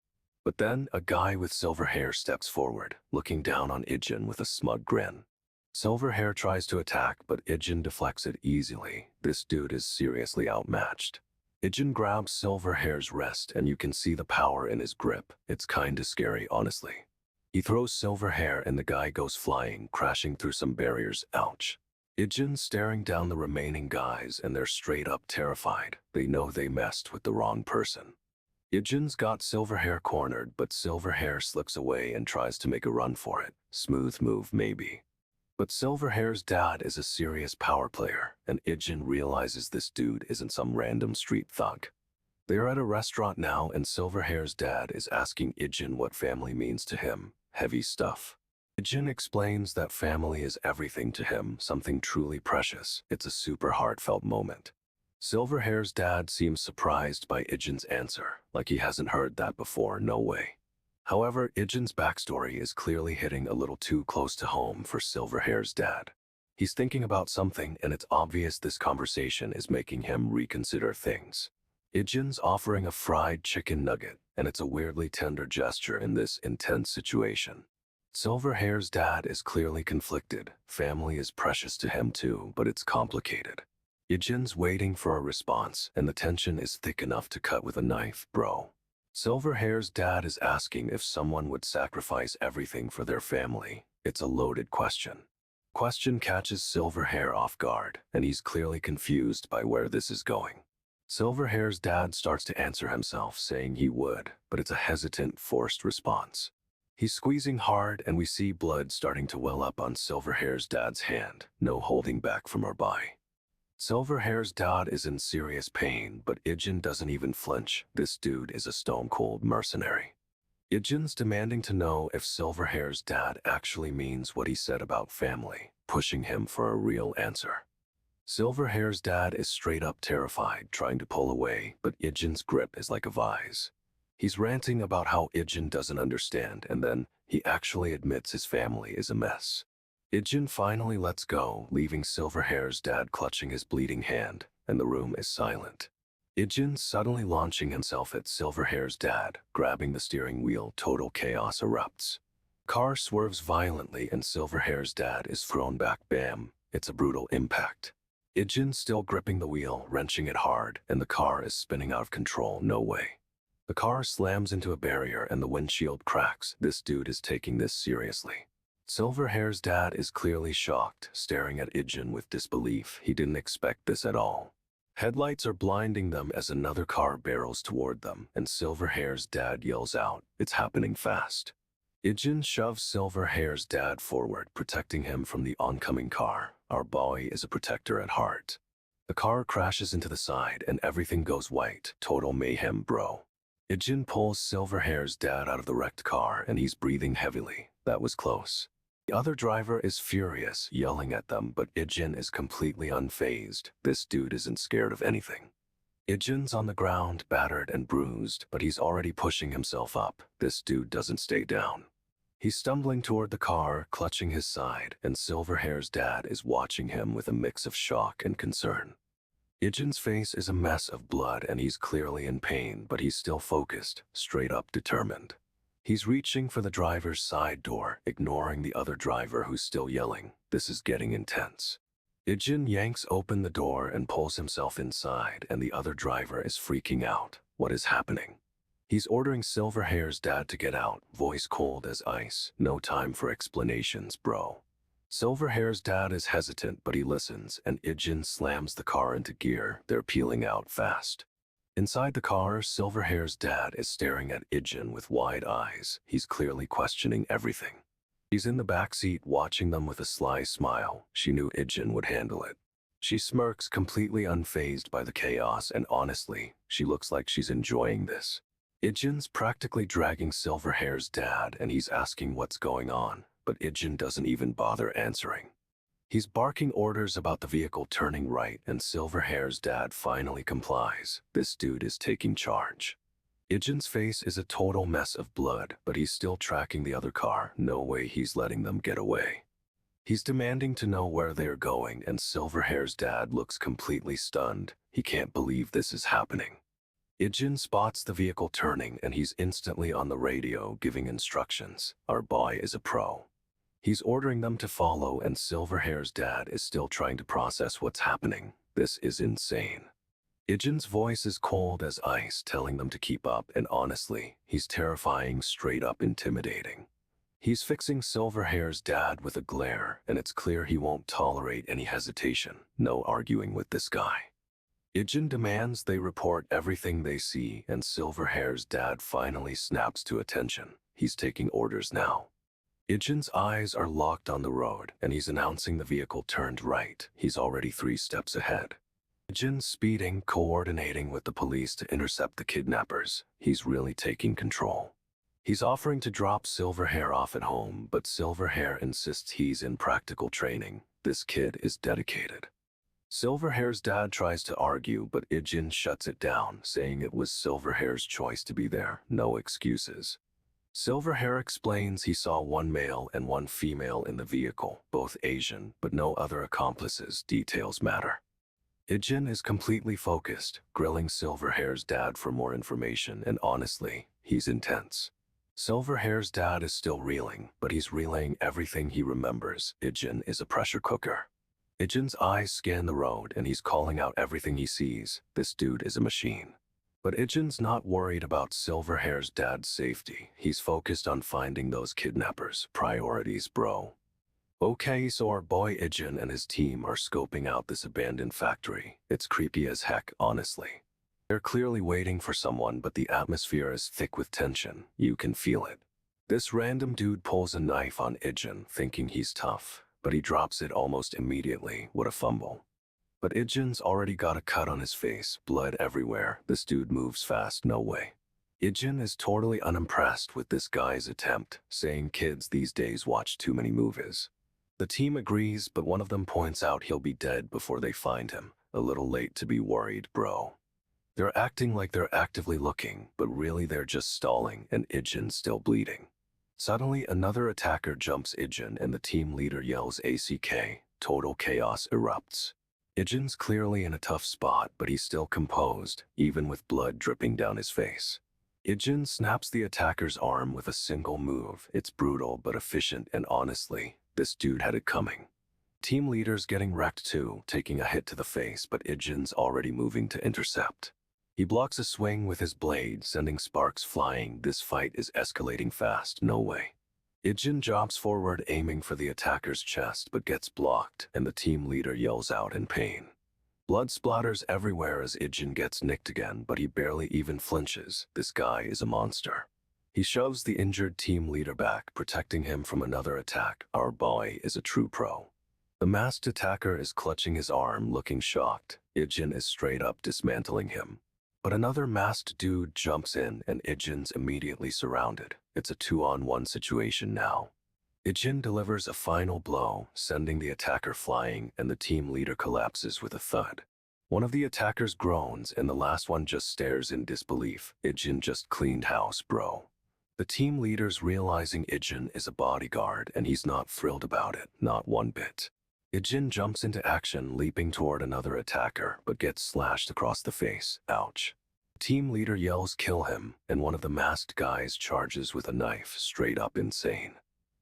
But then, a guy with silver hair steps forward, looking down on Ijin with a smug grin. Silver hair tries to attack, but Ijin deflects it easily. This dude is seriously outmatched. Ijin grabs Silver Hair's wrist, and you can see the power in his grip. It's kinda scary, honestly. He throws Silver Hair, and the guy goes flying, crashing through some barriers. Ouch. Ijin's staring down the remaining guys, and they're straight up terrified. They know they messed with the wrong person. Ijin's got Silver Hair cornered, but Silver Hair slips away and tries to make a run for it. Smooth move, maybe. But Silver Hair's dad is a serious power player, and Ijin realizes this dude isn't some random street thug. They're at a restaurant now, and Silver Hair's dad is asking Ijin what family means to him. Heavy stuff. Ijin explains that family is everything to him, something truly precious. It's a super heartfelt moment. Silverhair's dad seems surprised by Ijin's answer, like he hasn't heard that before, no way. However, Ijin's backstory is clearly hitting a little too close to home for Silverhair's dad. He's thinking about something, and it's obvious this conversation is making him reconsider things. Ijin's offering a fried chicken nugget, and it's a weirdly tender gesture in this intense situation. Silverhair's dad is clearly conflicted. Family is precious to him too, but it's complicated. Ijin's waiting for a response, and the tension is thick enough to cut with a knife, bro. Silverhair's dad is asking if someone would sacrifice everything for their family. It's a loaded question. Question catches Silverhair off guard, and he's clearly confused by where this is going. Silverhair's dad starts to answer himself, saying he would, but it's a hesitant, forced response. He's squeezing hard, and we see blood starting to well up on Silverhair's dad's hand, no holding back from our by. Silverhair's dad is in serious pain, but Ijin doesn't even flinch. This dude is a stone-cold mercenary. Ijin's demanding to know if Silverhair's dad actually means what he said about family, pushing him for a real answer. Silverhair's dad is straight up terrified, trying to pull away, but Ijin's grip is like a vise. He's ranting about how Ijin doesn't understand, and then he actually admits his family is a mess. Ijin finally lets go, leaving Silverhair's dad clutching his bleeding hand, and the room is silent. Ijin suddenly launching himself at Silverhair's dad, grabbing the steering wheel. Total chaos erupts. Car swerves violently and Silverhair's dad is thrown back. Bam! It's a brutal impact. Ijin still gripping the wheel, wrenching it hard, and the car is spinning out of control. No way. The car slams into a barrier and the windshield cracks. This dude is taking this seriously. Silverhair's dad is clearly shocked, staring at Ijin with disbelief. He didn't expect this at all. Headlights are blinding them as another car barrels toward them, and Silverhair's dad yells out, "It's happening fast." Ijin shoves Silverhair's dad forward, protecting him from the oncoming car. Our boy is a protector at heart. The car crashes into the side and everything goes white. Total mayhem, bro. Ijin pulls Silverhair's dad out of the wrecked car and he's breathing heavily. That was close. The other driver is furious, yelling at them, but Ijin is completely unfazed. This dude isn't scared of anything. Ijin's on the ground, battered and bruised, but he's already pushing himself up. This dude doesn't stay down. He's stumbling toward the car, clutching his side, and Silverhair's dad is watching him with a mix of shock and concern. Ijin's face is a mess of blood and he's clearly in pain, but he's still focused, straight up determined. He's reaching for the driver's side door, ignoring the other driver who's still yelling. This is getting intense. Ijin yanks open the door and pulls himself inside, and the other driver is freaking out. What is happening? He's ordering Silverhair's dad to get out, voice cold as ice. No time for explanations, bro. Silverhair's dad is hesitant, but he listens, and Ijin slams the car into gear. They're peeling out fast. Inside the car, Silverhair's dad is staring at Ijin with wide eyes. He's clearly questioning everything. She's in the backseat watching them with a sly smile. She knew Ijin would handle it. She smirks, completely unfazed by the chaos, and honestly, she looks like she's enjoying this. Ijin's practically dragging Silverhair's dad, and he's asking what's going on, but Ijin doesn't even bother answering. He's barking orders about the vehicle turning right, and Silverhair's dad finally complies. This dude is taking charge. Ijin's face is a total mess of blood, but he's still tracking the other car. No way he's letting them get away. He's demanding to know where they're going, and Silverhair's dad looks completely stunned. He can't believe this is happening. Ijin spots the vehicle turning, and he's instantly on the radio giving instructions. Our boy is a pro. He's ordering them to follow, and Silverhair's dad is still trying to process what's happening. This is insane. Ijin's voice is cold as ice, telling them to keep up, and honestly, he's terrifying, straight up intimidating. He's fixing Silverhair's dad with a glare, and it's clear he won't tolerate any hesitation. No arguing with this guy. Ijin demands they report everything they see, and Silverhair's dad finally snaps to attention. He's taking orders now. Ijin's eyes are locked on the road, and he's announcing the vehicle turned right. He's already 3 steps ahead. Ijin's speeding, coordinating with the police to intercept the kidnappers. He's really taking control. He's offering to drop Silverhair off at home, but Silverhair insists he's in practical training. This kid is dedicated. Silverhair's dad tries to argue, but Ijin shuts it down, saying it was Silverhair's choice to be there, no excuses. Silverhair explains he saw one male and one female in the vehicle, both Asian, but no other accomplices. Details matter. Ijin is completely focused, grilling Silverhair's dad for more information, and honestly, he's intense. Silverhair's dad is still reeling, but he's relaying everything he remembers. Ijin is a pressure cooker. Ijin's eyes scan the road and he's calling out everything he sees. This dude is a machine. But Ijin's not worried about Silverhair's dad's safety. He's focused on finding those kidnappers. Priorities, bro. Okay, so our boy Ijin and his team are scoping out this abandoned factory. It's creepy as heck, honestly. They're clearly waiting for someone, but the atmosphere is thick with tension. You can feel it. This random dude pulls a knife on Ijin, thinking he's tough, but he drops it almost immediately. What a fumble. But Ijin's already got a cut on his face, blood everywhere. This dude moves fast, no way. Ijin is totally unimpressed with this guy's attempt, saying kids these days watch too many movies. The team agrees, but one of them points out he'll be dead before they find him. A little late to be worried, bro. They're acting like they're actively looking, but really they're just stalling, and Ijin's still bleeding. Suddenly, another attacker jumps Ijin and the team leader yells ACK. Total chaos erupts. Ijin's clearly in a tough spot, but he's still composed, even with blood dripping down his face. Ijin snaps the attacker's arm with a single move. It's brutal but efficient, and honestly, this dude had it coming. Team leader's getting wrecked too, taking a hit to the face, but Ijin's already moving to intercept. He blocks a swing with his blade, sending sparks flying. This fight is escalating fast, no way. Ijin jumps forward, aiming for the attacker's chest, but gets blocked, and the team leader yells out in pain. Blood splatters everywhere as Ijin gets nicked again, but he barely even flinches. This guy is a monster. He shoves the injured team leader back, protecting him from another attack. Our boy is a true pro. The masked attacker is clutching his arm, looking shocked. Ijin is straight up dismantling him. But another masked dude jumps in, and Ijin's immediately surrounded. It's a 2-on-1 situation now. Ijin delivers a final blow, sending the attacker flying, and the team leader collapses with a thud. One of the attackers groans, and the last one just stares in disbelief. Ijin just cleaned house, bro. The team leader's realizing Ijin is a bodyguard, and he's not thrilled about it, not one bit. Ijin jumps into action, leaping toward another attacker, but gets slashed across the face. Ouch. Team leader yells kill him, and one of the masked guys charges with a knife, straight up insane.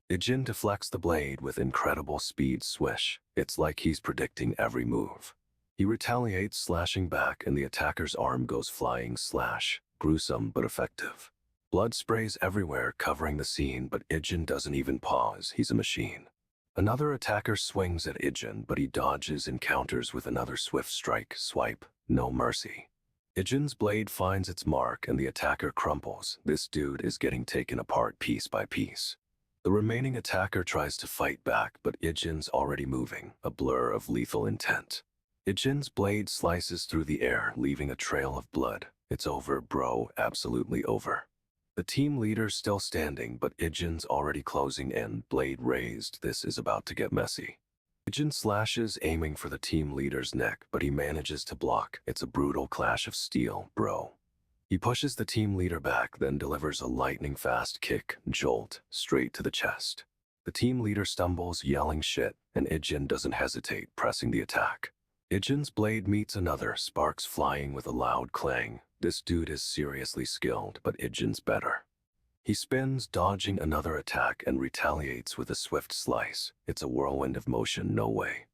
Ijin deflects the blade with incredible speed. Swish. It's like he's predicting every move. He retaliates, slashing back, and the attacker's arm goes flying. Slash. Gruesome but effective. Blood sprays everywhere, covering the scene, but Ijin doesn't even pause. He's a machine. Another attacker swings at Ijin, but he dodges and counters with another swift strike. Swipe. No mercy. Ijin's blade finds its mark, and the attacker crumples. This dude is getting taken apart piece by piece. The remaining attacker tries to fight back, but Ijin's already moving, a blur of lethal intent. Ijin's blade slices through the air, leaving a trail of blood. It's over, bro, absolutely over. The team leader's still standing, but Ijin's already closing in, blade raised. This is about to get messy. Ijin slashes, aiming for the team leader's neck, but he manages to block. It's a brutal clash of steel, bro. He pushes the team leader back, then delivers a lightning-fast kick, jolt, straight to the chest. The team leader stumbles, yelling shit, and Ijin doesn't hesitate, pressing the attack. Ijin's blade meets another, sparks flying with a loud clang. This dude is seriously skilled, but Ijin's better. He spins, dodging another attack, and retaliates with a swift slice. It's a whirlwind of motion, no way.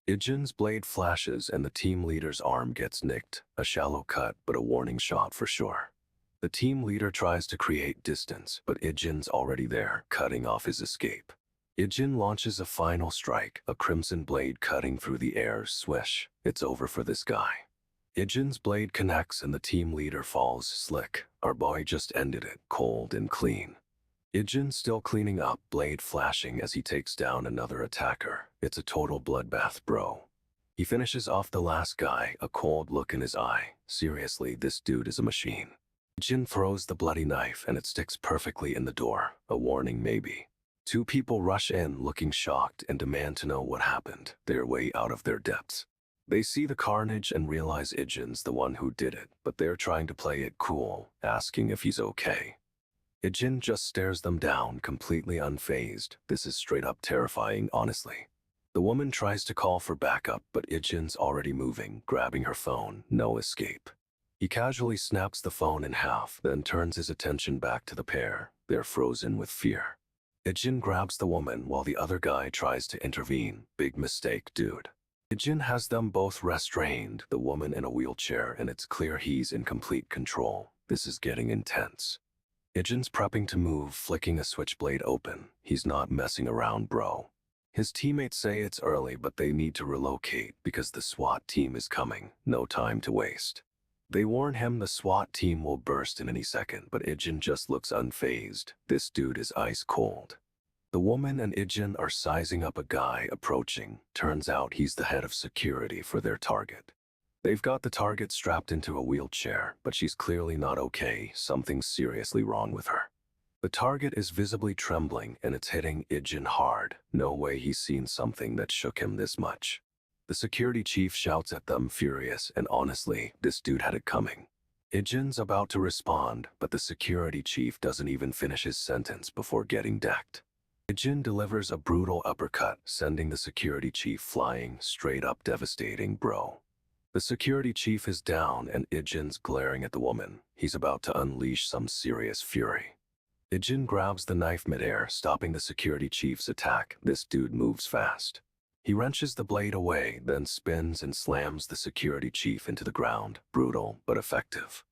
Ijin's blade flashes and the team leader's arm gets nicked. A shallow cut, but a warning shot for sure. The team leader tries to create distance, but Ijin's already there, cutting off his escape. Ijin launches a final strike, a crimson blade cutting through the air. Swish. It's over for this guy. Ijin's blade connects and the team leader falls. Slick. Our boy just ended it, cold and clean. Ijin still cleaning up, blade flashing as he takes down another attacker. It's a total bloodbath, bro. He finishes off the last guy, a cold look in his eye. Seriously, this dude is a machine. Ijin throws the bloody knife and it sticks perfectly in the door. A warning maybe. Two people rush in, looking shocked, and demand to know what happened. They're way out of their depths. They see the carnage and realize Ijin's the one who did it, but they're trying to play it cool, asking if he's okay. Ijin just stares them down, completely unfazed. This is straight up terrifying, honestly. The woman tries to call for backup, but Ijin's already moving, grabbing her phone. No escape. He casually snaps the phone in half, then turns his attention back to the pair. They're frozen with fear. Ijin grabs the woman while the other guy tries to intervene. Big mistake, dude. Ijin has them both restrained, the woman in a wheelchair, and it's clear he's in complete control. This is getting intense. Ijin's prepping to move, flicking a switchblade open. He's not messing around, bro. His teammates say it's early, but they need to relocate because the SWAT team is coming. No time to waste. They warn him the SWAT team will burst in any second, but Ijin just looks unfazed. This dude is ice cold. The woman and Ijin are sizing up a guy approaching. Turns out he's the head of security for their target. They've got the target strapped into a wheelchair, but she's clearly not okay. Something's seriously wrong with her. The target is visibly trembling and it's hitting Ijin hard. No way he's seen something that shook him this much. The security chief shouts at them, furious, and honestly, this dude had it coming. Ijin's about to respond, but the security chief doesn't even finish his sentence before getting decked. Ijin delivers a brutal uppercut, sending the security chief flying, straight up devastating, bro. The security chief is down and Ijin's glaring at the woman. He's about to unleash some serious fury. Ijin grabs the knife midair, stopping the security chief's attack. This dude moves fast. He wrenches the blade away, then spins and slams the security chief into the ground. Brutal, but effective.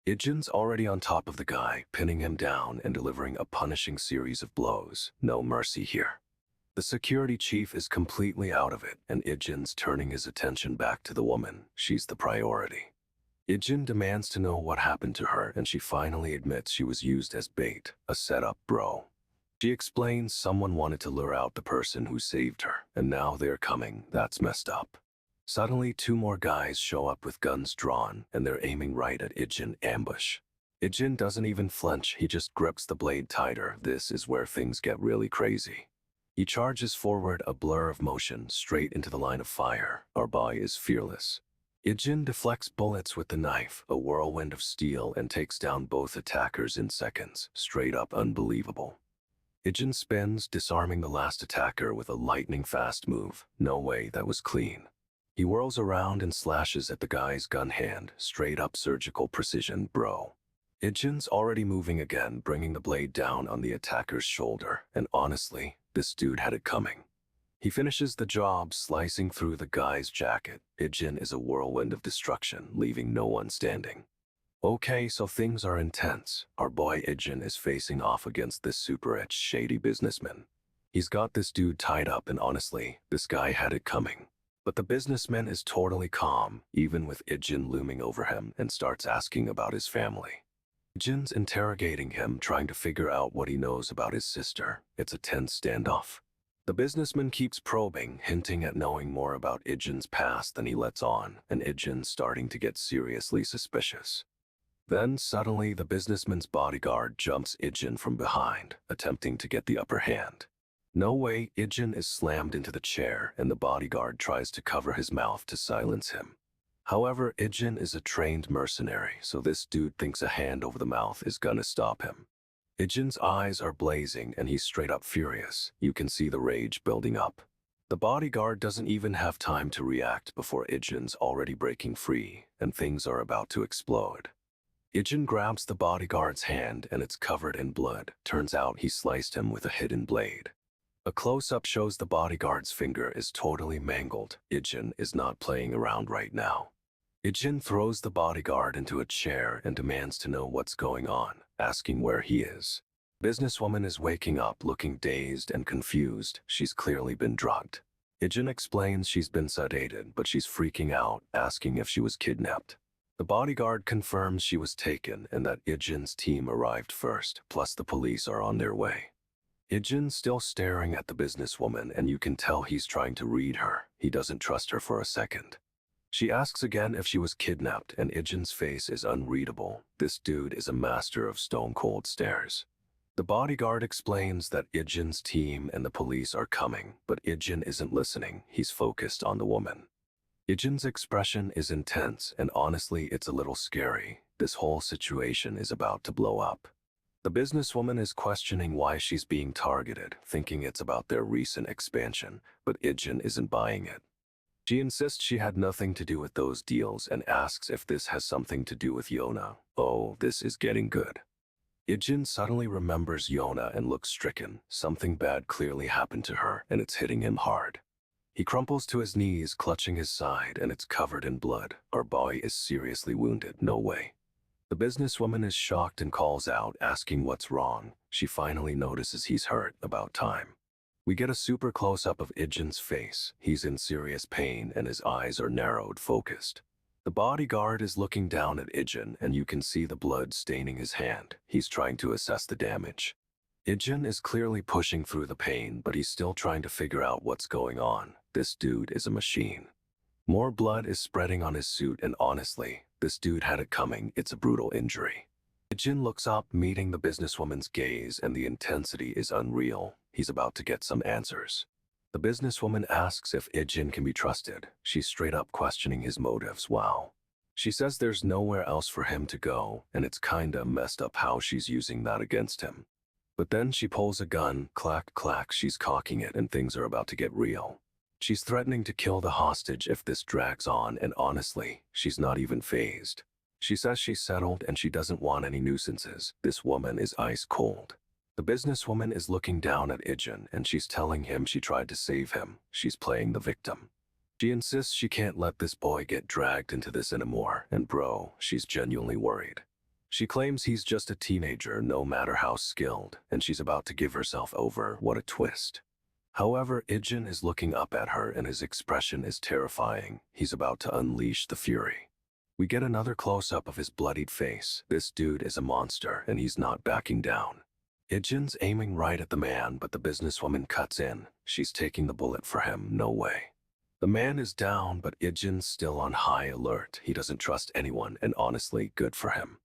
Ijin's already on top of the guy, pinning him down and delivering a punishing series of blows. No mercy here. The security chief is completely out of it, and Ijin's turning his attention back to the woman. She's the priority. Ijin demands to know what happened to her, and she finally admits she was used as bait. A setup, bro. She explains someone wanted to lure out the person who saved her, and now they're coming. That's messed up. Suddenly, 2 more guys show up with guns drawn, and they're aiming right at Ijin. Ambush. Ijin doesn't even flinch, he just grips the blade tighter. This is where things get really crazy. He charges forward, a blur of motion, straight into the line of fire. Our boy is fearless. Ijin deflects bullets with the knife, a whirlwind of steel, and takes down both attackers in seconds. Straight up unbelievable. Ijin spins, disarming the last attacker with a lightning-fast move. No way, that was clean. He whirls around and slashes at the guy's gun hand. Straight up surgical precision, bro. Ijin's already moving again, bringing the blade down on the attacker's shoulder. And honestly, this dude had it coming. He finishes the job, slicing through the guy's jacket. Ijin is a whirlwind of destruction, leaving no one standing. Okay, so things are intense. Our boy Ijin is facing off against this super-rich, shady businessman. He's got this dude tied up, and honestly, this guy had it coming. But the businessman is totally calm, even with Ijin looming over him, and starts asking about his family. Ijin's interrogating him, trying to figure out what he knows about his sister. It's a tense standoff. The businessman keeps probing, hinting at knowing more about Ijin's past than he lets on, and Ijin's starting to get seriously suspicious. Then suddenly the businessman's bodyguard jumps Ijin from behind, attempting to get the upper hand. No way, Ijin is slammed into the chair and the bodyguard tries to cover his mouth to silence him. However, Ijin is a trained mercenary, so this dude thinks a hand over the mouth is gonna stop him. Ijin's eyes are blazing and he's straight up furious. You can see the rage building up. The bodyguard doesn't even have time to react before Ijin's already breaking free and things are about to explode. Ijin grabs the bodyguard's hand and it's covered in blood. Turns out he sliced him with a hidden blade. A close-up shows the bodyguard's finger is totally mangled. Ijin is not playing around right now. Ijin throws the bodyguard into a chair and demands to know what's going on, asking where he is. Businesswoman is waking up, looking dazed and confused. She's clearly been drugged. Ijin explains she's been sedated, but she's freaking out, asking if she was kidnapped. The bodyguard confirms she was taken and that Ijin's team arrived first, plus the police are on their way. Ijin's still staring at the businesswoman and you can tell he's trying to read her. He doesn't trust her for a second. She asks again if she was kidnapped and Ijin's face is unreadable. This dude is a master of stone-cold stares. The bodyguard explains that Ijin's team and the police are coming, but Ijin isn't listening. He's focused on the woman. Ijin's expression is intense, and honestly, it's a little scary. This whole situation is about to blow up. The businesswoman is questioning why she's being targeted, thinking it's about their recent expansion, but Ijin isn't buying it. She insists she had nothing to do with those deals and asks if this has something to do with Yona. Oh, this is getting good. Ijin suddenly remembers Yona and looks stricken. Something bad clearly happened to her, and it's hitting him hard. He crumples to his knees, clutching his side, and it's covered in blood. Our boy is seriously wounded. No way. The businesswoman is shocked and calls out, asking what's wrong. She finally notices he's hurt. About time. We get a super close-up of Ijin's face. He's in serious pain, and his eyes are narrowed, focused. The bodyguard is looking down at Ijin, and you can see the blood staining his hand. He's trying to assess the damage. Ijin is clearly pushing through the pain, but he's still trying to figure out what's going on. This dude is a machine. More blood is spreading on his suit, and honestly, this dude had it coming. It's a brutal injury. Ijin looks up, meeting the businesswoman's gaze, and the intensity is unreal. He's about to get some answers. The businesswoman asks if Ijin can be trusted. She's straight up questioning his motives. Wow. She says there's nowhere else for him to go, and it's kinda messed up how she's using that against him. But then she pulls a gun, clack, clack, she's cocking it, and things are about to get real. She's threatening to kill the hostage if this drags on, and honestly, she's not even fazed. She says she's settled and she doesn't want any nuisances. This woman is ice cold. The businesswoman is looking down at Ijin, and she's telling him she tried to save him. She's playing the victim. She insists she can't let this boy get dragged into this anymore, and bro, she's genuinely worried. She claims he's just a teenager, no matter how skilled, and she's about to give herself over. What a twist. However, Ijin is looking up at her, and his expression is terrifying. He's about to unleash the fury. We get another close-up of his bloodied face. This dude is a monster, and he's not backing down. Ijin's aiming right at the man, but the businesswoman cuts in. She's taking the bullet for him. No way. The man is down, but Ijin's still on high alert. He doesn't trust anyone, and honestly, good for him.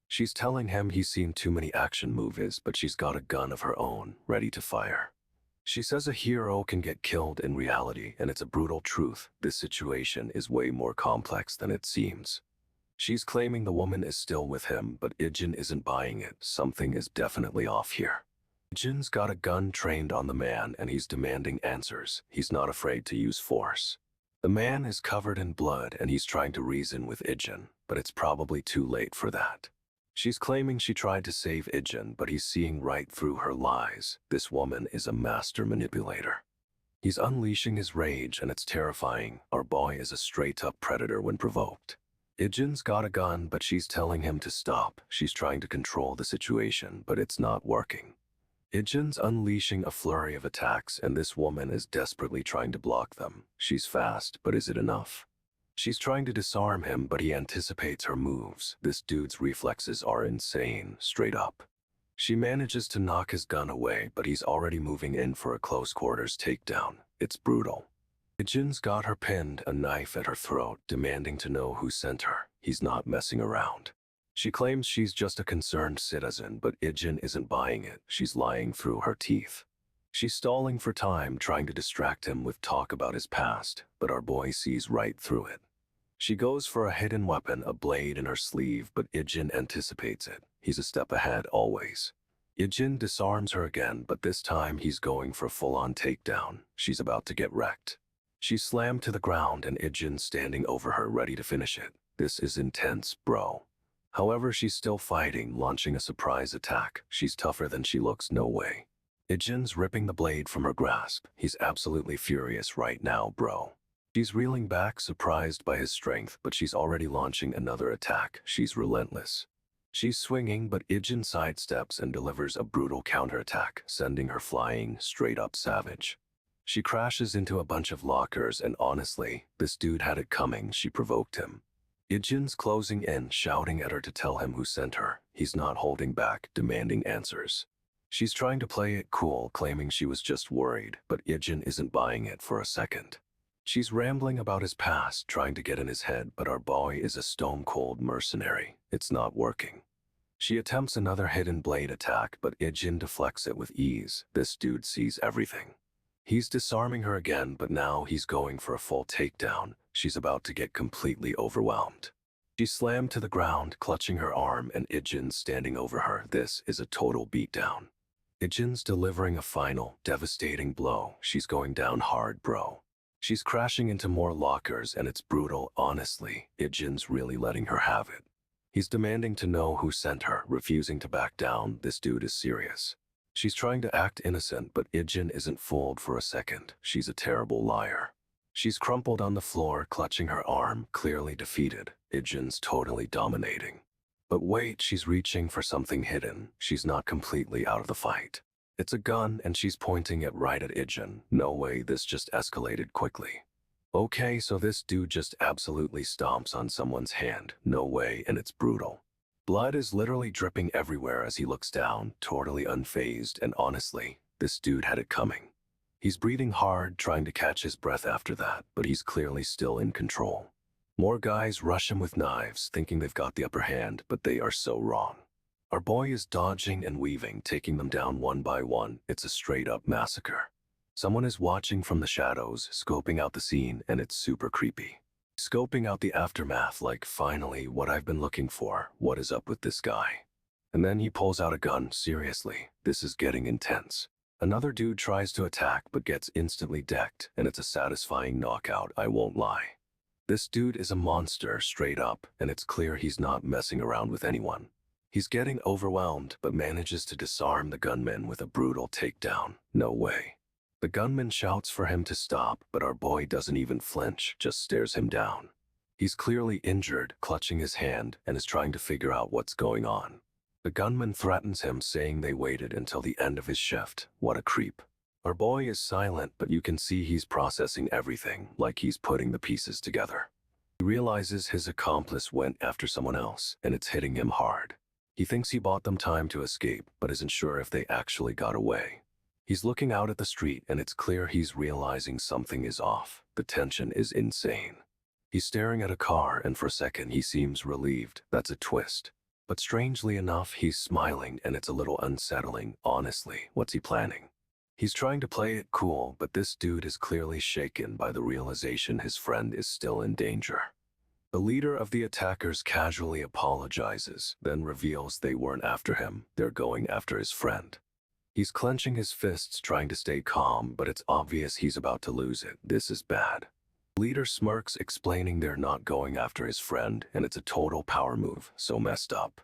She's telling him he's seen too many action movies, but she's got a gun of her own, ready to fire. She says a hero can get killed in reality, and it's a brutal truth. This situation is way more complex than it seems. She's claiming the woman is still with him, but Ijin isn't buying it. Something is definitely off here. Ijin's got a gun trained on the man, and he's demanding answers. He's not afraid to use force. The man is covered in blood, and he's trying to reason with Ijin, but it's probably too late for that. She's claiming she tried to save Ijin, but he's seeing right through her lies. This woman is a master manipulator. He's unleashing his rage, and it's terrifying. Our boy is a straight-up predator when provoked. Ijin's got a gun, but she's telling him to stop. She's trying to control the situation, but it's not working. Ijin's unleashing a flurry of attacks, and this woman is desperately trying to block them. She's fast, but is it enough? She's trying to disarm him, but he anticipates her moves. This dude's reflexes are insane, straight up. She manages to knock his gun away, but he's already moving in for a close-quarters takedown. It's brutal. Ijin's got her pinned, a knife at her throat, demanding to know who sent her. He's not messing around. She claims she's just a concerned citizen, but Ijin isn't buying it. She's lying through her teeth. She's stalling for time, trying to distract him with talk about his past, but our boy sees right through it. She goes for a hidden weapon, a blade in her sleeve, but Ijin anticipates it. He's a step ahead always. Ijin disarms her again, but this time he's going for a full-on takedown. She's about to get wrecked. She's slammed to the ground, and Ijin's standing over her, ready to finish it. This is intense, bro. However, she's still fighting, launching a surprise attack. She's tougher than she looks, no way. Ijin's ripping the blade from her grasp. He's absolutely furious right now, bro. She's reeling back, surprised by his strength, but she's already launching another attack. She's relentless. She's swinging, but Ijin sidesteps and delivers a brutal counterattack, sending her flying, straight up savage. She crashes into a bunch of lockers, and honestly, this dude had it coming. She provoked him. Ijin's closing in, shouting at her to tell him who sent her. He's not holding back, demanding answers. She's trying to play it cool, claiming she was just worried, but Ijin isn't buying it for a second. She's rambling about his past, trying to get in his head, but our boy is a stone-cold mercenary. It's not working. She attempts another hidden blade attack, but Ijin deflects it with ease. This dude sees everything. He's disarming her again, but now he's going for a full takedown. she's about to get completely overwhelmed. She slammed to the ground, clutching her arm, and Ijin's standing over her. This is a total beatdown. Ijin's delivering a final, devastating blow. She's going down hard, bro. She's crashing into more lockers, and it's brutal. Honestly, Ijin's really letting her have it. He's demanding to know who sent her, refusing to back down. This dude is serious. She's trying to act innocent, but Ijin isn't fooled for a second. She's a terrible liar. She's crumpled on the floor, clutching her arm, clearly defeated. Ijin's totally dominating. But wait, she's reaching for something hidden. She's not completely out of the fight. It's a gun, and she's pointing it right at Ijin. No way, this just escalated quickly. Okay, so this dude just absolutely stomps on someone's hand. No way, and it's brutal. Blood is literally dripping everywhere as he looks down, totally unfazed, and honestly, this dude had it coming. He's breathing hard, trying to catch his breath after that, but he's clearly still in control. More guys rush him with knives, thinking they've got the upper hand, but they are so wrong. Our boy is dodging and weaving, taking them down one by one. It's a straight-up massacre. Someone is watching from the shadows, scoping out the scene, and it's super creepy. Scoping out the aftermath like, finally, what I've been looking for. What is up with this guy? And then he pulls out a gun. Seriously, this is getting intense. Another dude tries to attack but gets instantly decked, and it's a satisfying knockout, I won't lie. This dude is a monster, straight up, and it's clear he's not messing around with anyone. He's getting overwhelmed but manages to disarm the gunman with a brutal takedown. No way. The gunman shouts for him to stop, but our boy doesn't even flinch, just stares him down. He's clearly injured, clutching his hand, and is trying to figure out what's going on. The gunman threatens him, saying they waited until the end of his shift. What a creep. Our boy is silent, but you can see he's processing everything, like he's putting the pieces together. He realizes his accomplice went after someone else, and it's hitting him hard. He thinks he bought them time to escape, but isn't sure if they actually got away. He's looking out at the street, and it's clear he's realizing something is off. The tension is insane. He's staring at a car, and for a second he seems relieved. That's a twist. But strangely enough, he's smiling, and it's a little unsettling. Honestly, what's he planning? He's trying to play it cool, but this dude is clearly shaken by the realization his friend is still in danger. The leader of the attackers casually apologizes, then reveals they weren't after him. They're going after his friend. He's clenching his fists, trying to stay calm, but it's obvious he's about to lose it. This is bad. The leader smirks, explaining they're not going after his friend, and it's a total power move, so messed up.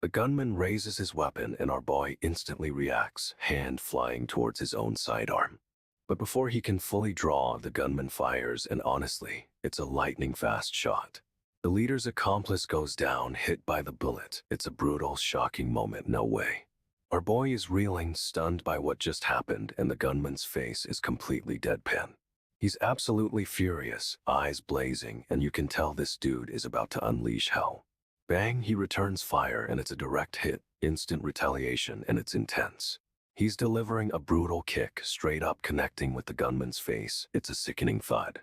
The gunman raises his weapon, and our boy instantly reacts, hand flying towards his own sidearm. But before he can fully draw, the gunman fires, and honestly, it's a lightning-fast shot. The leader's accomplice goes down, hit by the bullet. It's a brutal, shocking moment. No way. Our boy is reeling, stunned by what just happened, and the gunman's face is completely deadpan. He's absolutely furious, eyes blazing, and you can tell this dude is about to unleash hell. Bang, he returns fire, and it's a direct hit, instant retaliation, and it's intense. He's delivering a brutal kick, straight up connecting with the gunman's face. It's a sickening thud.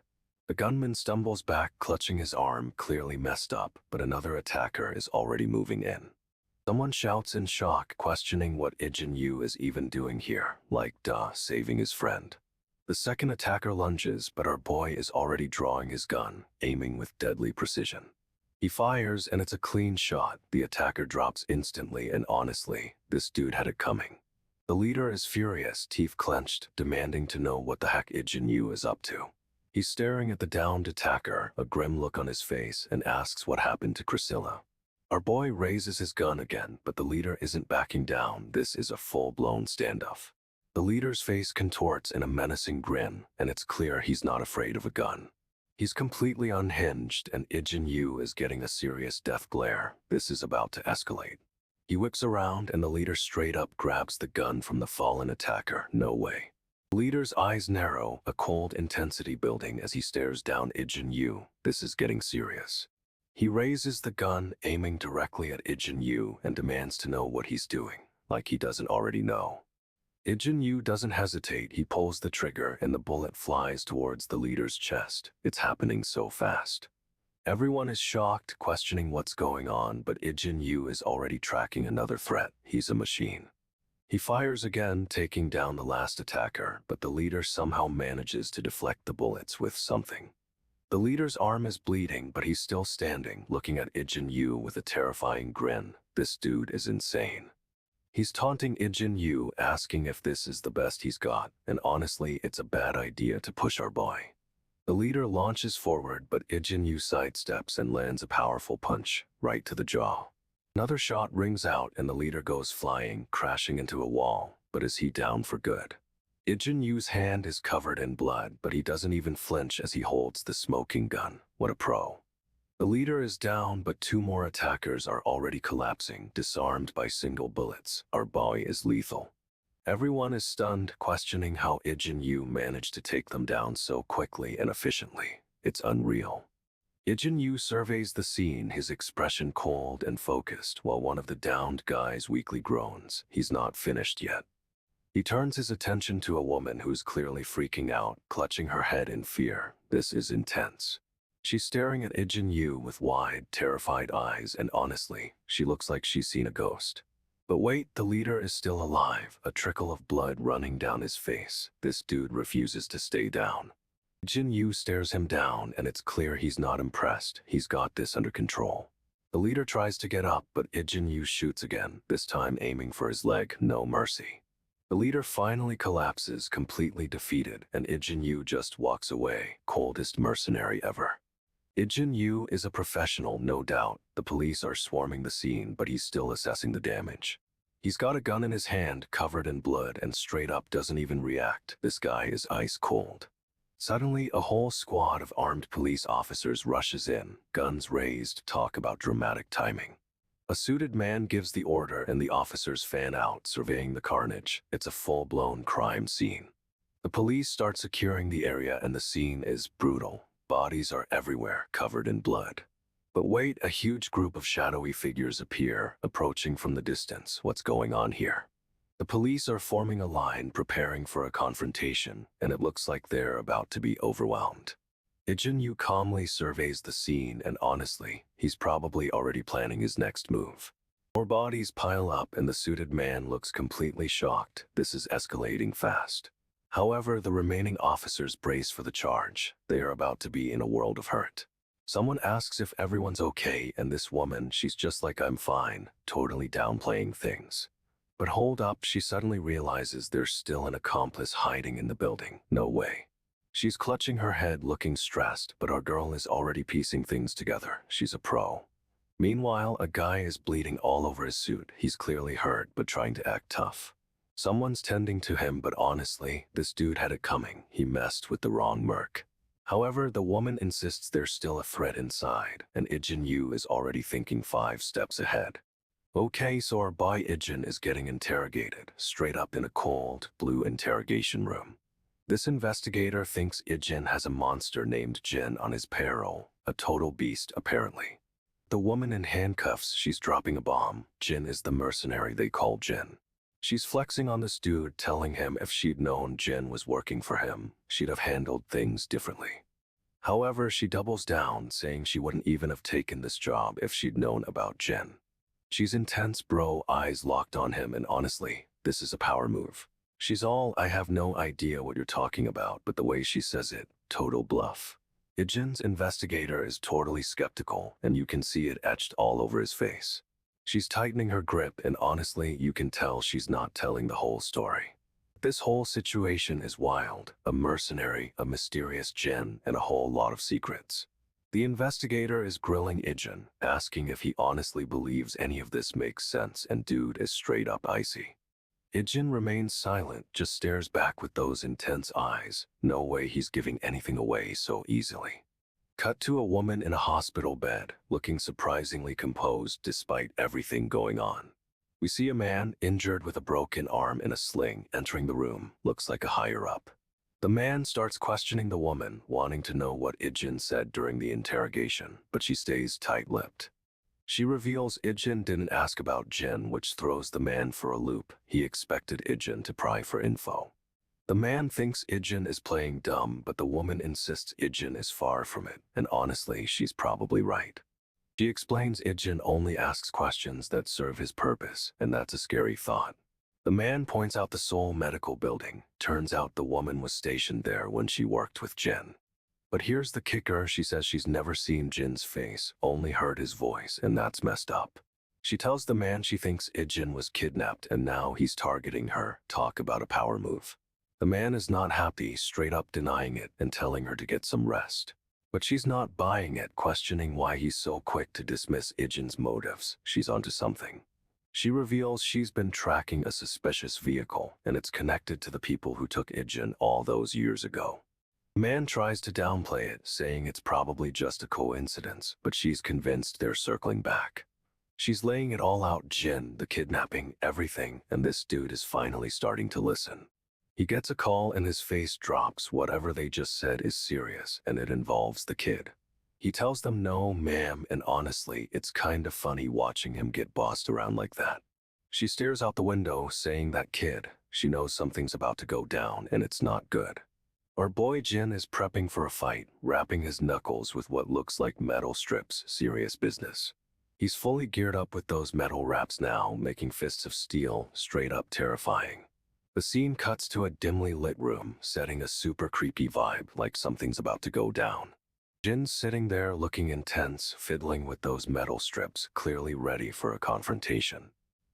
The gunman stumbles back, clutching his arm, clearly messed up, but another attacker is already moving in. Someone shouts in shock, questioning what Ijin Yu is even doing here, like, duh, saving his friend. The second attacker lunges, but our boy is already drawing his gun, aiming with deadly precision. He fires, and it's a clean shot. The attacker drops instantly, and honestly, this dude had it coming. The leader is furious, teeth clenched, demanding to know what the heck Ijin Yu is up to. He's staring at the downed attacker, a grim look on his face, and asks what happened to Priscilla. Our boy raises his gun again, but the leader isn't backing down. This is a full-blown standoff. The leader's face contorts in a menacing grin, and it's clear he's not afraid of a gun. He's completely unhinged, and Ijin Yu is getting a serious death glare. This is about to escalate. He whips around, and the leader straight up grabs the gun from the fallen attacker. No way. The leader's eyes narrow, a cold intensity building as he stares down Ijin Yu. This is getting serious. He raises the gun, aiming directly at Ijin Yu, and demands to know what he's doing, like he doesn't already know. Ijin Yu doesn't hesitate. He pulls the trigger, and the bullet flies towards the leader's chest. It's happening so fast. Everyone is shocked, questioning what's going on, but Ijin Yu is already tracking another threat. He's a machine. He fires again, taking down the last attacker, but the leader somehow manages to deflect the bullets with something. The leader's arm is bleeding, but he's still standing, looking at Ijin Yu with a terrifying grin. This dude is insane. He's taunting Ijin Yu, asking if this is the best he's got, and honestly, it's a bad idea to push our boy. The leader launches forward, but Ijin Yu sidesteps and lands a powerful punch, right to the jaw. Another shot rings out and the leader goes flying, crashing into a wall, but is he down for good? Ijin Yu's hand is covered in blood, but he doesn't even flinch as he holds the smoking gun. What a pro. The leader is down, but two more attackers are already collapsing, disarmed by single bullets. Our boy is lethal. Everyone is stunned, questioning how Ijin Yu managed to take them down so quickly and efficiently. It's unreal. Ijin Yu surveys the scene, his expression cold and focused, while one of the downed guys weakly groans. He's not finished yet. He turns his attention to a woman who's clearly freaking out, clutching her head in fear. This is intense. She's staring at Ijin Yu with wide, terrified eyes, and honestly, she looks like she's seen a ghost. But wait, the leader is still alive, a trickle of blood running down his face. This dude refuses to stay down. Ijin Yu stares him down, and it's clear he's not impressed. He's got this under control. The leader tries to get up, but Ijin Yu shoots again, this time aiming for his leg. No mercy. The leader finally collapses, completely defeated, and Ijin Yu just walks away, coldest mercenary ever. Ijin Yu is a professional, no doubt. The police are swarming the scene, but he's still assessing the damage. He's got a gun in his hand, covered in blood, and straight up doesn't even react. This guy is ice cold. Suddenly, a whole squad of armed police officers rushes in, guns raised. Talk about dramatic timing. A suited man gives the order and the officers fan out, surveying the carnage. It's a full-blown crime scene. The police start securing the area and the scene is brutal. Bodies are everywhere, covered in blood. But wait, a huge group of shadowy figures appear, approaching from the distance. What's going on here? The police are forming a line, preparing for a confrontation, and it looks like they're about to be overwhelmed. Ijin Yu calmly surveys the scene, and honestly, he's probably already planning his next move. More bodies pile up and the suited man looks completely shocked. This is escalating fast. However, the remaining officers brace for the charge. They are about to be in a world of hurt. Someone asks if everyone's okay, and this woman, she's just like, I'm fine, totally downplaying things. But hold up, she suddenly realizes there's still an accomplice hiding in the building. No way. She's clutching her head, looking stressed, but our girl is already piecing things together. She's a pro. Meanwhile, a guy is bleeding all over his suit. He's clearly hurt, but trying to act tough. Someone's tending to him, but honestly, this dude had it coming. He messed with the wrong merc. However, the woman insists there's still a threat inside, and Ijin Yu is already thinking 5 steps ahead. Okay, so our boy Ijin is getting interrogated, straight up in a cold, blue interrogation room. This investigator thinks Ijin has a monster named Jin on his payroll, a total beast apparently. The woman in handcuffs, she's dropping a bomb. Jin is the mercenary they call Jin. She's flexing on this dude, telling him if she'd known Jin was working for him, she'd have handled things differently. However, she doubles down, saying she wouldn't even have taken this job if she'd known about Jin. She's intense, bro, eyes locked on him, and honestly, this is a power move. She's all, I have no idea what you're talking about, but the way she says it, total bluff. Ijin's investigator is totally skeptical, and you can see it etched all over his face. She's tightening her grip, and honestly, you can tell she's not telling the whole story. This whole situation is wild. A mercenary, a mysterious Jin, and a whole lot of secrets. The investigator is grilling Ijin, asking if he honestly believes any of this makes sense, and dude is straight up icy. Ijin remains silent, just stares back with those intense eyes. No way he's giving anything away so easily. Cut to a woman in a hospital bed, looking surprisingly composed despite everything going on. We see a man, injured with a broken arm in a sling, entering the room. Looks like a higher-up. The man starts questioning the woman, wanting to know what Ijin said during the interrogation, but she stays tight-lipped. She reveals Ijin didn't ask about Jin, which throws the man for a loop. He expected Ijin to pry for info. The man thinks Ijin is playing dumb, but the woman insists Ijin is far from it, and honestly, she's probably right. She explains Ijin only asks questions that serve his purpose, and that's a scary thought. The man points out the Seoul Medical Building. Turns out the woman was stationed there when she worked with Jin. But here's the kicker, she says she's never seen Jin's face, only heard his voice, and that's messed up. She tells the man she thinks Ijin was kidnapped and now he's targeting her. Talk about a power move. The man is not happy, straight up denying it and telling her to get some rest. But she's not buying it, questioning why he's so quick to dismiss Ijin's motives. She's onto something. She reveals she's been tracking a suspicious vehicle, and it's connected to the people who took Ijin all those years ago. The man tries to downplay it, saying it's probably just a coincidence, but she's convinced they're circling back. She's laying it all out, Jin, the kidnapping, everything, and this dude is finally starting to listen. He gets a call and his face drops. Whatever they just said is serious, and it involves the kid. He tells them no, ma'am, and honestly, it's kinda funny watching him get bossed around like that. She stares out the window, saying that kid, she knows something's about to go down, and it's not good. Our boy Jin is prepping for a fight, wrapping his knuckles with what looks like metal strips, serious business. He's fully geared up with those metal wraps now, making fists of steel, straight up terrifying. The scene cuts to a dimly lit room, setting a super creepy vibe, like something's about to go down. Jin's sitting there looking intense, fiddling with those metal strips, clearly ready for a confrontation.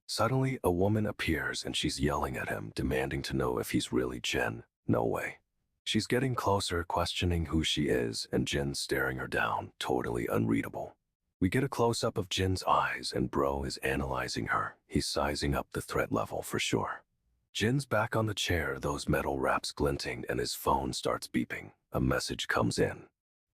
Suddenly, a woman appears and she's yelling at him, demanding to know if he's really Jin. No way. She's getting closer, questioning who she is, and Jin's staring her down, totally unreadable. We get a close-up of Jin's eyes, and bro is analyzing her. He's sizing up the threat level for sure. Jin's back on the chair, those metal wraps glinting, and his phone starts beeping. A message comes in.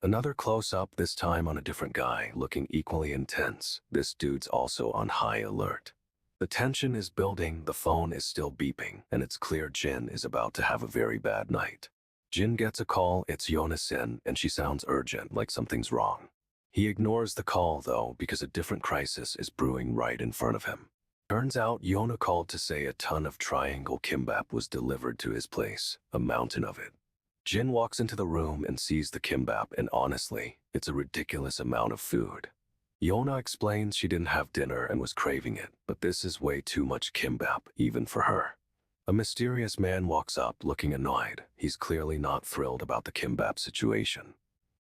Another close-up, this time on a different guy, looking equally intense. This dude's also on high alert. The tension is building, the phone is still beeping, and it's clear Jin is about to have a very bad night. Jin gets a call, it's Yona-sen, and she sounds urgent, like something's wrong. He ignores the call, though, because a different crisis is brewing right in front of him. Turns out Yona called to say a ton of triangle kimbap was delivered to his place, a mountain of it. Jin walks into the room and sees the kimbap, and honestly, it's a ridiculous amount of food. Yona explains she didn't have dinner and was craving it, but this is way too much kimbap, even for her. A mysterious man walks up, looking annoyed. He's clearly not thrilled about the kimbap situation.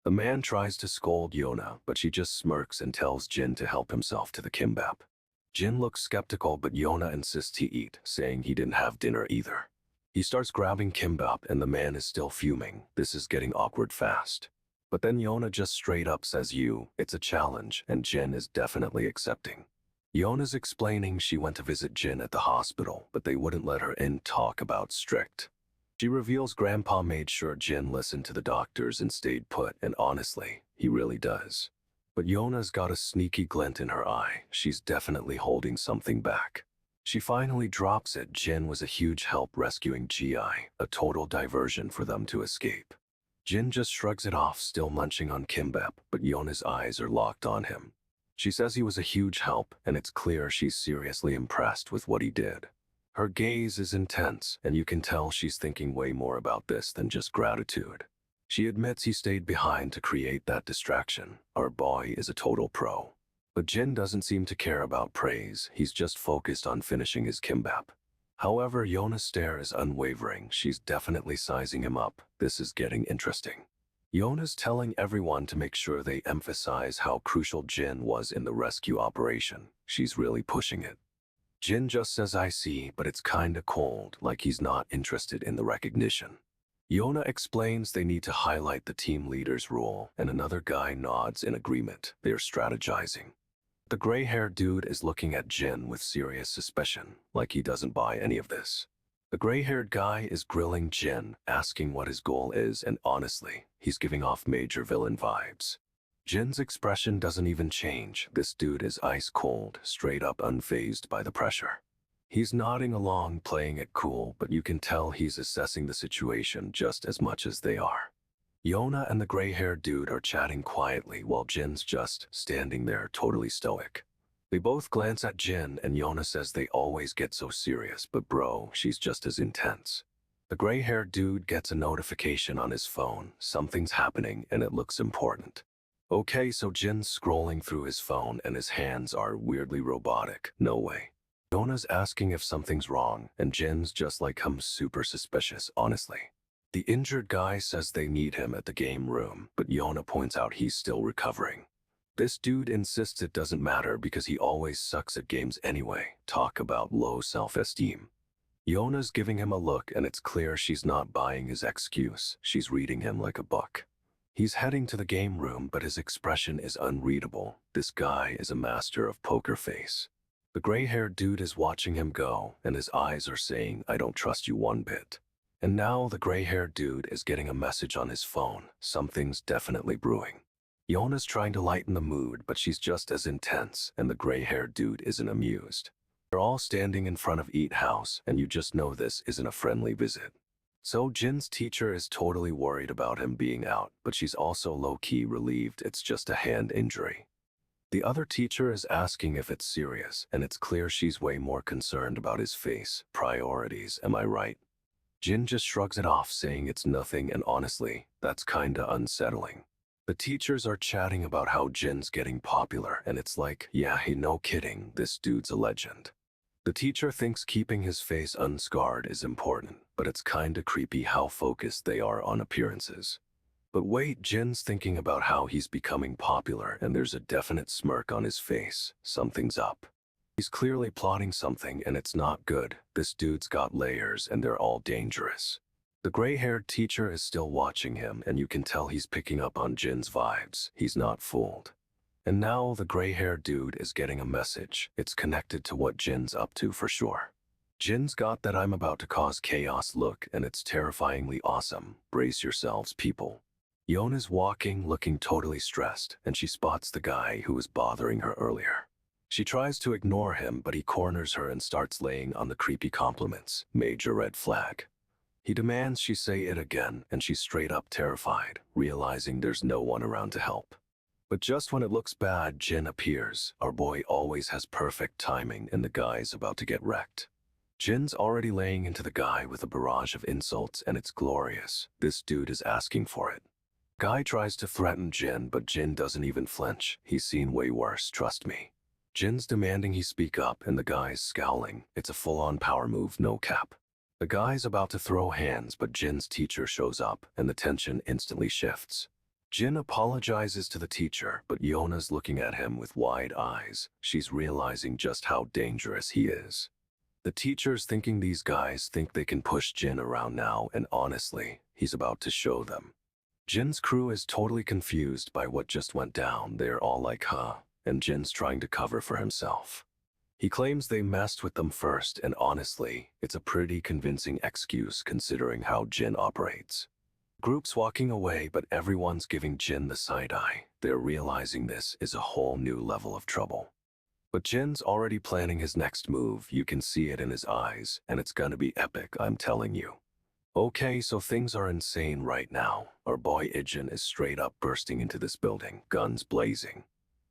The man tries to scold Yona, but she just smirks and tells Jin to help himself to the kimbap. Jin looks skeptical, but Yona insists he eat, saying he didn't have dinner either. He starts grabbing kimbap, and the man is still fuming. This is getting awkward fast. But then Yona just straight up says it's a challenge, and Jin is definitely accepting. Yona's explaining she went to visit Jin at the hospital, but they wouldn't let her in, talk about strict. She reveals Grandpa made sure Jin listened to the doctors and stayed put, and honestly, he really does. But Yona's got a sneaky glint in her eye. She's definitely holding something back. She finally drops it. Jin was a huge help rescuing GI, a total diversion for them to escape. Jin just shrugs it off, still munching on kimbap, but Yona's eyes are locked on him. She says he was a huge help, and it's clear she's seriously impressed with what he did. Her gaze is intense, and you can tell she's thinking way more about this than just gratitude. She admits he stayed behind to create that distraction. Our boy is a total pro. But Jin doesn't seem to care about praise. He's just focused on finishing his kimbap. However, Yona's stare is unwavering. She's definitely sizing him up. This is getting interesting. Yona's telling everyone to make sure they emphasize how crucial Jin was in the rescue operation. She's really pushing it. Jin just says I see, but it's kinda cold, like he's not interested in the recognition. Yona explains they need to highlight the team leader's role, and another guy nods in agreement. They're strategizing. The gray-haired dude is looking at Jin with serious suspicion, like he doesn't buy any of this. The gray-haired guy is grilling Jin, asking what his goal is, and honestly, he's giving off major villain vibes. Jin's expression doesn't even change. This dude is ice cold, straight up unfazed by the pressure. He's nodding along, playing it cool, but you can tell he's assessing the situation just as much as they are. Yona and the gray-haired dude are chatting quietly while Jin's just standing there totally stoic. They both glance at Jin, and Yona says they always get so serious, but bro, she's just as intense. The gray-haired dude gets a notification on his phone. Something's happening, and it looks important. Okay, so Jin's scrolling through his phone, and his hands are weirdly robotic. No way. Yona's asking if something's wrong, and Jin's just like, I'm super suspicious, honestly. The injured guy says they need him at the game room, but Yona points out he's still recovering. This dude insists it doesn't matter because he always sucks at games anyway. Talk about low self-esteem. Yona's giving him a look and it's clear she's not buying his excuse. She's reading him like a book. He's heading to the game room, but his expression is unreadable. This guy is a master of poker face. The gray-haired dude is watching him go, and his eyes are saying, "I don't trust you one bit." And now the gray-haired dude is getting a message on his phone. Something's definitely brewing. Yona's trying to lighten the mood, but she's just as intense, and the gray-haired dude isn't amused. They're all standing in front of Eat House, and you just know this isn't a friendly visit. So Jin's teacher is totally worried about him being out, but she's also low-key relieved it's just a hand injury. The other teacher is asking if it's serious, and it's clear she's way more concerned about his face. Priorities, am I right? Jin just shrugs it off, saying it's nothing, and honestly, that's kinda unsettling. The teachers are chatting about how Jin's getting popular, and it's like, yeah, hey, no kidding, this dude's a legend. The teacher thinks keeping his face unscarred is important, but it's kinda creepy how focused they are on appearances. But wait, Jin's thinking about how he's becoming popular, and there's a definite smirk on his face. Something's up. He's clearly plotting something, and it's not good. This dude's got layers, and they're all dangerous. The gray-haired teacher is still watching him, and you can tell he's picking up on Jin's vibes. He's not fooled. And now the gray-haired dude is getting a message. It's connected to what Jin's up to for sure. Jin's got that "I'm about to cause chaos" look, and it's terrifyingly awesome. Brace yourselves, people. Yona's walking, looking totally stressed, and she spots the guy who was bothering her earlier. She tries to ignore him, but he corners her and starts laying on the creepy compliments. Major red flag. He demands she say it again, and she's straight up terrified, realizing there's no one around to help. But just when it looks bad, Jin appears. Our boy always has perfect timing, and the guy's about to get wrecked. Jin's already laying into the guy with a barrage of insults, and it's glorious. This dude is asking for it. Guy tries to threaten Jin, but Jin doesn't even flinch. He's seen way worse, trust me. Jin's demanding he speak up, and the guy's scowling. It's a full-on power move, no cap. The guy's about to throw hands, but Jin's teacher shows up, and the tension instantly shifts. Jin apologizes to the teacher, but Yona's looking at him with wide eyes. She's realizing just how dangerous he is. The teacher's thinking these guys think they can push Jin around now, and honestly, he's about to show them. Jin's crew is totally confused by what just went down. They're all like, huh? And Jin's trying to cover for himself. He claims they messed with them first, and honestly, it's a pretty convincing excuse considering how Jin operates. Group's walking away, but everyone's giving Jin the side eye. They're realizing this is a whole new level of trouble. But Jin's already planning his next move. You can see it in his eyes, and it's gonna be epic, I'm telling you. Okay, so things are insane right now. Our boy Ijin is straight up bursting into this building, guns blazing.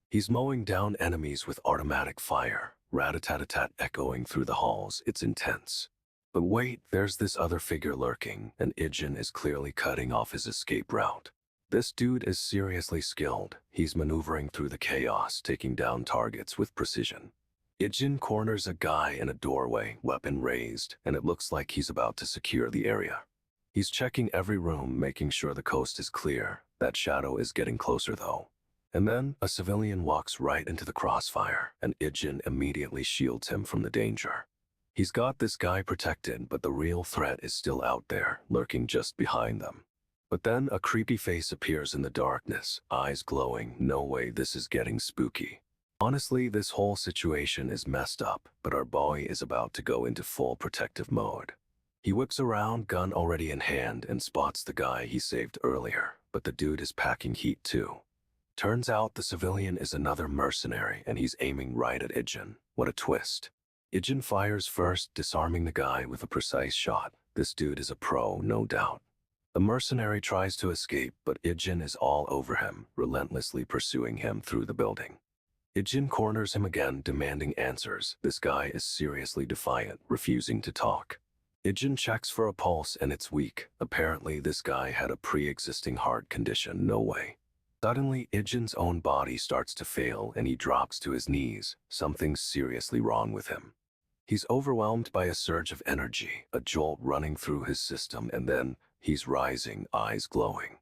He's mowing down enemies with automatic fire, rat-a-tat-a-tat echoing through the halls. It's intense. But wait, there's this other figure lurking, and Ijin is clearly cutting off his escape route. This dude is seriously skilled. He's maneuvering through the chaos, taking down targets with precision. Ijin corners a guy in a doorway, weapon raised, and it looks like he's about to secure the area. He's checking every room, making sure the coast is clear. That shadow is getting closer though. And then a civilian walks right into the crossfire, and Ijin immediately shields him from the danger. He's got this guy protected, but the real threat is still out there, lurking just behind them. But then a creepy face appears in the darkness, eyes glowing. No way, this is getting spooky. Honestly, this whole situation is messed up, but our boy is about to go into full protective mode. He whips around, gun already in hand, and spots the guy he saved earlier, but the dude is packing heat too. Turns out the civilian is another mercenary, and he's aiming right at Ijin. What a twist. Ijin fires first, disarming the guy with a precise shot. This dude is a pro, no doubt. The mercenary tries to escape, but Ijin is all over him, relentlessly pursuing him through the building. Ijin corners him again, demanding answers. This guy is seriously defiant, refusing to talk. Ijin checks for a pulse, and it's weak. Apparently, this guy had a pre-existing heart condition. No way. Suddenly, Ijin's own body starts to fail, and he drops to his knees. Something's seriously wrong with him. He's overwhelmed by a surge of energy, a jolt running through his system, and then He's rising, eyes glowing.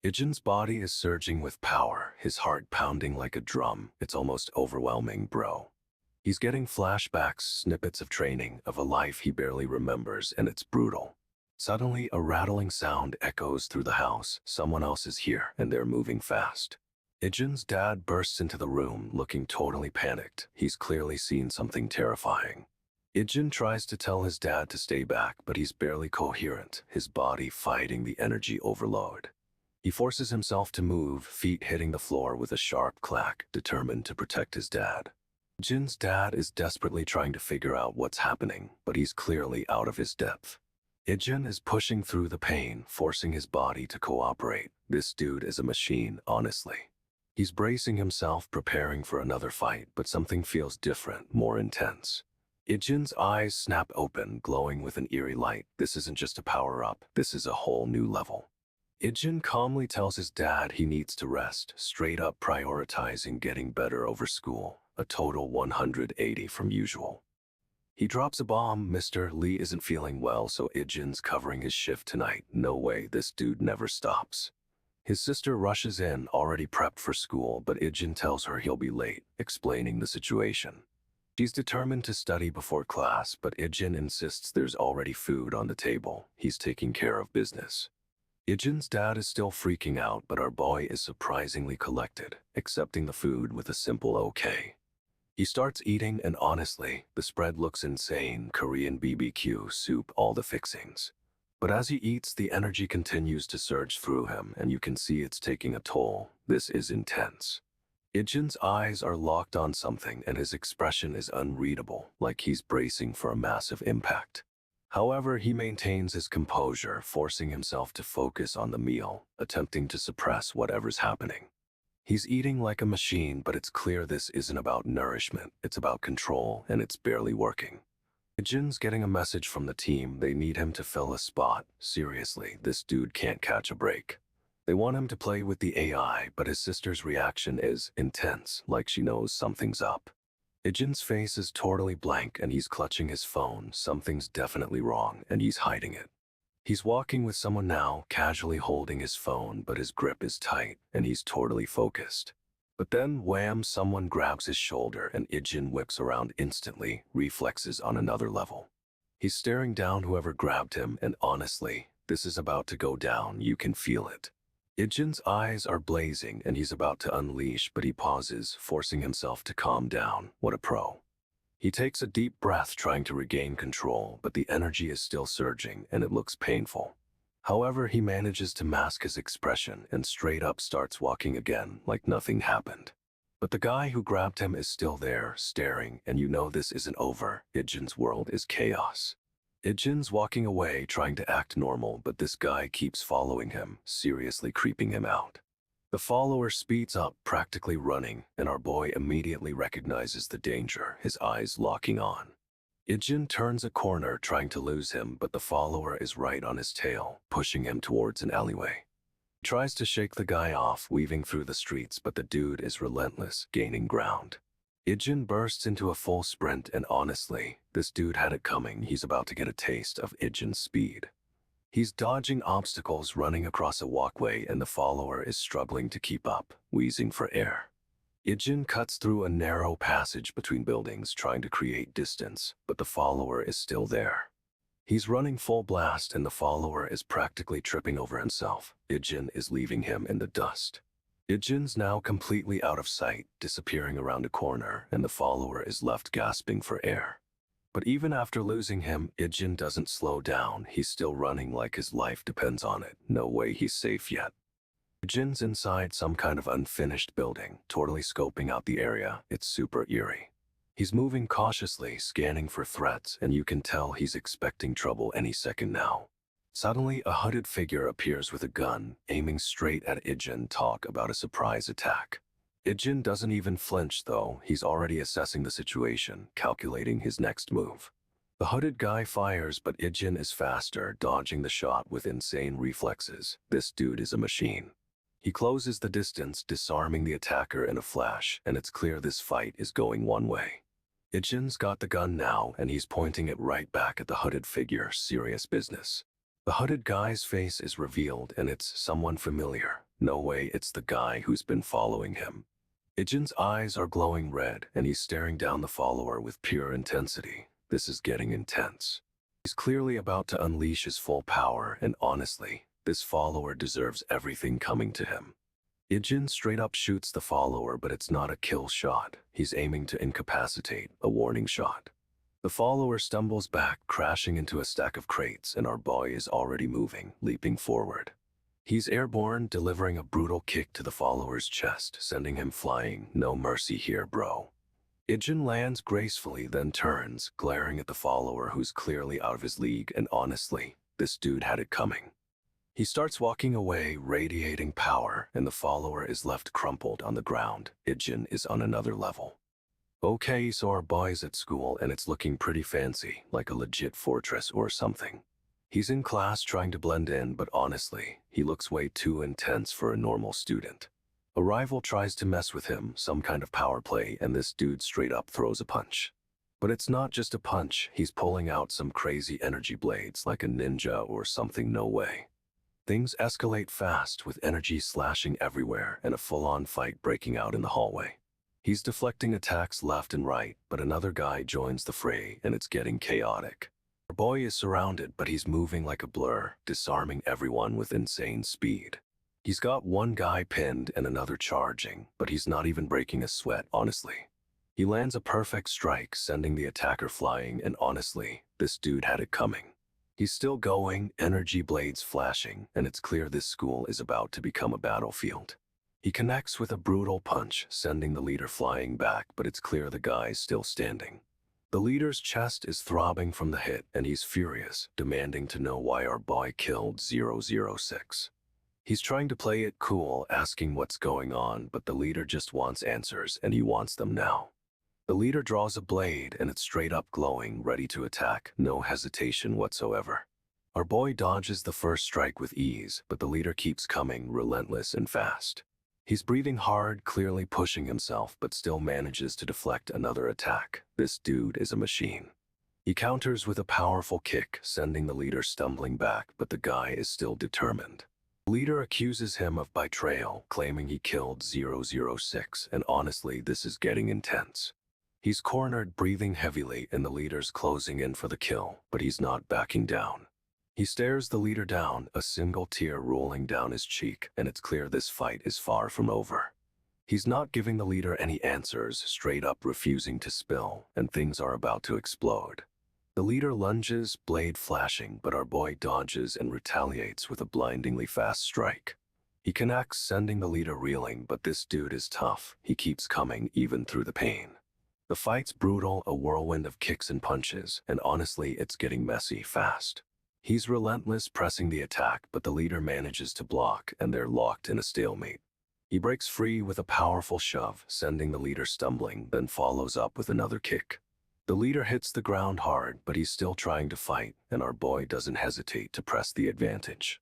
Ijin's body is surging with power, his heart pounding like a drum. It's almost overwhelming, bro. He's getting flashbacks, snippets of training, of a life he barely remembers, and it's brutal. Suddenly, a rattling sound echoes through the house. Someone else is here, and they're moving fast. Ijin's dad bursts into the room, looking totally panicked. He's clearly seen something terrifying. Ijin tries to tell his dad to stay back, but he's barely coherent, his body fighting the energy overload. He forces himself to move, feet hitting the floor with a sharp clack, determined to protect his dad. Jin's dad is desperately trying to figure out what's happening, but he's clearly out of his depth. Ijin is pushing through the pain, forcing his body to cooperate. This dude is a machine, honestly. He's bracing himself, preparing for another fight, but something feels different, more intense. Ijin's eyes snap open, glowing with an eerie light. This isn't just a power-up, this is a whole new level. Ijin calmly tells his dad he needs to rest, straight up prioritizing getting better over school, a total 180 from usual. He drops a bomb. Mr. Lee isn't feeling well, so Ijin's covering his shift tonight. No way, this dude never stops. His sister rushes in, already prepped for school, but Ijin tells her he'll be late, explaining the situation. She's determined to study before class, but Ijin insists there's already food on the table. He's taking care of business. Ijin's dad is still freaking out, but our boy is surprisingly collected, accepting the food with a simple okay. He starts eating, and honestly, the spread looks insane. Korean BBQ, soup, all the fixings. But as he eats, the energy continues to surge through him, and you can see it's taking a toll. This is intense. Ijin's eyes are locked on something, and his expression is unreadable, like he's bracing for a massive impact. However, he maintains his composure, forcing himself to focus on the meal, attempting to suppress whatever's happening. He's eating like a machine, but it's clear this isn't about nourishment, it's about control, and it's barely working. Jin's getting a message from the team. They need him to fill a spot. Seriously, this dude can't catch a break. They want him to play with the AI, but his sister's reaction is intense, like she knows something's up. Ijin's face is totally blank, and he's clutching his phone. Something's definitely wrong, and he's hiding it. He's walking with someone now, casually holding his phone, but his grip is tight, and he's totally focused. But then, wham, someone grabs his shoulder, and Ijin whips around instantly, reflexes on another level. He's staring down whoever grabbed him, and honestly, this is about to go down. You can feel it. Ijin's eyes are blazing, and he's about to unleash, but he pauses, forcing himself to calm down. What a pro. He takes a deep breath, trying to regain control, but the energy is still surging, and it looks painful. However, he manages to mask his expression and straight up starts walking again, like nothing happened. But the guy who grabbed him is still there, staring, and you know this isn't over. Ijin's world is chaos. Ijin's walking away, trying to act normal, but this guy keeps following him, seriously creeping him out. The follower speeds up, practically running, and our boy immediately recognizes the danger, his eyes locking on. Ijin turns a corner, trying to lose him, but the follower is right on his tail, pushing him towards an alleyway. He tries to shake the guy off, weaving through the streets, but the dude is relentless, gaining ground. Ijin bursts into a full sprint, and honestly, this dude had it coming. He's about to get a taste of Ijin's speed. He's dodging obstacles, running across a walkway, and the follower is struggling to keep up, wheezing for air. Ijin cuts through a narrow passage between buildings, trying to create distance, but the follower is still there. He's running full blast, and the follower is practically tripping over himself. Ijin is leaving him in the dust. Ijin's now completely out of sight, disappearing around a corner, and the follower is left gasping for air. But even after losing him, Ijin doesn't slow down. He's still running like his life depends on it. No way he's safe yet. Ijin's inside some kind of unfinished building, totally scoping out the area. It's super eerie. He's moving cautiously, scanning for threats, and you can tell he's expecting trouble any second now. Suddenly, a hooded figure appears with a gun, aiming straight at Ijin. Talk about a surprise attack. Ijin doesn't even flinch though. He's already assessing the situation, calculating his next move. The hooded guy fires, but Ijin is faster, dodging the shot with insane reflexes. This dude is a machine. He closes the distance, disarming the attacker in a flash, and it's clear this fight is going one way. Ijin's got the gun now, and he's pointing it right back at the hooded figure. Serious business. The hooded guy's face is revealed and it's someone familiar. No way it's the guy who's been following him. Ijin's eyes are glowing red and he's staring down the follower with pure intensity. This is getting intense. He's clearly about to unleash his full power, and honestly, this follower deserves everything coming to him. Ijin straight up shoots the follower, but it's not a kill shot. He's aiming to incapacitate, a warning shot. The follower stumbles back, crashing into a stack of crates, and our boy is already moving, leaping forward. He's airborne, delivering a brutal kick to the follower's chest, sending him flying. No mercy here, bro. Ijin lands gracefully, then turns, glaring at the follower who's clearly out of his league, and honestly, this dude had it coming. He starts walking away, radiating power, and the follower is left crumpled on the ground. Ijin is on another level. Okay, so our boy's at school, and it's looking pretty fancy, like a legit fortress or something. He's in class trying to blend in, but honestly, he looks way too intense for a normal student. A rival tries to mess with him, some kind of power play, and this dude straight up throws a punch. But it's not just a punch, he's pulling out some crazy energy blades like a ninja or something. No way. Things escalate fast with energy slashing everywhere and a full-on fight breaking out in the hallway. He's deflecting attacks left and right, but another guy joins the fray and it's getting chaotic. Our boy is surrounded, but he's moving like a blur, disarming everyone with insane speed. He's got one guy pinned and another charging, but he's not even breaking a sweat, honestly. He lands a perfect strike, sending the attacker flying, and honestly, this dude had it coming. He's still going, energy blades flashing, and it's clear this school is about to become a battlefield. He connects with a brutal punch, sending the leader flying back, but it's clear the guy's still standing. The leader's chest is throbbing from the hit, and he's furious, demanding to know why our boy killed 006. He's trying to play it cool, asking what's going on, but the leader just wants answers, and he wants them now. The leader draws a blade, and it's straight up glowing, ready to attack, no hesitation whatsoever. Our boy dodges the first strike with ease, but the leader keeps coming, relentless and fast. He's breathing hard, clearly pushing himself, but still manages to deflect another attack. This dude is a machine. He counters with a powerful kick, sending the leader stumbling back, but the guy is still determined. The leader accuses him of betrayal, claiming he killed 006, and honestly, this is getting intense. He's cornered, breathing heavily, and the leader's closing in for the kill, but he's not backing down. He stares the leader down, a single tear rolling down his cheek, and it's clear this fight is far from over. He's not giving the leader any answers, straight up refusing to spill, and things are about to explode. The leader lunges, blade flashing, but our boy dodges and retaliates with a blindingly fast strike. He connects, sending the leader reeling, but this dude is tough. He keeps coming, even through the pain. The fight's brutal, a whirlwind of kicks and punches, and honestly, it's getting messy fast. He's relentless, pressing the attack, but the leader manages to block, and they're locked in a stalemate. He breaks free with a powerful shove, sending the leader stumbling, then follows up with another kick. The leader hits the ground hard, but he's still trying to fight, and our boy doesn't hesitate to press the advantage.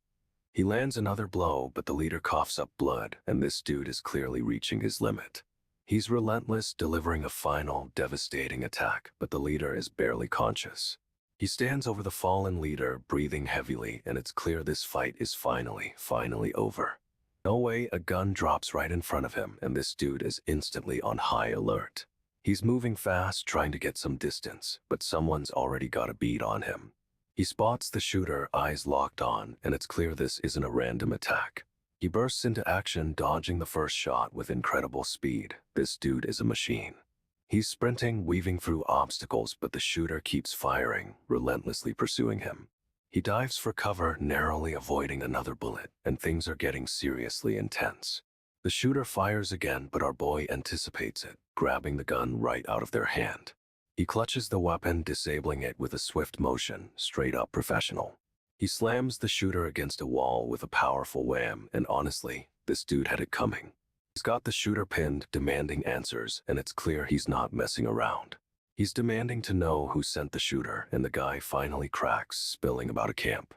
He lands another blow, but the leader coughs up blood, and this dude is clearly reaching his limit. He's relentless, delivering a final, devastating attack, but the leader is barely conscious. He stands over the fallen leader, breathing heavily, and it's clear this fight is finally over. No way, a gun drops right in front of him, and this dude is instantly on high alert. He's moving fast, trying to get some distance, but someone's already got a bead on him. He spots the shooter, eyes locked on, and it's clear this isn't a random attack. He bursts into action, dodging the first shot with incredible speed. This dude is a machine. He's sprinting, weaving through obstacles, but the shooter keeps firing, relentlessly pursuing him. He dives for cover, narrowly avoiding another bullet, and things are getting seriously intense. The shooter fires again, but our boy anticipates it, grabbing the gun right out of their hand. He clutches the weapon, disabling it with a swift motion, straight up professional. He slams the shooter against a wall with a powerful wham, and honestly, this dude had it coming. He's got the shooter pinned, demanding answers, and it's clear he's not messing around. He's demanding to know who sent the shooter, and the guy finally cracks, spilling about a camp.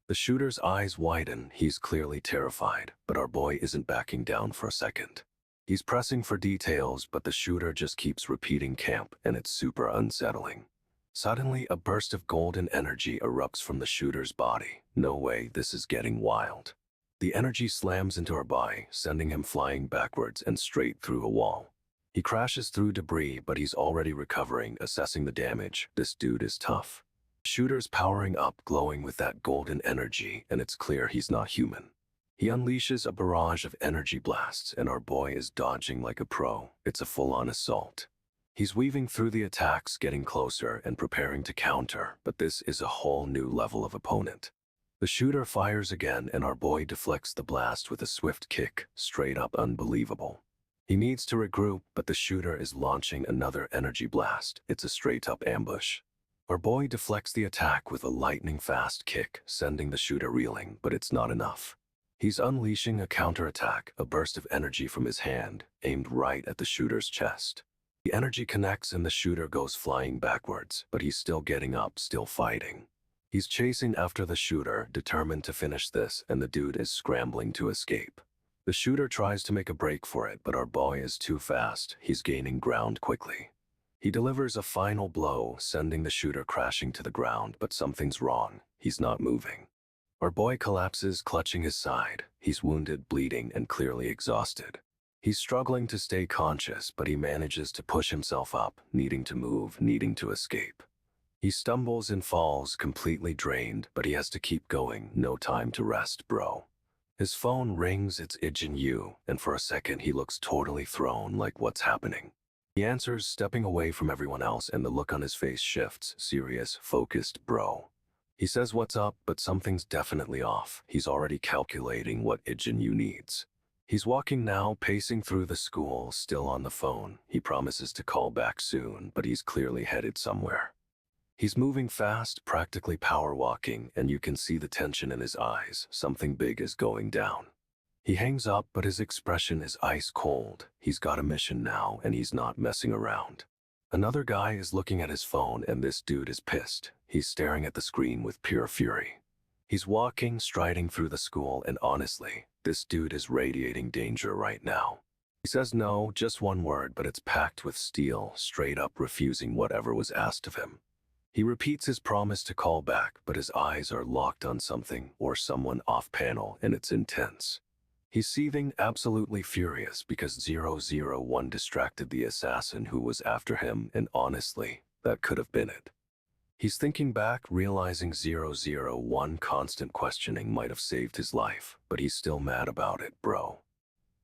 The shooter's eyes widen, he's clearly terrified, but our boy isn't backing down for a second. He's pressing for details, but the shooter just keeps repeating camp, and it's super unsettling. Suddenly, a burst of golden energy erupts from the shooter's body. No way, this is getting wild. The energy slams into our body, sending him flying backwards and straight through a wall. He crashes through debris, but he's already recovering, assessing the damage. This dude is tough. Shooter's powering up, glowing with that golden energy, and it's clear he's not human. He unleashes a barrage of energy blasts, and our boy is dodging like a pro. It's a full-on assault. He's weaving through the attacks, getting closer and preparing to counter, but this is a whole new level of opponent. The shooter fires again, and our boy deflects the blast with a swift kick, straight up unbelievable. He needs to regroup, but the shooter is launching another energy blast. It's a straight-up ambush. Our boy deflects the attack with a lightning-fast kick, sending the shooter reeling, but it's not enough. He's unleashing a counterattack, a burst of energy from his hand, aimed right at the shooter's chest. The energy connects and the shooter goes flying backwards, but he's still getting up, still fighting. He's chasing after the shooter, determined to finish this, and the dude is scrambling to escape. The shooter tries to make a break for it, but our boy is too fast. He's gaining ground quickly. He delivers a final blow, sending the shooter crashing to the ground, but something's wrong. He's not moving. Our boy collapses, clutching his side. He's wounded, bleeding, and clearly exhausted. He's struggling to stay conscious, but he manages to push himself up, needing to move, needing to escape. He stumbles and falls, completely drained, but he has to keep going. No time to rest, bro. His phone rings, it's Ijin Yu, and for a second he looks totally thrown, like what's happening. He answers, stepping away from everyone else, and the look on his face shifts, serious, focused, bro. He says what's up, but something's definitely off. He's already calculating what Ijin Yu needs. He's walking now, pacing through the school, still on the phone. He promises to call back soon, but he's clearly headed somewhere. He's moving fast, practically power walking, and you can see the tension in his eyes. Something big is going down. He hangs up, but his expression is ice cold. He's got a mission now, and he's not messing around. Another guy is looking at his phone, and this dude is pissed. He's staring at the screen with pure fury. He's walking, striding through the school, and honestly, this dude is radiating danger right now. He says no, just one word, but it's packed with steel, straight up refusing whatever was asked of him. He repeats his promise to call back, but his eyes are locked on something or someone off-panel, and it's intense. He's seething, absolutely furious, because 001 distracted the assassin who was after him, and honestly, that could have been it. He's thinking back, realizing 001 constant questioning might have saved his life, but he's still mad about it, bro.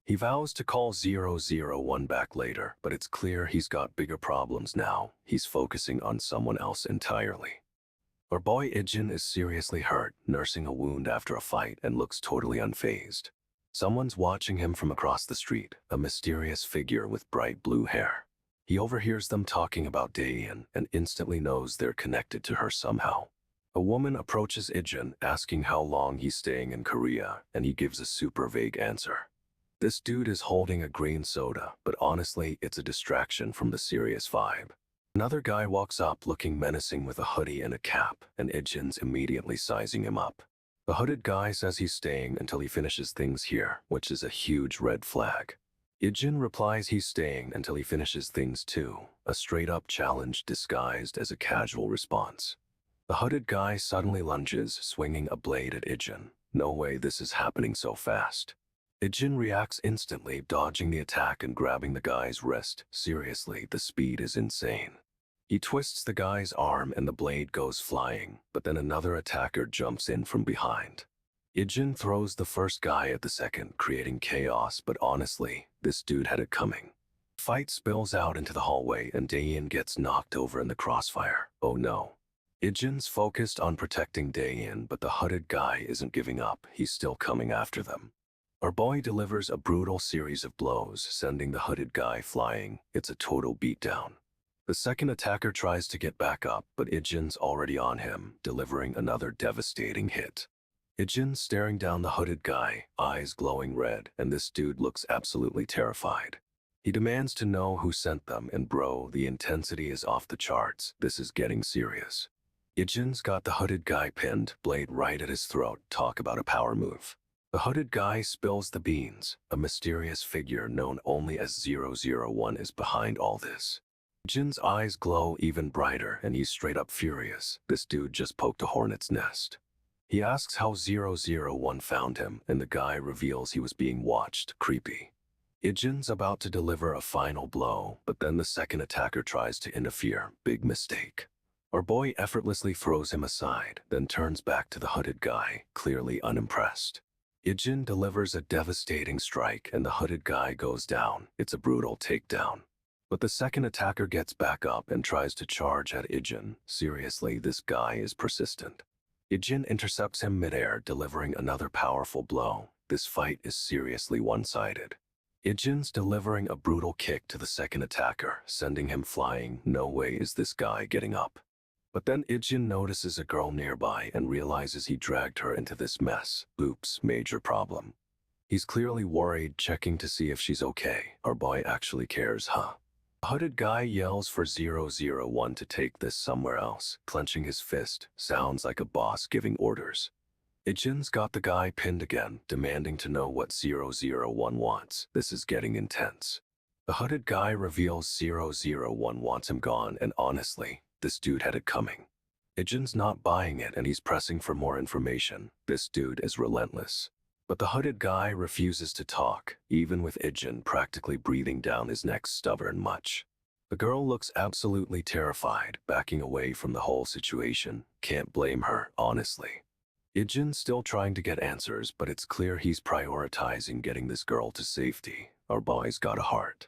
He vows to call 001 back later, but it's clear he's got bigger problems now. He's focusing on someone else entirely. Our boy Ijin is seriously hurt, nursing a wound after a fight, and looks totally unfazed. Someone's watching him from across the street, a mysterious figure with bright blue hair. He overhears them talking about Daein and instantly knows they're connected to her somehow. A woman approaches Ijin, asking how long he's staying in Korea, and he gives a super vague answer. This dude is holding a green soda, but honestly, it's a distraction from the serious vibe. Another guy walks up looking menacing with a hoodie and a cap, and Ijin's immediately sizing him up. The hooded guy says he's staying until he finishes things here, which is a huge red flag. Ijin replies he's staying until he finishes things too, a straight-up challenge disguised as a casual response. The hooded guy suddenly lunges, swinging a blade at Ijin. No way this is happening so fast. Ijin reacts instantly, dodging the attack and grabbing the guy's wrist. Seriously, the speed is insane. He twists the guy's arm and the blade goes flying, but then another attacker jumps in from behind. Ijin throws the first guy at the second, creating chaos, but honestly, this dude had it coming. Fight spills out into the hallway and Daein gets knocked over in the crossfire. Oh no. Ijin's focused on protecting Daein, but the hooded guy isn't giving up. He's still coming after them. Our boy delivers a brutal series of blows, sending the hooded guy flying. It's a total beatdown. The second attacker tries to get back up, but Ijin's already on him, delivering another devastating hit. Ijin's staring down the hooded guy, eyes glowing red, and this dude looks absolutely terrified. He demands to know who sent them, and bro, the intensity is off the charts. This is getting serious. Ijin's got the hooded guy pinned, blade right at his throat. Talk about a power move. The hooded guy spills the beans. A mysterious figure known only as 001 is behind all this. Jin's eyes glow even brighter and he's straight up furious. This dude just poked a hornet's nest. He asks how 001 found him, and the guy reveals he was being watched. Creepy. Ijin's about to deliver a final blow, but then the second attacker tries to interfere. Big mistake. Our boy effortlessly throws him aside, then turns back to the hooded guy, clearly unimpressed. Ijin delivers a devastating strike and the hooded guy goes down. It's a brutal takedown. But the second attacker gets back up and tries to charge at Ijin. Seriously, this guy is persistent. Ijin intercepts him midair, delivering another powerful blow. This fight is seriously one-sided. Ijin's delivering a brutal kick to the second attacker, sending him flying. No way is this guy getting up. But then Ijin notices a girl nearby and realizes he dragged her into this mess. Oops, major problem. He's clearly worried, checking to see if she's okay. Our boy actually cares, huh? The hooded guy yells for 001 to take this somewhere else, clenching his fist. Sounds like a boss giving orders. Ijin's got the guy pinned again, demanding to know what 001 wants. This is getting intense. The hooded guy reveals 001 wants him gone, and honestly, this dude had it coming. Ijin's not buying it and he's pressing for more information. This dude is relentless. But the hooded guy refuses to talk, even with Ijin practically breathing down his neck stubborn much. The girl looks absolutely terrified, backing away from the whole situation. Can't blame her, honestly. Ijin's still trying to get answers, but it's clear he's prioritizing getting this girl to safety. Our boy's got a heart.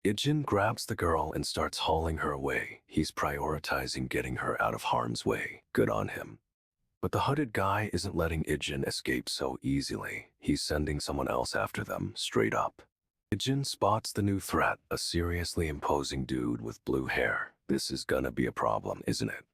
Ijin grabs the girl and starts hauling her away. He's prioritizing getting her out of harm's way. Good on him. But the hooded guy isn't letting Ijin escape so easily. He's sending someone else after them, straight up. Ijin spots the new threat, a seriously imposing dude with blue hair. This is gonna be a problem, isn't it?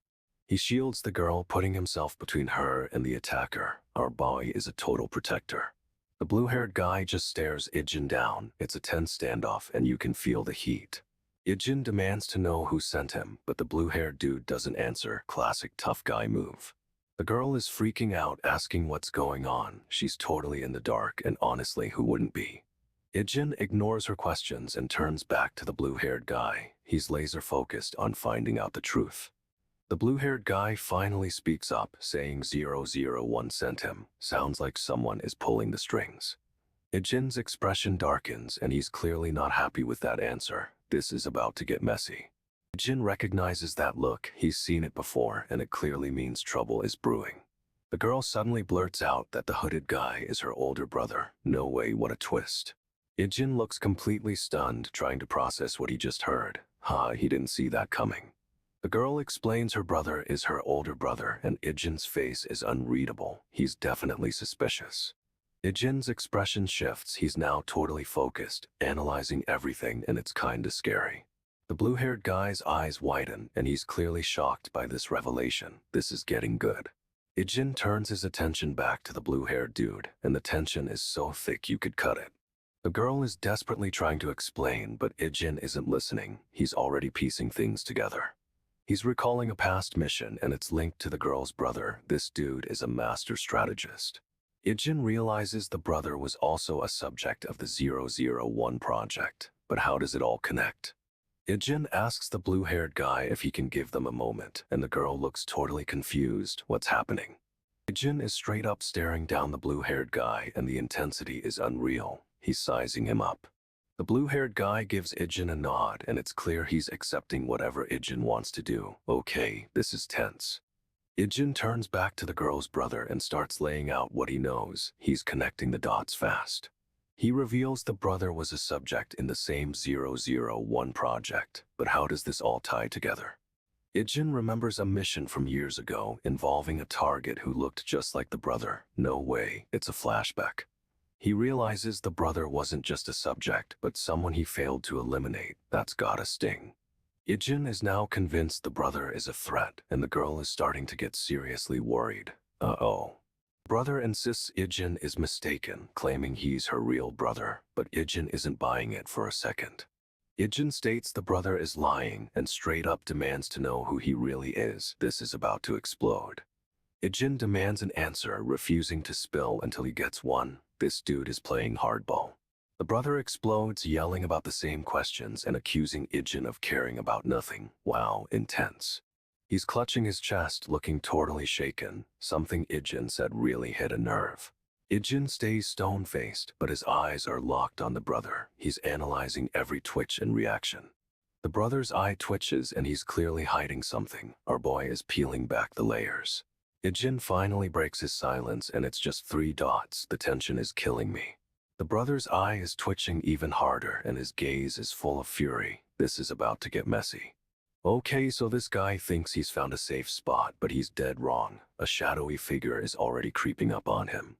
He shields the girl, putting himself between her and the attacker. Our boy is a total protector. The blue-haired guy just stares Ijin down. It's a tense standoff and you can feel the heat. Ijin demands to know who sent him, but the blue-haired dude doesn't answer. Classic tough guy move. The girl is freaking out, asking what's going on. She's totally in the dark, and honestly, who wouldn't be? Ijin ignores her questions and turns back to the blue-haired guy. He's laser-focused on finding out the truth. The blue-haired guy finally speaks up, saying 001 sent him. Sounds like someone is pulling the strings. Ijin's expression darkens, and he's clearly not happy with that answer. This is about to get messy. Ijin recognizes that look. He's seen it before, and it clearly means trouble is brewing. The girl suddenly blurts out that the hooded guy is her older brother. No way, what a twist. Ijin looks completely stunned, trying to process what he just heard. He didn't see that coming. The girl explains her brother is her older brother, and Ijin's face is unreadable. He's definitely suspicious. Ijin's expression shifts. He's now totally focused, analyzing everything, and it's kinda scary. The blue-haired guy's eyes widen, and he's clearly shocked by this revelation. This is getting good. Ijin turns his attention back to the blue-haired dude, and the tension is so thick you could cut it. The girl is desperately trying to explain, but Ijin isn't listening. He's already piecing things together. He's recalling a past mission, and it's linked to the girl's brother. This dude is a master strategist. Ijin realizes the brother was also a subject of the 001 project. But how does it all connect? Ijin asks the blue-haired guy if he can give them a moment, and the girl looks totally confused. What's happening? Ijin is straight up staring down the blue-haired guy, and the intensity is unreal. He's sizing him up. The blue-haired guy gives Ijin a nod, and it's clear he's accepting whatever Ijin wants to do. Okay, this is tense. Ijin turns back to the girl's brother and starts laying out what he knows. He's connecting the dots fast. He reveals the brother was a subject in the same 001 project, but how does this all tie together? Ijin remembers a mission from years ago involving a target who looked just like the brother. No way, it's a flashback. He realizes the brother wasn't just a subject, but someone he failed to eliminate. That's gotta sting. Ijin is now convinced the brother is a threat, and the girl is starting to get seriously worried. Uh-oh. Brother insists Ijin is mistaken, claiming he's her real brother, but Ijin isn't buying it for a second. Ijin states the brother is lying and straight up demands to know who he really is. This is about to explode. Ijin demands an answer, refusing to spill until he gets one. This dude is playing hardball. The brother explodes, yelling about the same questions and accusing Ijin of caring about nothing. Wow, intense. He's clutching his chest, looking totally shaken. Something Ijin said really hit a nerve. Ijin stays stone-faced, but his eyes are locked on the brother. He's analyzing every twitch and reaction. The brother's eye twitches and he's clearly hiding something. Our boy is peeling back the layers. Ijin finally breaks his silence and it's just 3 dots. The tension is killing me. The brother's eye is twitching even harder and his gaze is full of fury. This is about to get messy. Okay, so this guy thinks he's found a safe spot, but he's dead wrong. A shadowy figure is already creeping up on him.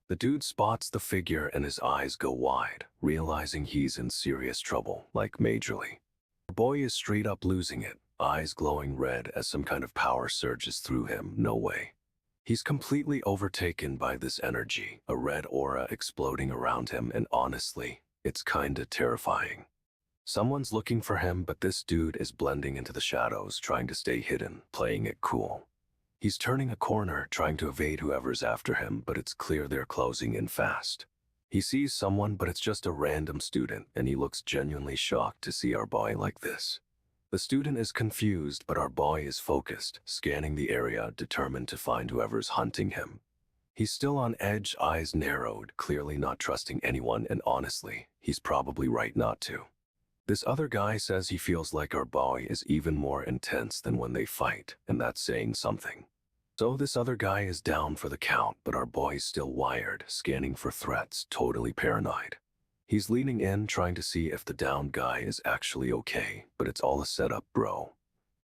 The dude spots the figure and his eyes go wide, realizing he's in serious trouble, like majorly. The boy is straight up losing it, eyes glowing red as some kind of power surges through him. No way. He's completely overtaken by this energy, a red aura exploding around him, and honestly, it's kinda terrifying. Someone's looking for him, but this dude is blending into the shadows, trying to stay hidden, playing it cool. He's turning a corner, trying to evade whoever's after him, but it's clear they're closing in fast. He sees someone, but it's just a random student, and he looks genuinely shocked to see our boy like this. The student is confused, but our boy is focused, scanning the area, determined to find whoever's hunting him. He's still on edge, eyes narrowed, clearly not trusting anyone, and honestly, he's probably right not to. This other guy says he feels like our boy is even more intense than when they fight, and that's saying something. So this other guy is down for the count, but our boy's still wired, scanning for threats, totally paranoid. He's leaning in, trying to see if the downed guy is actually okay, but it's all a setup, bro.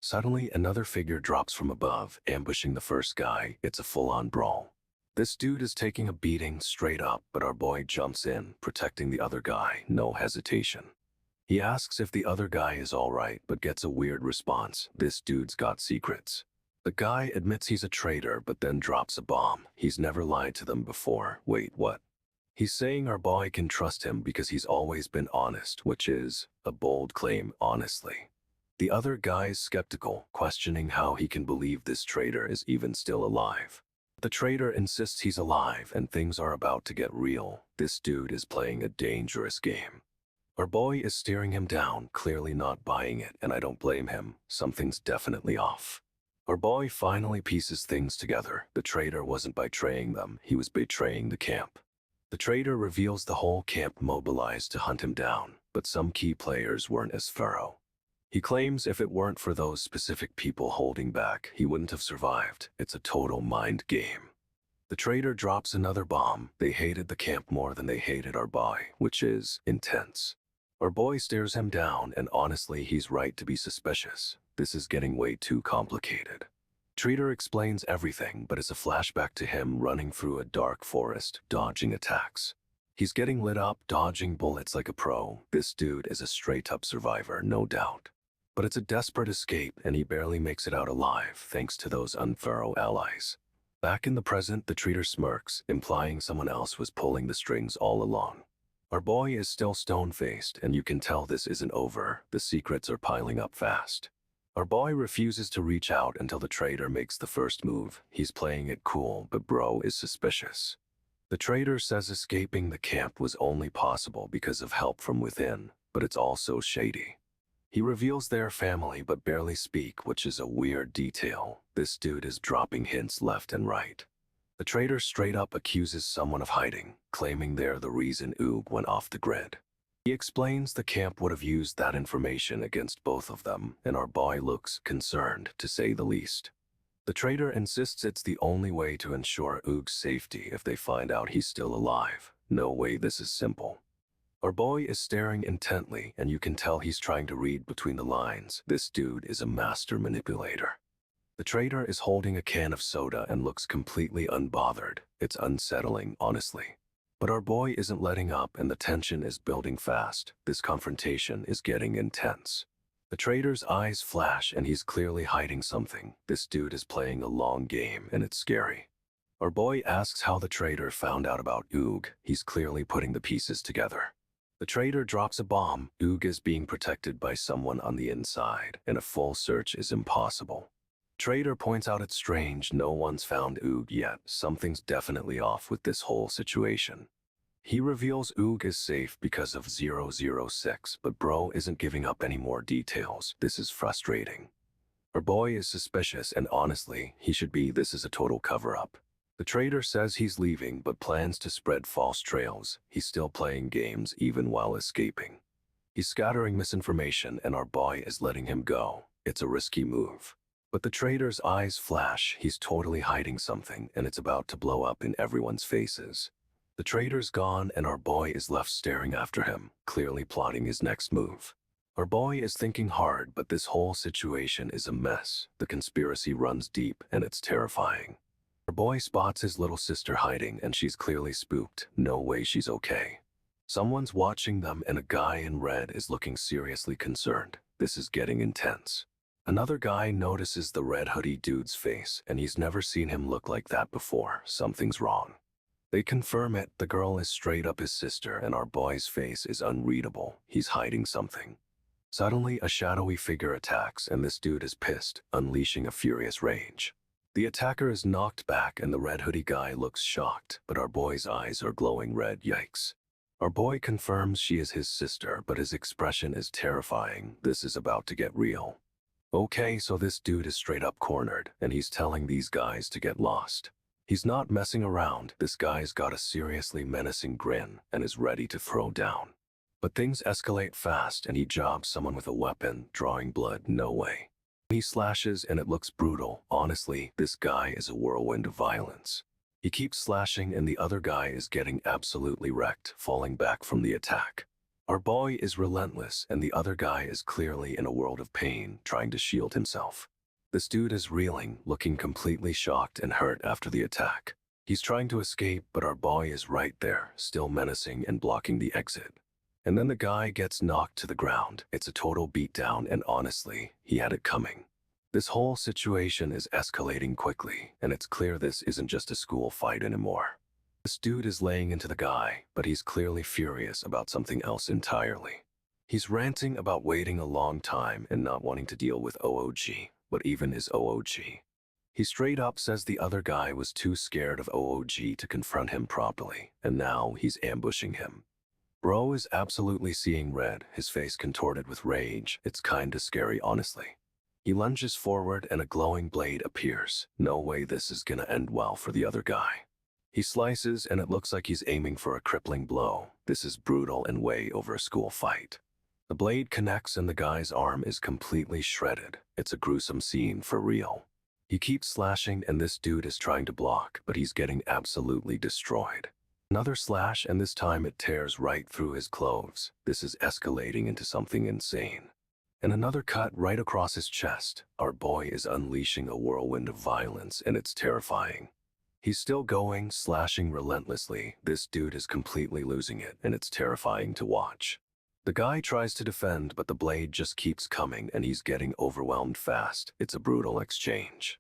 Suddenly, another figure drops from above, ambushing the first guy. It's a full-on brawl. This dude is taking a beating straight up, but our boy jumps in, protecting the other guy, no hesitation. He asks if the other guy is alright, but gets a weird response. This dude's got secrets. The guy admits he's a traitor, but then drops a bomb. He's never lied to them before. Wait, what? He's saying our boy can trust him because he's always been honest, which is a bold claim, honestly. The other guy's skeptical, questioning how he can believe this traitor is even still alive. The traitor insists he's alive and things are about to get real. This dude is playing a dangerous game. Our boy is staring him down, clearly not buying it, and I don't blame him. Something's definitely off. Our boy finally pieces things together. The traitor wasn't betraying them, he was betraying the camp. The traitor reveals the whole camp mobilized to hunt him down, but some key players weren't as thorough. He claims if it weren't for those specific people holding back, he wouldn't have survived. It's a total mind game. The traitor drops another bomb. They hated the camp more than they hated our boy, which is intense. Our boy stares him down, and honestly, he's right to be suspicious. This is getting way too complicated. Traitor explains everything, but it's a flashback to him running through a dark forest, dodging attacks. He's getting lit up, dodging bullets like a pro. This dude is a straight-up survivor, no doubt. But it's a desperate escape, and he barely makes it out alive, thanks to those unthorough allies. Back in the present, the traitor smirks, implying someone else was pulling the strings all along. Our boy is still stone-faced, and you can tell this isn't over. The secrets are piling up fast. Our boy refuses to reach out until the traitor makes the first move. He's playing it cool, but bro is suspicious. The traitor says escaping the camp was only possible because of help from within, but it's also shady. He reveals their family but barely speak, which is a weird detail. This dude is dropping hints left and right. The traitor straight up accuses someone of hiding, claiming they're the reason Oog went off the grid. He explains the camp would have used that information against both of them, and our boy looks concerned, to say the least. The traitor insists it's the only way to ensure Oog's safety if they find out he's still alive. No way this is simple. Our boy is staring intently, and you can tell he's trying to read between the lines. This dude is a master manipulator. The traitor is holding a can of soda and looks completely unbothered. It's unsettling, honestly. But our boy isn't letting up, and the tension is building fast. This confrontation is getting intense. The traitor's eyes flash, and he's clearly hiding something. This dude is playing a long game, and it's scary. Our boy asks how the traitor found out about Oog. He's clearly putting the pieces together. The traitor drops a bomb. Oog is being protected by someone on the inside, and a full search is impossible. Traitor points out it's strange no one's found Oog yet. Something's definitely off with this whole situation. He reveals Oog is safe because of 006, but bro isn't giving up any more details. This is frustrating. Our boy is suspicious, and honestly, he should be. This is a total cover-up. The trader says he's leaving but plans to spread false trails. He's still playing games even while escaping. He's scattering misinformation and our boy is letting him go. It's a risky move. But the trader's eyes flash. He's totally hiding something and it's about to blow up in everyone's faces. The trader's gone and our boy is left staring after him, clearly plotting his next move. Our boy is thinking hard, but this whole situation is a mess. The conspiracy runs deep and it's terrifying. Our boy spots his little sister hiding and she's clearly spooked. No way she's okay. Someone's watching them and a guy in red is looking seriously concerned. This is getting intense. Another guy notices the red hoodie dude's face and he's never seen him look like that before. Something's wrong. They confirm it. The girl is straight up his sister and our boy's face is unreadable. He's hiding something. Suddenly, a shadowy figure attacks and this dude is pissed, unleashing a furious rage. The attacker is knocked back and the red hoodie guy looks shocked, but our boy's eyes are glowing red. Yikes. Our boy confirms she is his sister, but his expression is terrifying. This is about to get real. Okay, so this dude is straight up cornered and he's telling these guys to get lost. He's not messing around. This guy's got a seriously menacing grin and is ready to throw down. But things escalate fast and he jobs someone with a weapon, drawing blood. No way. He slashes and it looks brutal. Honestly, this guy is a whirlwind of violence. He keeps slashing and the other guy is getting absolutely wrecked, falling back from the attack. Our boy is relentless and the other guy is clearly in a world of pain, trying to shield himself. This dude is reeling, looking completely shocked and hurt after the attack. He's trying to escape, but our boy is right there, still menacing and blocking the exit. And then the guy gets knocked to the ground. It's a total beatdown and honestly, he had it coming. This whole situation is escalating quickly and it's clear this isn't just a school fight anymore. This dude is laying into the guy, but he's clearly furious about something else entirely. He's ranting about waiting a long time and not wanting to deal with OOG, but even his OOG. He straight up says the other guy was too scared of OOG to confront him properly, and now he's ambushing him. Bro is absolutely seeing red, his face contorted with rage. It's kinda scary, honestly. He lunges forward and a glowing blade appears. No way this is gonna end well for the other guy. He slices and it looks like he's aiming for a crippling blow. This is brutal and way over a school fight. The blade connects and the guy's arm is completely shredded. It's a gruesome scene for real. He keeps slashing and this dude is trying to block, but he's getting absolutely destroyed. Another slash and this time it tears right through his clothes. This is escalating into something insane. And another cut right across his chest. Our boy is unleashing a whirlwind of violence and it's terrifying. He's still going, slashing relentlessly. This dude is completely losing it and it's terrifying to watch. The guy tries to defend, but the blade just keeps coming and he's getting overwhelmed fast. It's a brutal exchange.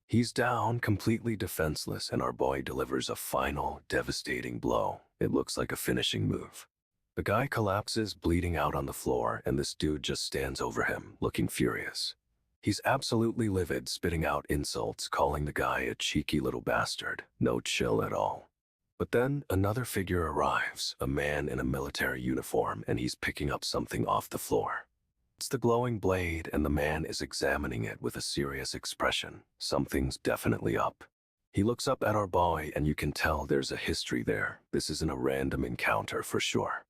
He's down, completely defenseless, and our boy delivers a final, devastating blow. It looks like a finishing move. The guy collapses, bleeding out on the floor, and this dude just stands over him, looking furious. He's absolutely livid, spitting out insults, calling the guy a cheeky little bastard. No chill at all. But then another figure arrives, a man in a military uniform, and he's picking up something off the floor. It's the glowing blade, and the man is examining it with a serious expression. Something's definitely up. He looks up at our boy, and you can tell there's a history there. This isn't a random encounter for sure.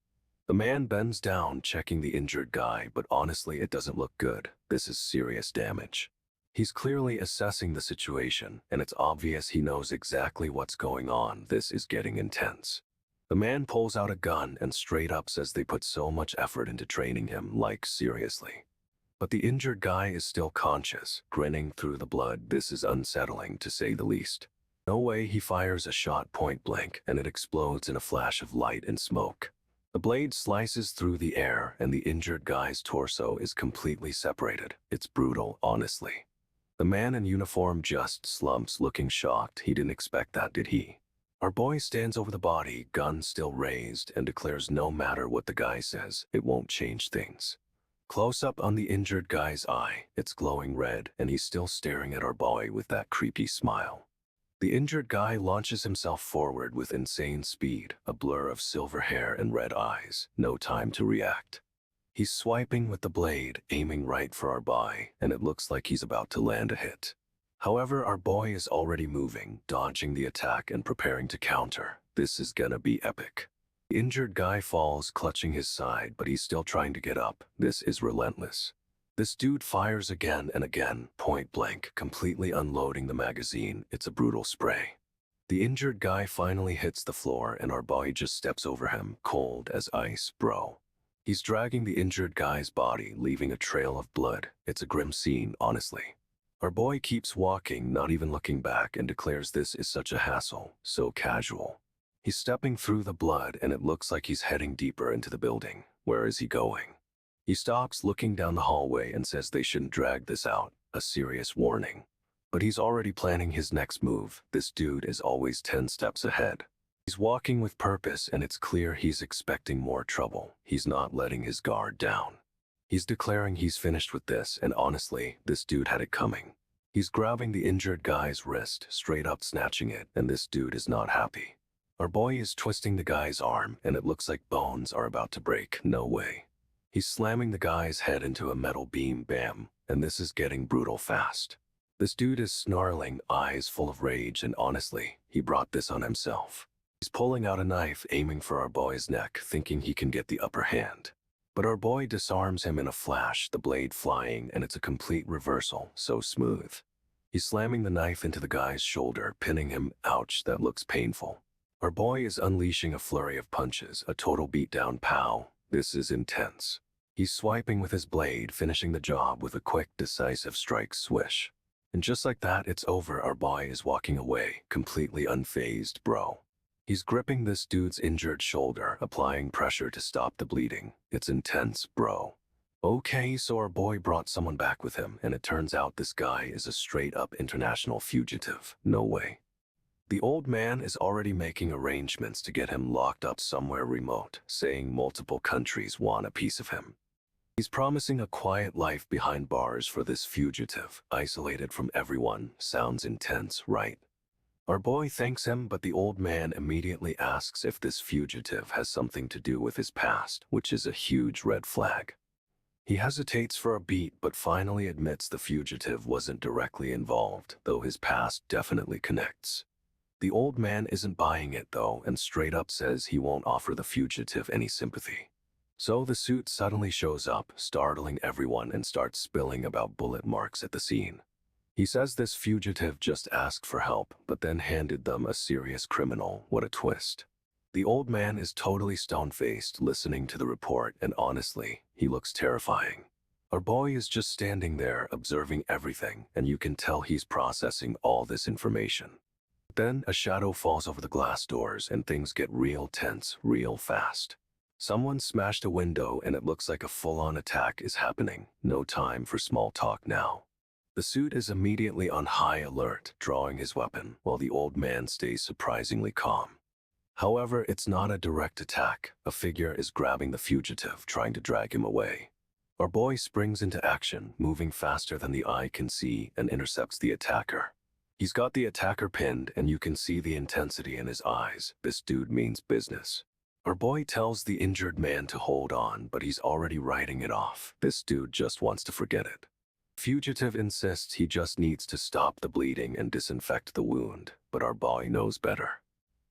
The man bends down, checking the injured guy, but honestly, it doesn't look good. This is serious damage. He's clearly assessing the situation, and it's obvious he knows exactly what's going on. This is getting intense. The man pulls out a gun and straight up says they put so much effort into training him, like seriously. But the injured guy is still conscious, grinning through the blood. This is unsettling, to say the least. No way. He fires a shot point blank, and it explodes in a flash of light and smoke. The blade slices through the air, and the injured guy's torso is completely separated. It's brutal, honestly. The man in uniform just slumps, looking shocked. He didn't expect that, did he? Our boy stands over the body, gun still raised, and declares no matter what the guy says, it won't change things. Close up on the injured guy's eye, it's glowing red, and he's still staring at our boy with that creepy smile. The injured guy launches himself forward with insane speed, a blur of silver hair and red eyes, no time to react. He's swiping with the blade, aiming right for our boy, and it looks like he's about to land a hit. However, our boy is already moving, dodging the attack and preparing to counter. This is gonna be epic. The injured guy falls, clutching his side, but he's still trying to get up. This is relentless. This dude fires again and again, point blank, completely unloading the magazine. It's a brutal spray. The injured guy finally hits the floor and our boy just steps over him, cold as ice, bro. He's dragging the injured guy's body, leaving a trail of blood. It's a grim scene, honestly. Our boy keeps walking, not even looking back, and declares this is such a hassle, so casual. He's stepping through the blood and it looks like he's heading deeper into the building. Where is he going? He stops, looking down the hallway, and says they shouldn't drag this out, a serious warning. But he's already planning his next move. This dude is always 10 steps ahead. He's walking with purpose and it's clear he's expecting more trouble. He's not letting his guard down. He's declaring he's finished with this, and honestly, this dude had it coming. He's grabbing the injured guy's wrist, straight up snatching it, and this dude is not happy. Our boy is twisting the guy's arm and it looks like bones are about to break. No way. He's slamming the guy's head into a metal beam, bam, and this is getting brutal fast. This dude is snarling, eyes full of rage, and honestly, he brought this on himself. He's pulling out a knife, aiming for our boy's neck, thinking he can get the upper hand. But our boy disarms him in a flash, the blade flying, and it's a complete reversal, so smooth. He's slamming the knife into the guy's shoulder, pinning him. Ouch, that looks painful. Our boy is unleashing a flurry of punches, a total beatdown, pow. This is intense. He's swiping with his blade, finishing the job with a quick, decisive strike, swish. And just like that, it's over. Our boy is walking away, completely unfazed, bro. He's gripping this dude's injured shoulder, applying pressure to stop the bleeding. It's intense, bro. Okay, so our boy brought someone back with him, and it turns out this guy is a straight-up international fugitive. No way. The old man is already making arrangements to get him locked up somewhere remote, saying multiple countries want a piece of him. He's promising a quiet life behind bars for this fugitive, isolated from everyone. Sounds intense, right? Our boy thanks him, but the old man immediately asks if this fugitive has something to do with his past, which is a huge red flag. He hesitates for a beat, but finally admits the fugitive wasn't directly involved, though his past definitely connects. The old man isn't buying it, though, and straight up says he won't offer the fugitive any sympathy. So the suit suddenly shows up, startling everyone, and starts spilling about bullet marks at the scene. He says this fugitive just asked for help, but then handed them a serious criminal. What a twist. The old man is totally stone-faced, listening to the report, and honestly, he looks terrifying. Our boy is just standing there, observing everything, and you can tell he's processing all this information. Then a shadow falls over the glass doors, and things get real tense, real fast. Someone smashed a window and it looks like a full-on attack is happening. No time for small talk now. The suit is immediately on high alert, drawing his weapon, while the old man stays surprisingly calm. However, it's not a direct attack. A figure is grabbing the fugitive, trying to drag him away. Our boy springs into action, moving faster than the eye can see, and intercepts the attacker. He's got the attacker pinned, and you can see the intensity in his eyes. This dude means business. Our boy tells the injured man to hold on, but he's already writing it off. This dude just wants to forget it. Fugitive insists he just needs to stop the bleeding and disinfect the wound, but our boy knows better.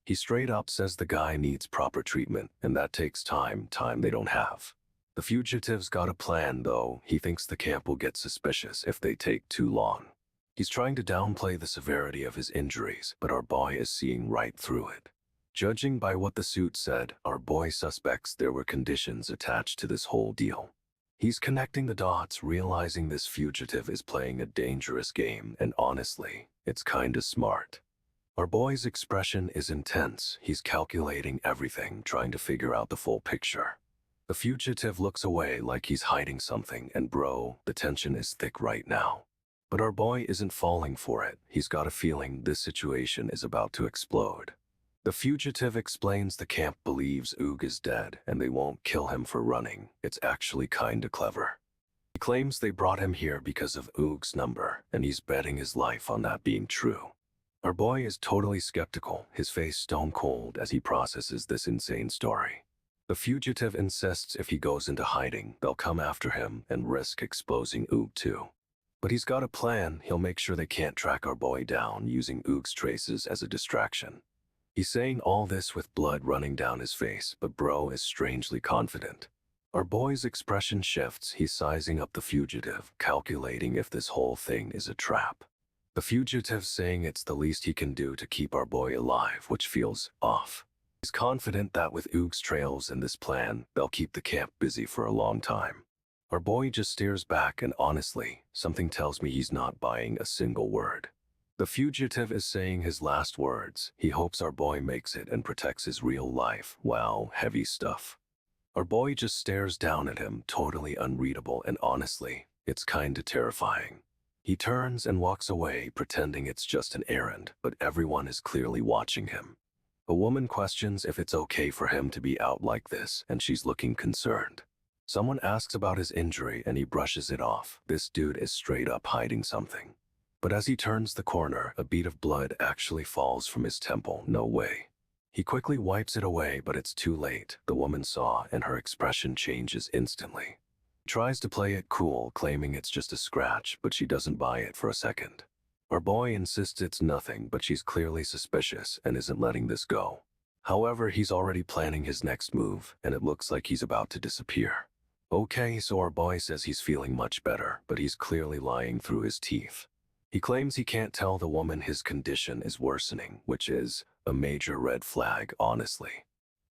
He straight up says the guy needs proper treatment, and that takes time they don't have. The fugitive's got a plan, though. He thinks the camp will get suspicious if they take too long. He's trying to downplay the severity of his injuries, but our boy is seeing right through it. Judging by what the suit said, our boy suspects there were conditions attached to this whole deal. He's connecting the dots, realizing this fugitive is playing a dangerous game, and honestly, it's kinda smart. Our boy's expression is intense. He's calculating everything, trying to figure out the full picture. The fugitive looks away like he's hiding something, and bro, the tension is thick right now. But our boy isn't falling for it. He's got a feeling this situation is about to explode. The fugitive explains the camp believes Oog is dead and they won't kill him for running. It's actually kinda clever. He claims they brought him here because of Oog's number, and he's betting his life on that being true. Our boy is totally skeptical, his face stone cold as he processes this insane story. The fugitive insists if he goes into hiding, they'll come after him and risk exposing Oog too. But he's got a plan. He'll make sure they can't track our boy down using Oog's traces as a distraction. He's saying all this with blood running down his face, but bro is strangely confident. Our boy's expression shifts. He's sizing up the fugitive, calculating if this whole thing is a trap. The fugitive's saying it's the least he can do to keep our boy alive, which feels off. He's confident that with Oog's trails and this plan, they'll keep the camp busy for a long time. Our boy just stares back and honestly, something tells me he's not buying a single word. The fugitive is saying his last words. He hopes our boy makes it and protects his real life. Wow, heavy stuff. Our boy just stares down at him, totally unreadable, and honestly, it's kinda terrifying. He turns and walks away, pretending it's just an errand, but everyone is clearly watching him. A woman questions if it's okay for him to be out like this, and she's looking concerned. Someone asks about his injury and he brushes it off. This dude is straight up hiding something. But as he turns the corner, a bead of blood actually falls from his temple. No way. He quickly wipes it away, but it's too late. The woman saw and her expression changes instantly. He tries to play it cool, claiming it's just a scratch, but she doesn't buy it for a second. Our boy insists it's nothing, but she's clearly suspicious and isn't letting this go. However, he's already planning his next move, and it looks like he's about to disappear. Okay, so our boy says he's feeling much better, but he's clearly lying through his teeth. He claims he can't tell the woman his condition is worsening, which is a major red flag, honestly.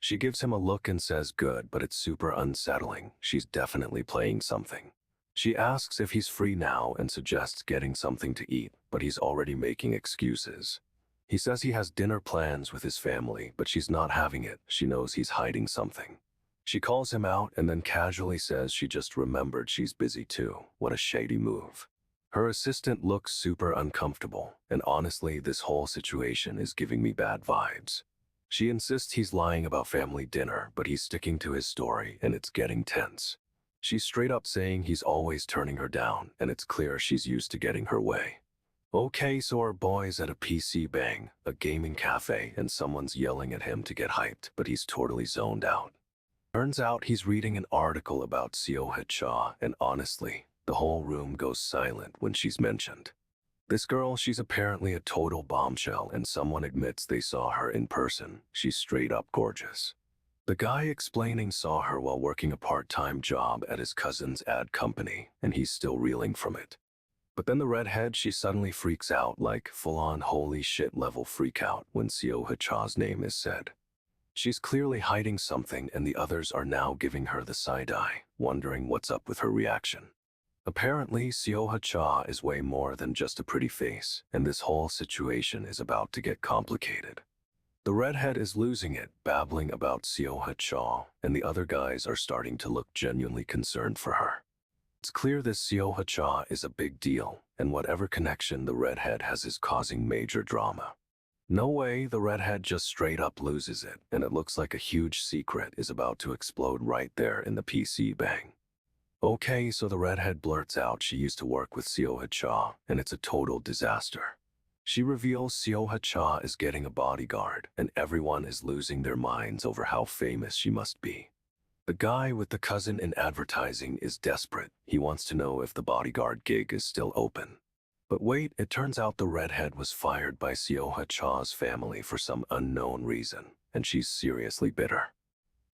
She gives him a look and says good, but it's super unsettling. She's definitely playing something. She asks if he's free now and suggests getting something to eat, but he's already making excuses. He says he has dinner plans with his family, but she's not having it. She knows he's hiding something. She calls him out and then casually says she just remembered she's busy too. What a shady move. Her assistant looks super uncomfortable, and honestly, this whole situation is giving me bad vibes. She insists he's lying about family dinner, but he's sticking to his story and it's getting tense. She's straight up saying he's always turning her down, and it's clear she's used to getting her way. Okay, so our boy's at a PC bang, a gaming cafe, and someone's yelling at him to get hyped, but he's totally zoned out. Turns out he's reading an article about Seo Cha, and honestly, the whole room goes silent when she's mentioned. This girl, she's apparently a total bombshell, and someone admits they saw her in person. She's straight up gorgeous. The guy explaining saw her while working a part-time job at his cousin's ad company, and he's still reeling from it. But then the redhead, she suddenly freaks out, like full-on holy shit level freakout when Seo Cha's name is said. She's clearly hiding something, and the others are now giving her the side-eye, wondering what's up with her reaction. Apparently, Seo Cha is way more than just a pretty face, and this whole situation is about to get complicated. The redhead is losing it, babbling about Seo Cha, and the other guys are starting to look genuinely concerned for her. It's clear this Seo Cha is a big deal, and whatever connection the redhead has is causing major drama. No way, the redhead just straight up loses it, and it looks like a huge secret is about to explode right there in the PC bang. Okay, so the redhead blurts out she used to work with Seo Cha, and it's a total disaster. She reveals Seo Cha is getting a bodyguard, and everyone is losing their minds over how famous she must be. The guy with the cousin in advertising is desperate. He wants to know if the bodyguard gig is still open. But wait, it turns out the redhead was fired by Seo Cha's family for some unknown reason, and she's seriously bitter.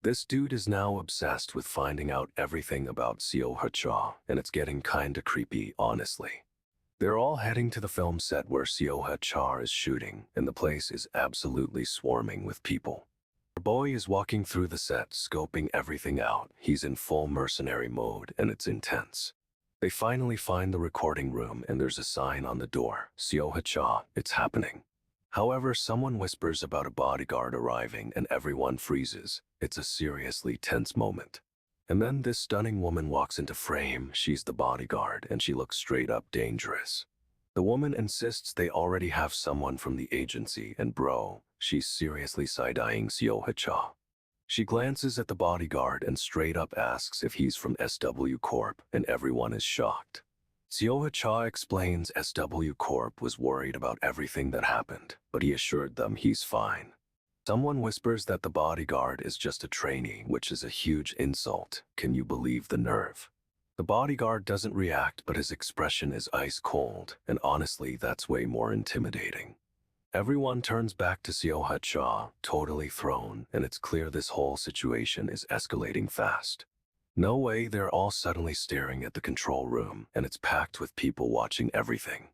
This dude is now obsessed with finding out everything about Seo Cha, and it's getting kinda creepy, honestly. They're all heading to the film set where Seo Cha is shooting, and the place is absolutely swarming with people. Our boy is walking through the set, scoping everything out. He's in full mercenary mode, and it's intense. They finally find the recording room, and there's a sign on the door, Seo Cha, it's happening. However, someone whispers about a bodyguard arriving, and everyone freezes. It's a seriously tense moment. And then this stunning woman walks into frame. She's the bodyguard, and she looks straight up dangerous. The woman insists they already have someone from the agency, and bro, she's seriously side-eyeing Seo Cha. She glances at the bodyguard and straight up asks if he's from SW Corp, and everyone is shocked. Seoha Cha explains SW Corp was worried about everything that happened, but he assured them he's fine. Someone whispers that the bodyguard is just a trainee, which is a huge insult. Can you believe the nerve? The bodyguard doesn't react, but his expression is ice cold, and honestly, that's way more intimidating. Everyone turns back to Seoha Cha, totally thrown, and it's clear this whole situation is escalating fast. No way, they're all suddenly staring at the control room, and it's packed with people watching everything.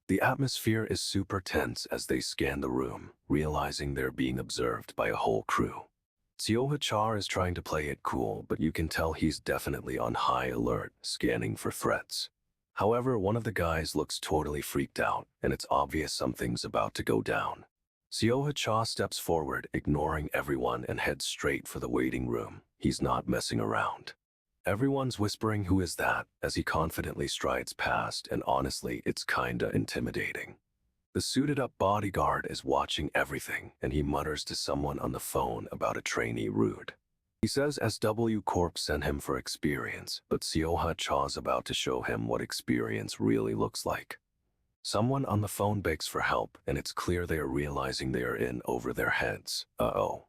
The atmosphere is super tense as they scan the room, realizing they're being observed by a whole crew. Seoha Cha is trying to play it cool, but you can tell he's definitely on high alert, scanning for threats. However, one of the guys looks totally freaked out, and it's obvious something's about to go down. Seoha Cha steps forward, ignoring everyone, and heads straight for the waiting room. He's not messing around. Everyone's whispering who is that as he confidently strides past, and honestly, it's kinda intimidating. The suited-up bodyguard is watching everything, and he mutters to someone on the phone about a trainee rude. He says SW Corp sent him for experience, but Seoha Cha's about to show him what experience really looks like. Someone on the phone begs for help, and it's clear they are realizing they are in over their heads. Uh-oh.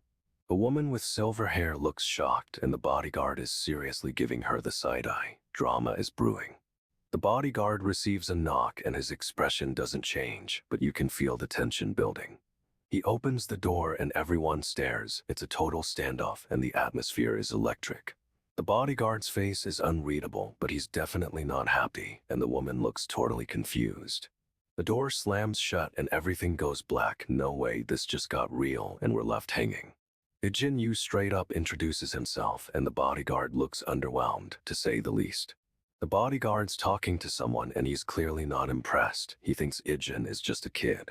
A woman with silver hair looks shocked, and the bodyguard is seriously giving her the side-eye. Drama is brewing. The bodyguard receives a knock, and his expression doesn't change, but you can feel the tension building. He opens the door, and everyone stares. It's a total standoff, and the atmosphere is electric. The bodyguard's face is unreadable, but he's definitely not happy, and the woman looks totally confused. The door slams shut, and everything goes black. No way, this just got real, and we're left hanging. Jin Yu straight up introduces himself, and the bodyguard looks underwhelmed, to say the least. The bodyguard's talking to someone, and he's clearly not impressed. He thinks Ijin is just a kid.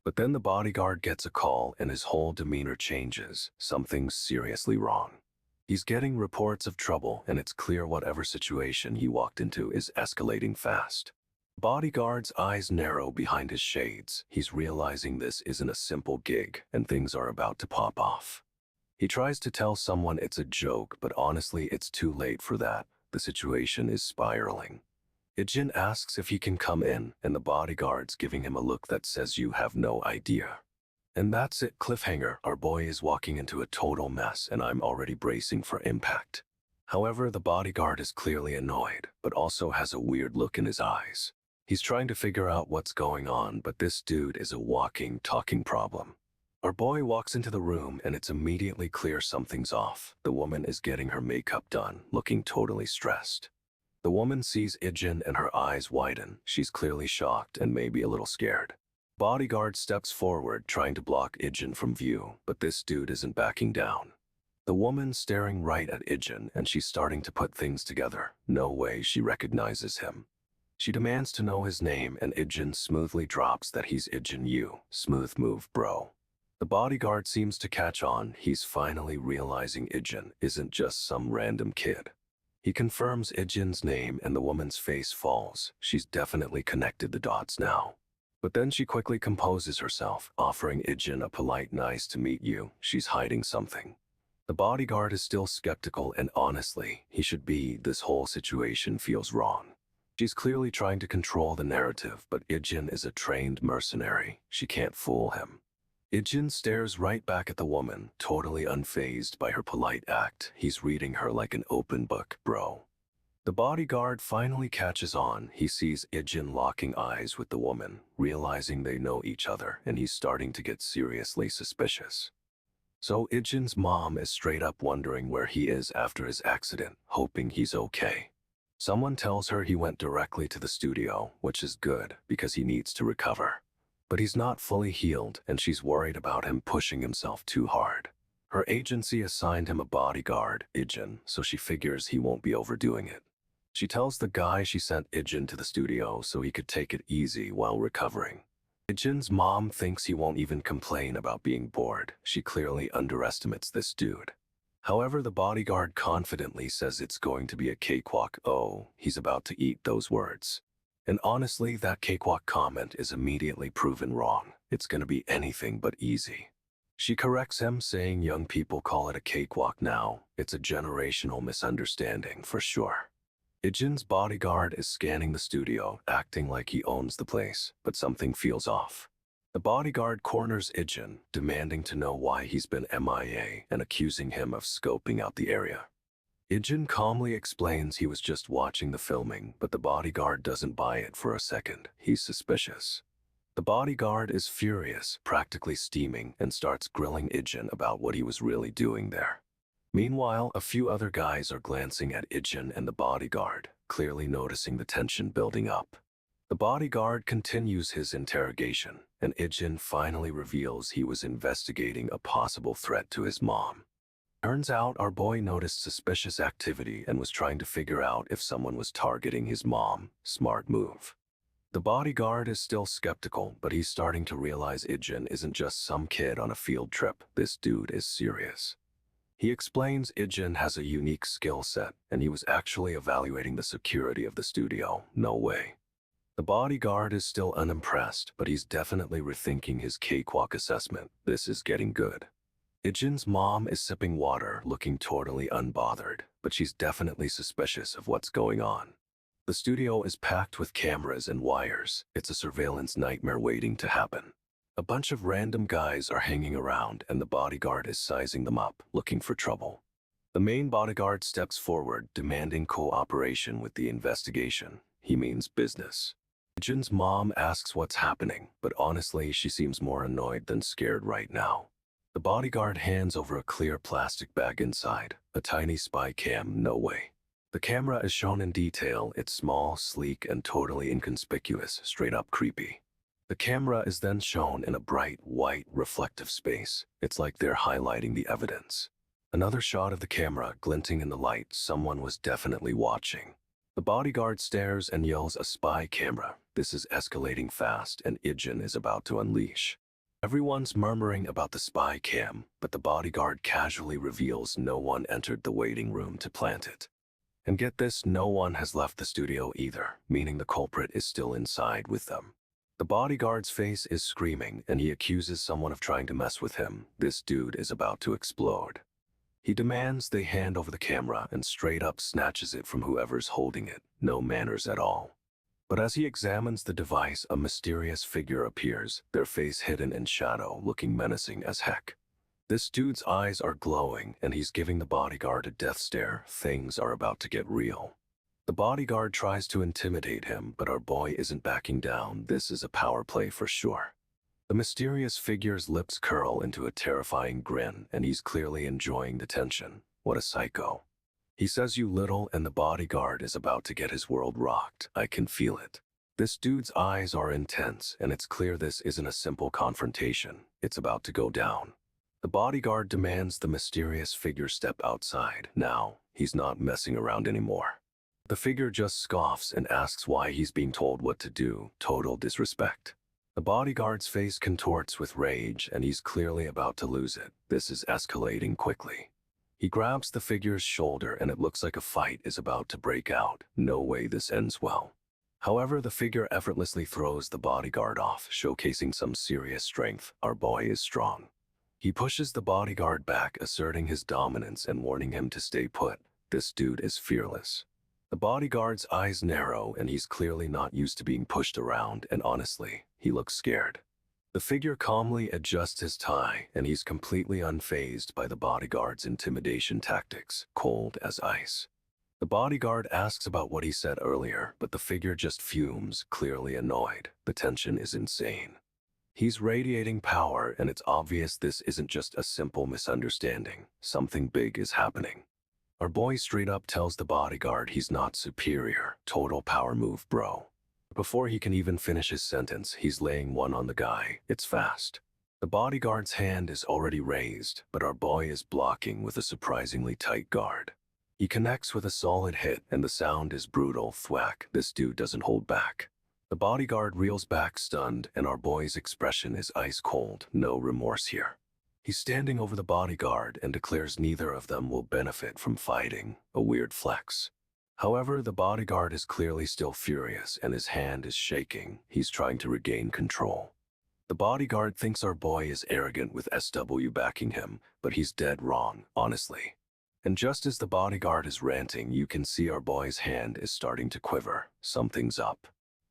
But then the bodyguard gets a call, and his whole demeanor changes. Something's seriously wrong. He's getting reports of trouble, and it's clear whatever situation he walked into is escalating fast. Bodyguard's eyes narrow behind his shades. He's realizing this isn't a simple gig, and things are about to pop off. He tries to tell someone it's a joke, but honestly, it's too late for that. The situation is spiraling. Ijin asks if he can come in, and the bodyguard's giving him a look that says you have no idea. And that's it, cliffhanger. Our boy is walking into a total mess, and I'm already bracing for impact. However, the bodyguard is clearly annoyed, but also has a weird look in his eyes. He's trying to figure out what's going on, but this dude is a walking, talking problem. Our boy walks into the room, and it's immediately clear something's off. The woman is getting her makeup done, looking totally stressed. The woman sees Ijin, and her eyes widen. She's clearly shocked and maybe a little scared. Bodyguard steps forward, trying to block Ijin from view, but this dude isn't backing down. The woman's staring right at Ijin, and she's starting to put things together. No way she recognizes him. She demands to know his name, and Ijin smoothly drops that he's Ijin Yu. Smooth move, bro. The bodyguard seems to catch on. He's finally realizing Ijin isn't just some random kid. He confirms Ijin's name, and the woman's face falls. She's definitely connected the dots now. But then she quickly composes herself, offering Ijin a polite "nice to meet you." She's hiding something. The bodyguard is still skeptical, and honestly, he should be. This whole situation feels wrong. She's clearly trying to control the narrative, but Ijin is a trained mercenary. She can't fool him. Ijin stares right back at the woman, totally unfazed by her polite act. He's reading her like an open book, bro. The bodyguard finally catches on. He sees Ijin locking eyes with the woman, realizing they know each other, and he's starting to get seriously suspicious. So Ijin's mom is straight up wondering where he is after his accident, hoping he's okay. Someone tells her he went directly to the studio, which is good because he needs to recover. But he's not fully healed, and she's worried about him pushing himself too hard. Her agency assigned him a bodyguard, Ijin, so she figures he won't be overdoing it. She tells the guy she sent Ijin to the studio so he could take it easy while recovering. Ijin's mom thinks he won't even complain about being bored. She clearly underestimates this dude. However, the bodyguard confidently says it's going to be a cakewalk. Oh, he's about to eat those words. And honestly, that cakewalk comment is immediately proven wrong. It's gonna be anything but easy. She corrects him, saying young people call it a cakewalk now. It's a generational misunderstanding for sure. Ijin's bodyguard is scanning the studio, acting like he owns the place, but something feels off. The bodyguard corners Ijin, demanding to know why he's been MIA and accusing him of scoping out the area. Ijin calmly explains he was just watching the filming, but the bodyguard doesn't buy it for a second. He's suspicious. The bodyguard is furious, practically steaming, and starts grilling Ijin about what he was really doing there. Meanwhile, a few other guys are glancing at Ijin and the bodyguard, clearly noticing the tension building up. The bodyguard continues his interrogation, and Ijin finally reveals he was investigating a possible threat to his mom. Turns out our boy noticed suspicious activity and was trying to figure out if someone was targeting his mom. Smart move. The bodyguard is still skeptical, but he's starting to realize Ijin isn't just some kid on a field trip. This dude is serious. He explains Ijin has a unique skill set, and he was actually evaluating the security of the studio. No way. The bodyguard is still unimpressed, but he's definitely rethinking his cakewalk assessment. This is getting good. Ijin's mom is sipping water, looking totally unbothered, but she's definitely suspicious of what's going on. The studio is packed with cameras and wires. It's a surveillance nightmare waiting to happen. A bunch of random guys are hanging around, and the bodyguard is sizing them up, looking for trouble. The main bodyguard steps forward, demanding cooperation with the investigation. He means business. Ijin's mom asks what's happening, but honestly, she seems more annoyed than scared right now. The bodyguard hands over a clear plastic bag inside, a tiny spy cam. No way. The camera is shown in detail. It's small, sleek, and totally inconspicuous, straight up creepy. The camera is then shown in a bright, white, reflective space. It's like they're highlighting the evidence. Another shot of the camera glinting in the light. Someone was definitely watching. The bodyguard stares and yells, "A spy camera." This is escalating fast, and Ijin is about to unleash. Everyone's murmuring about the spy cam, but the bodyguard casually reveals no one entered the waiting room to plant it. And get this, no one has left the studio either, meaning the culprit is still inside with them. The bodyguard's face is screaming, and he accuses someone of trying to mess with him. This dude is about to explode. He demands they hand over the camera and straight up snatches it from whoever's holding it. No manners at all. But as he examines the device, a mysterious figure appears, their face hidden in shadow, looking menacing as heck. This dude's eyes are glowing, and he's giving the bodyguard a death stare. Things are about to get real. The bodyguard tries to intimidate him, but our boy isn't backing down. This is a power play for sure. The mysterious figure's lips curl into a terrifying grin, and he's clearly enjoying the tension. What a psycho. He says you little, and the bodyguard is about to get his world rocked. I can feel it. This dude's eyes are intense, and it's clear this isn't a simple confrontation. It's about to go down. The bodyguard demands the mysterious figure step outside. Now, he's not messing around anymore. The figure just scoffs and asks why he's being told what to do. Total disrespect. The bodyguard's face contorts with rage, and he's clearly about to lose it. This is escalating quickly. He grabs the figure's shoulder, and it looks like a fight is about to break out. No way this ends well. However, the figure effortlessly throws the bodyguard off, showcasing some serious strength. Our boy is strong. He pushes the bodyguard back, asserting his dominance and warning him to stay put. This dude is fearless. The bodyguard's eyes narrow, and he's clearly not used to being pushed around, and honestly, he looks scared. The figure calmly adjusts his tie, and he's completely unfazed by the bodyguard's intimidation tactics, cold as ice. The bodyguard asks about what he said earlier, but the figure just fumes, clearly annoyed. The tension is insane. He's radiating power, and it's obvious this isn't just a simple misunderstanding. Something big is happening. Our boy straight up tells the bodyguard he's not superior. Total power move, bro. Before he can even finish his sentence, he's laying one on the guy. It's fast. The bodyguard's hand is already raised, but our boy is blocking with a surprisingly tight guard. He connects with a solid hit, and the sound is brutal. Thwack. This dude doesn't hold back. The bodyguard reels back stunned, and our boy's expression is ice cold. No remorse here. He's standing over the bodyguard and declares neither of them will benefit from fighting. A weird flex. However, the bodyguard is clearly still furious, and his hand is shaking. He's trying to regain control. The bodyguard thinks our boy is arrogant with SW backing him, but he's dead wrong, honestly. And just as the bodyguard is ranting, you can see our boy's hand is starting to quiver. Something's up.